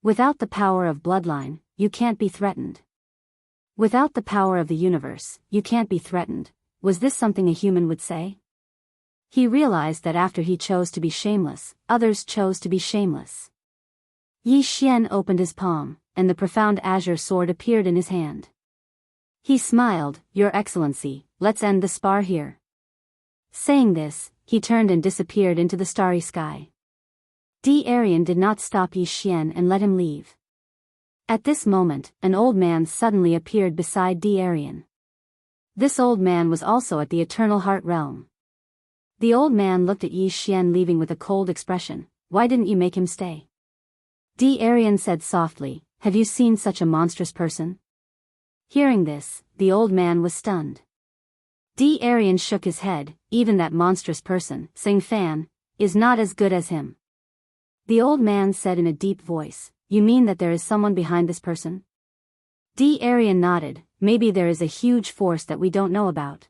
Without the power of bloodline, you can't be threatened. Without the power of the universe, you can't be threatened. Was this something a human would say? He realized that after he chose to be shameless, others chose to be shameless. Yi Xian opened his palm, and the profound azure sword appeared in his hand. He smiled, Your Excellency, let's end the spar here. Saying this, he turned and disappeared into the starry sky. D. Arian did not stop Yi Xian and let him leave. At this moment, an old man suddenly appeared beside D. Arian. This old man was also at the Eternal Heart Realm. The old man looked at Yi Xian leaving with a cold expression. Why didn't you make him stay? D. Arian said softly, Have you seen such a monstrous person? Hearing this, the old man was stunned. D. Arian shook his head, Even that monstrous person, Sing Fan, is not as good as him. The old man said in a deep voice, You mean that there is someone behind this person? D. Arian nodded, Maybe there is a huge force that we don't know about.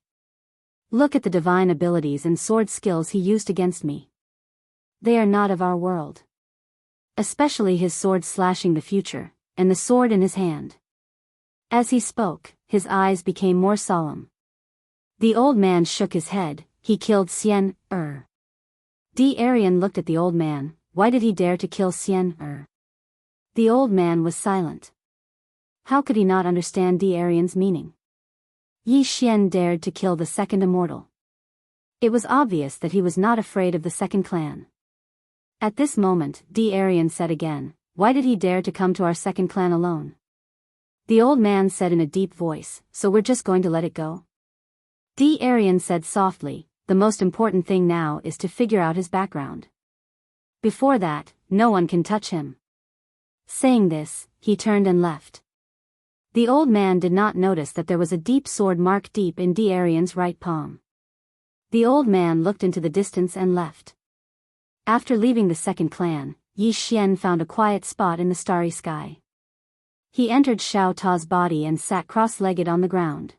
Look at the divine abilities and sword skills he used against me. They are not of our world. Especially his sword slashing the future, and the sword in his hand. As he spoke, his eyes became more solemn. The old man shook his head, He killed Xian Er. D. Arian looked at the old man, Why did he dare to kill Xian Er? The old man was silent. How could he not understand D. Arian's meaning? Yi Xian dared to kill the second immortal. It was obvious that he was not afraid of the second clan. At this moment, Aryan said again, "Why did he dare to come to our second clan alone?" The old man said in a deep voice, "So we're just going to let it go?" Aryan said softly, "The most important thing now is to figure out his background. Before that, no one can touch him." Saying this, he turned and left. The old man did not notice that there was a deep sword mark deep in Aryan's right palm. The old man looked into the distance and left. After leaving the second clan, Yi Xian found a quiet spot in the starry sky. He entered Xiao Ta's body and sat cross-legged on the ground.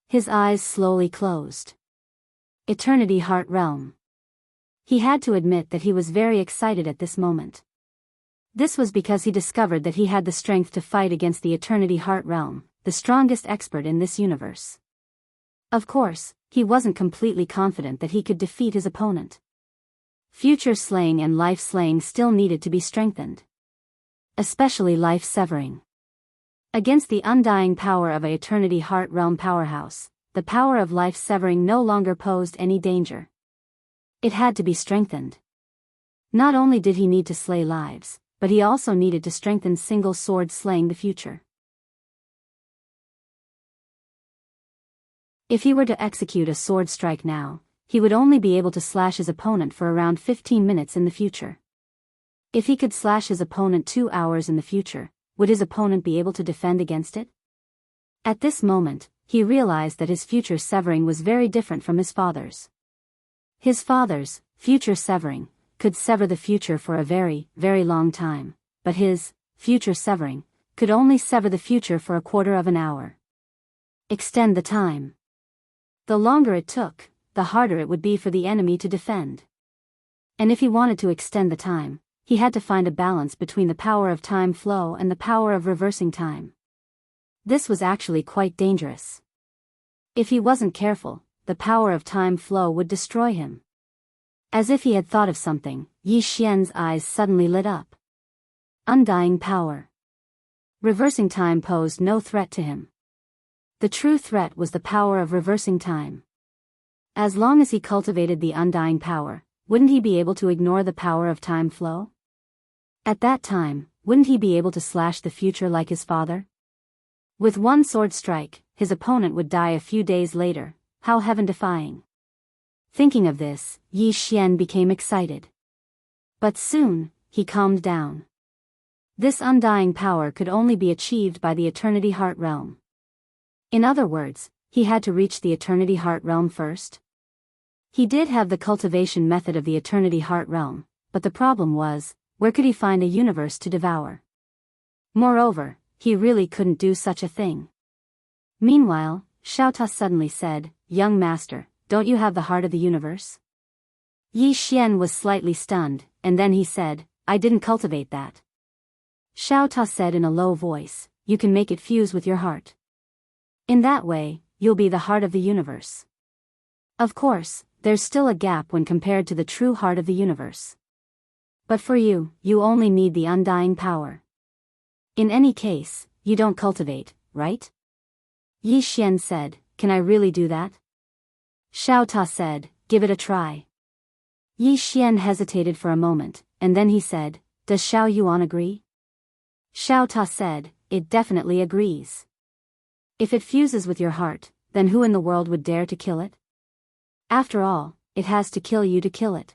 His eyes slowly closed. Eternity Heart Realm. He had to admit that he was very excited at this moment. This was because he discovered that he had the strength to fight against the Eternity Heart Realm, the strongest expert in this universe. Of course, he wasn't completely confident that he could defeat his opponent. Future slaying and life slaying still needed to be strengthened. Especially life severing. Against the undying power of a Eternity Heart Realm powerhouse, the power of life severing no longer posed any danger. It had to be strengthened. Not only did he need to slay lives, but he also needed to strengthen single sword slaying the future. If he were to execute a sword strike now, he would only be able to slash his opponent for around 15 minutes in the future. If he could slash his opponent 2 hours in the future, would his opponent be able to defend against it? At this moment, he realized that his future severing was very different from his father's. His father's, future severing, could sever the future for a very, very long time, but his, future severing, could only sever the future for a quarter of an hour. Extend the time. The longer it took, the harder it would be for the enemy to defend. And if he wanted to extend the time, he had to find a balance between the power of time flow and the power of reversing time. This was actually quite dangerous. If he wasn't careful, the power of time flow would destroy him. As if he had thought of something, Yi Xian's eyes suddenly lit up. Undying power. Reversing time posed no threat to him. The true threat was the power of reversing time. As long as he cultivated the undying power, wouldn't he be able to ignore the power of time flow? At that time, wouldn't he be able to slash the future like his father? With one sword strike, his opponent would die a few days later. How heaven-defying. Thinking of this, Yi Xian became excited. But soon, he calmed down. This undying power could only be achieved by the Eternity Heart Realm. In other words, he had to reach the Eternity Heart Realm first. He did have the cultivation method of the Eternity Heart Realm, but the problem was, where could he find a universe to devour? Moreover, he really couldn't do such a thing. Meanwhile, Xiao Ta suddenly said, "Young master, don't you have the heart of the universe?" Yi Xian was slightly stunned, and then he said, "I didn't cultivate that." Xiao Ta said in a low voice, "You can make it fuse with your heart. In that way, you'll be the heart of the universe." Of course, there's still a gap when compared to the true heart of the universe. But for you, you only need the undying power. In any case, you don't cultivate, right? Yi Xian said, "Can I really do that?" Xiao Ta said, "Give it a try." Yi Xian hesitated for a moment, and then he said, "Does Xiao Yuan agree?" Xiao Ta said, "It definitely agrees. If it fuses with your heart, then who in the world would dare to kill it? After all, it has to kill you to kill it.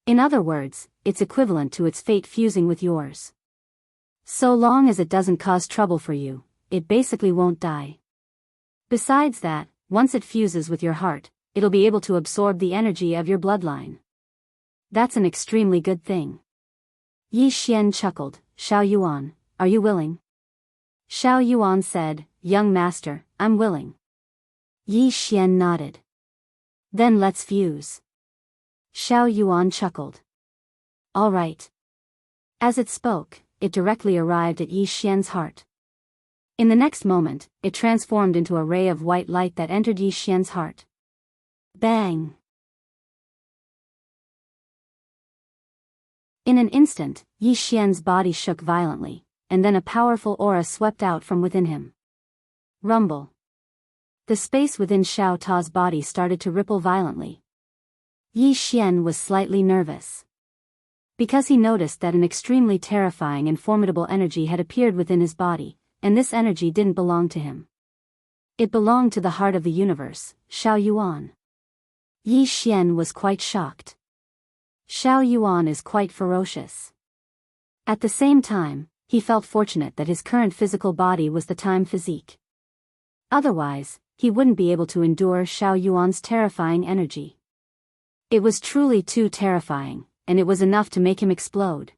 In other words, it's equivalent to its fate fusing with yours. So long as it doesn't cause trouble for you, it basically won't die. Besides that, once it fuses with your heart, it'll be able to absorb the energy of your bloodline. That's an extremely good thing." Yi Xian chuckled, "Xiao Yuan, are you willing?" Xiao Yuan said, "Young master, I'm willing." Yi Xian nodded. "Then let's fuse." Xiao Yuan chuckled. "All right." As it spoke, it directly arrived at Yi Xian's heart. In the next moment, it transformed into a ray of white light that entered Yi Xian's heart. Bang! In an instant, Yi Xian's body shook violently, and then a powerful aura swept out from within him. Rumble. The space within Xiao Ta's body started to ripple violently. Yi Xian was slightly nervous. Because he noticed that an extremely terrifying and formidable energy had appeared within his body, and this energy didn't belong to him. It belonged to the heart of the universe, Xiao Yuan. Yi Xian was quite shocked. Xiao Yuan is quite ferocious. At the same time, he felt fortunate that his current physical body was the time physique. Otherwise, he wouldn't be able to endure Xiao Yuan's terrifying energy. It was truly too terrifying, and it was enough to make him explode.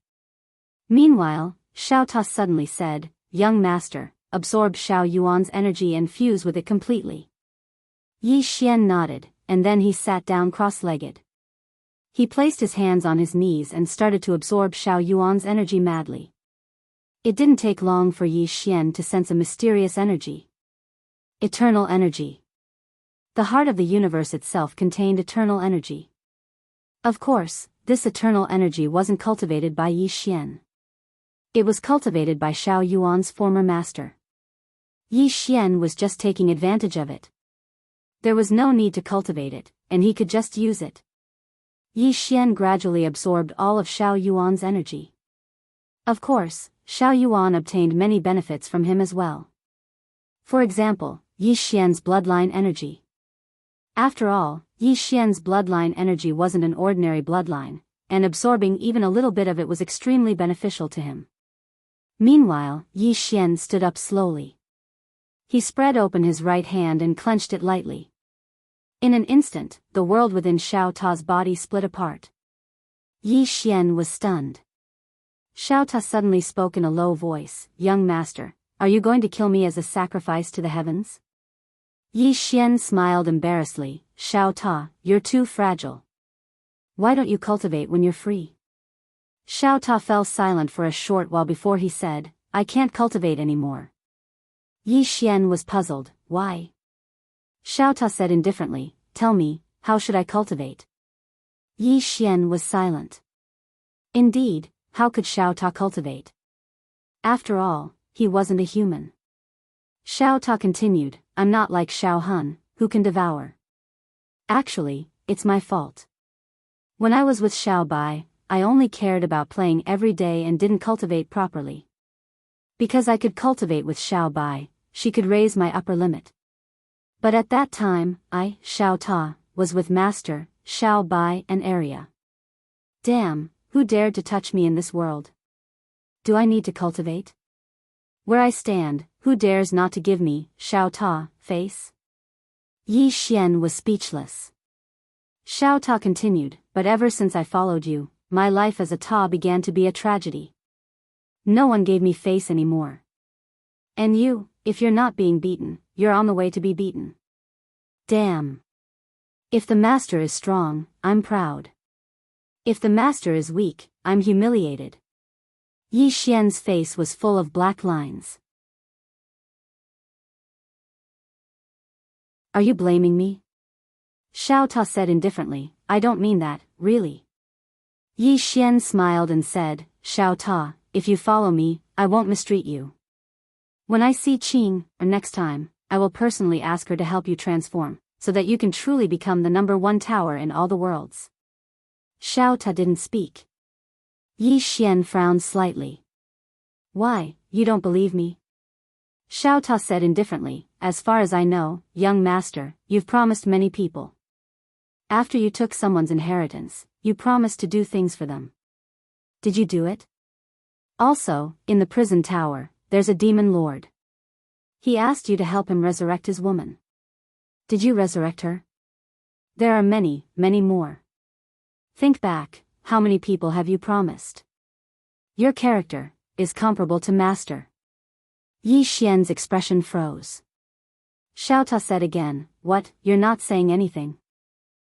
Meanwhile, Xiao Ta suddenly said, "Young master, absorb Xiao Yuan's energy and fuse with it completely." Yi Xian nodded, and then he sat down cross-legged. He placed his hands on his knees and started to absorb Xiao Yuan's energy madly. It didn't take long for Yi Xian to sense a mysterious energy. Eternal energy. The heart of the universe itself contained eternal energy. Of course, this eternal energy wasn't cultivated by Yi Xian. It was cultivated by Xiao Yuan's former master. Yi Xian was just taking advantage of it. There was no need to cultivate it, and he could just use it. Yi Xian gradually absorbed all of Xiao Yuan's energy. Of course, Xiao Yuan obtained many benefits from him as well. For example, Yi Xian's bloodline energy. After all, Yi Xian's bloodline energy wasn't an ordinary bloodline, and absorbing even a little bit of it was extremely beneficial to him. Meanwhile, Yi Xian stood up slowly. He spread open his right hand and clenched it lightly. In an instant, the world within Xiao Ta's body split apart. Yi Xian was stunned. Xiao Ta suddenly spoke in a low voice, "Young master, are you going to kill me as a sacrifice to the heavens?" Yi Xian smiled embarrassedly, "Xiao Ta, you're too fragile. Why don't you cultivate when you're free?" Xiao Ta fell silent for a short while before he said, "I can't cultivate anymore." Yi Xian was puzzled, "Why?" Xiao Ta said indifferently, "Tell me, how should I cultivate?" Yi Xian was silent. Indeed, how could Xiao Ta cultivate? After all, he wasn't a human. Xiao Ta continued, "I'm not like Xiao Han, who can devour. Actually, it's my fault. When I was with Xiao Bai, I only cared about playing every day and didn't cultivate properly. Because I could cultivate with Xiao Bai, she could raise my upper limit. But at that time, I, Xiao Ta, was with Master, Xiao Bai and Arya. Damn, who dared to touch me in this world? Do I need to cultivate? Where I stand, who dares not to give me, Xiao Ta, face?" Yi Xian was speechless. Xiao Ta continued, "But ever since I followed you, my life as a Ta began to be a tragedy. No one gave me face anymore. And you, if you're not being beaten, you're on the way to be beaten. Damn. If the master is strong, I'm proud. If the master is weak, I'm humiliated." Yi Xian's face was full of black lines. "Are you blaming me?" Xiao Ta said indifferently, "I don't mean that, really." Yi Xian smiled and said, "Xiao Ta, if you follow me, I won't mistreat you. When I see Qing, or next time, I will personally ask her to help you transform, so that you can truly become the #1 tower in all the worlds." Xiao Ta didn't speak. Yi Xian frowned slightly. "Why, you don't believe me?" Xiao Ta said indifferently, "As far as I know, young master, you've promised many people. After you took someone's inheritance, you promised to do things for them. Did you do it? Also, in the prison tower, there's a demon lord. He asked you to help him resurrect his woman. Did you resurrect her? There are many, many more. Think back, how many people have you promised? Your character is comparable to master." Yi Xian's expression froze. Xiao Ta said again, "What, you're not saying anything?"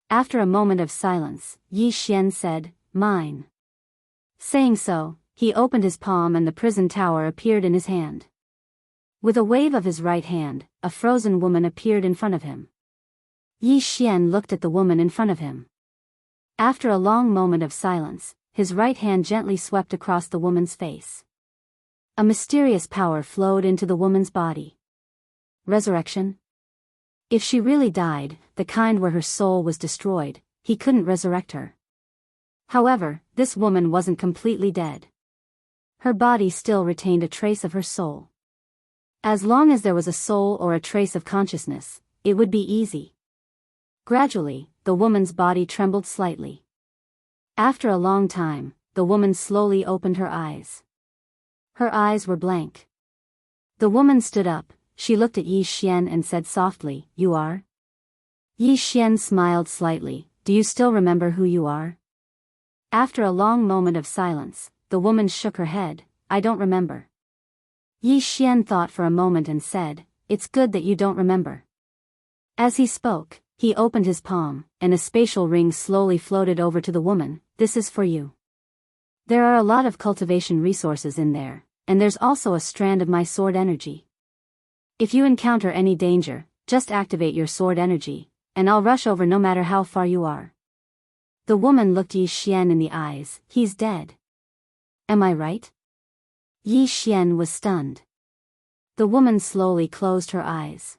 After a moment of silence, Yi Xian said, "Mine." Saying so, he opened his palm and the prison tower appeared in his hand. With a wave of his right hand, a frozen woman appeared in front of him. Yi Xian looked at the woman in front of him. After a long moment of silence, his right hand gently swept across the woman's face. A mysterious power flowed into the woman's body. Resurrection? If she really died, the kind where her soul was destroyed, he couldn't resurrect her. However, this woman wasn't completely dead. Her body still retained a trace of her soul. As long as there was a soul or a trace of consciousness, it would be easy. Gradually, the woman's body trembled slightly. After a long time, the woman slowly opened her eyes. Her eyes were blank. The woman stood up, she looked at Yi Xian and said softly, "You are?" Yi Xian smiled slightly, "Do you still remember who you are?" After a long moment of silence, the woman shook her head, "I don't remember." Yi Xian thought for a moment and said, "It's good that you don't remember." As he spoke, he opened his palm, and a spatial ring slowly floated over to the woman. "This is for you. There are a lot of cultivation resources in there, and there's also a strand of my sword energy. If you encounter any danger, just activate your sword energy, and I'll rush over no matter how far you are." The woman looked Yi Xian in the eyes. "He's dead. Am I right?" Yi Xian was stunned. The woman slowly closed her eyes.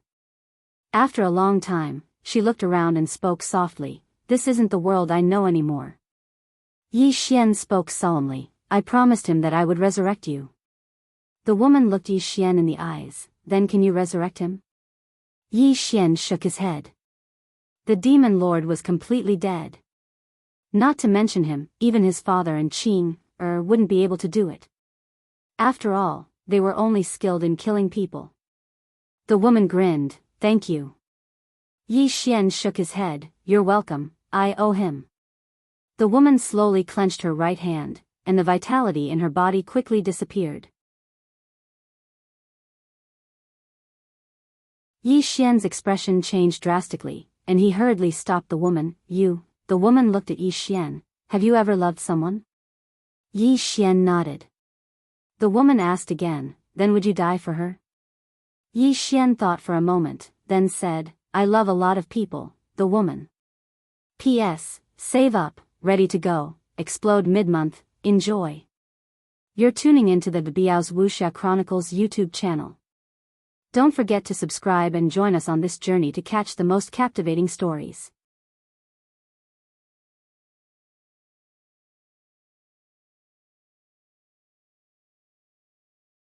After a long time, she looked around and spoke softly, "This isn't the world I know anymore." Yi Xian spoke solemnly, "I promised him that I would resurrect you." The woman looked Yi Xian in the eyes, "Then can you resurrect him?" Yi Xian shook his head. The demon lord was completely dead. Not to mention him, even his father and Qing wouldn't be able to do it. After all, they were only skilled in killing people. The woman grinned, "Thank you." Yi Xian shook his head, "You're welcome, I owe him." The woman slowly clenched her right hand, and the vitality in her body quickly disappeared. Yi Xian's expression changed drastically, and he hurriedly stopped the woman. The woman looked at Yi Xian, "Have you ever loved someone?" Yi Xian nodded. The woman asked again, "Then would you die for her?" Yi Xian thought for a moment, then said, "I love a lot of people." The woman. P.S. Save up, ready to go, explode mid-month, enjoy. You're tuning into the Biyao's Wuxia Chronicles YouTube channel. Don't forget to subscribe and join us on this journey to catch the most captivating stories.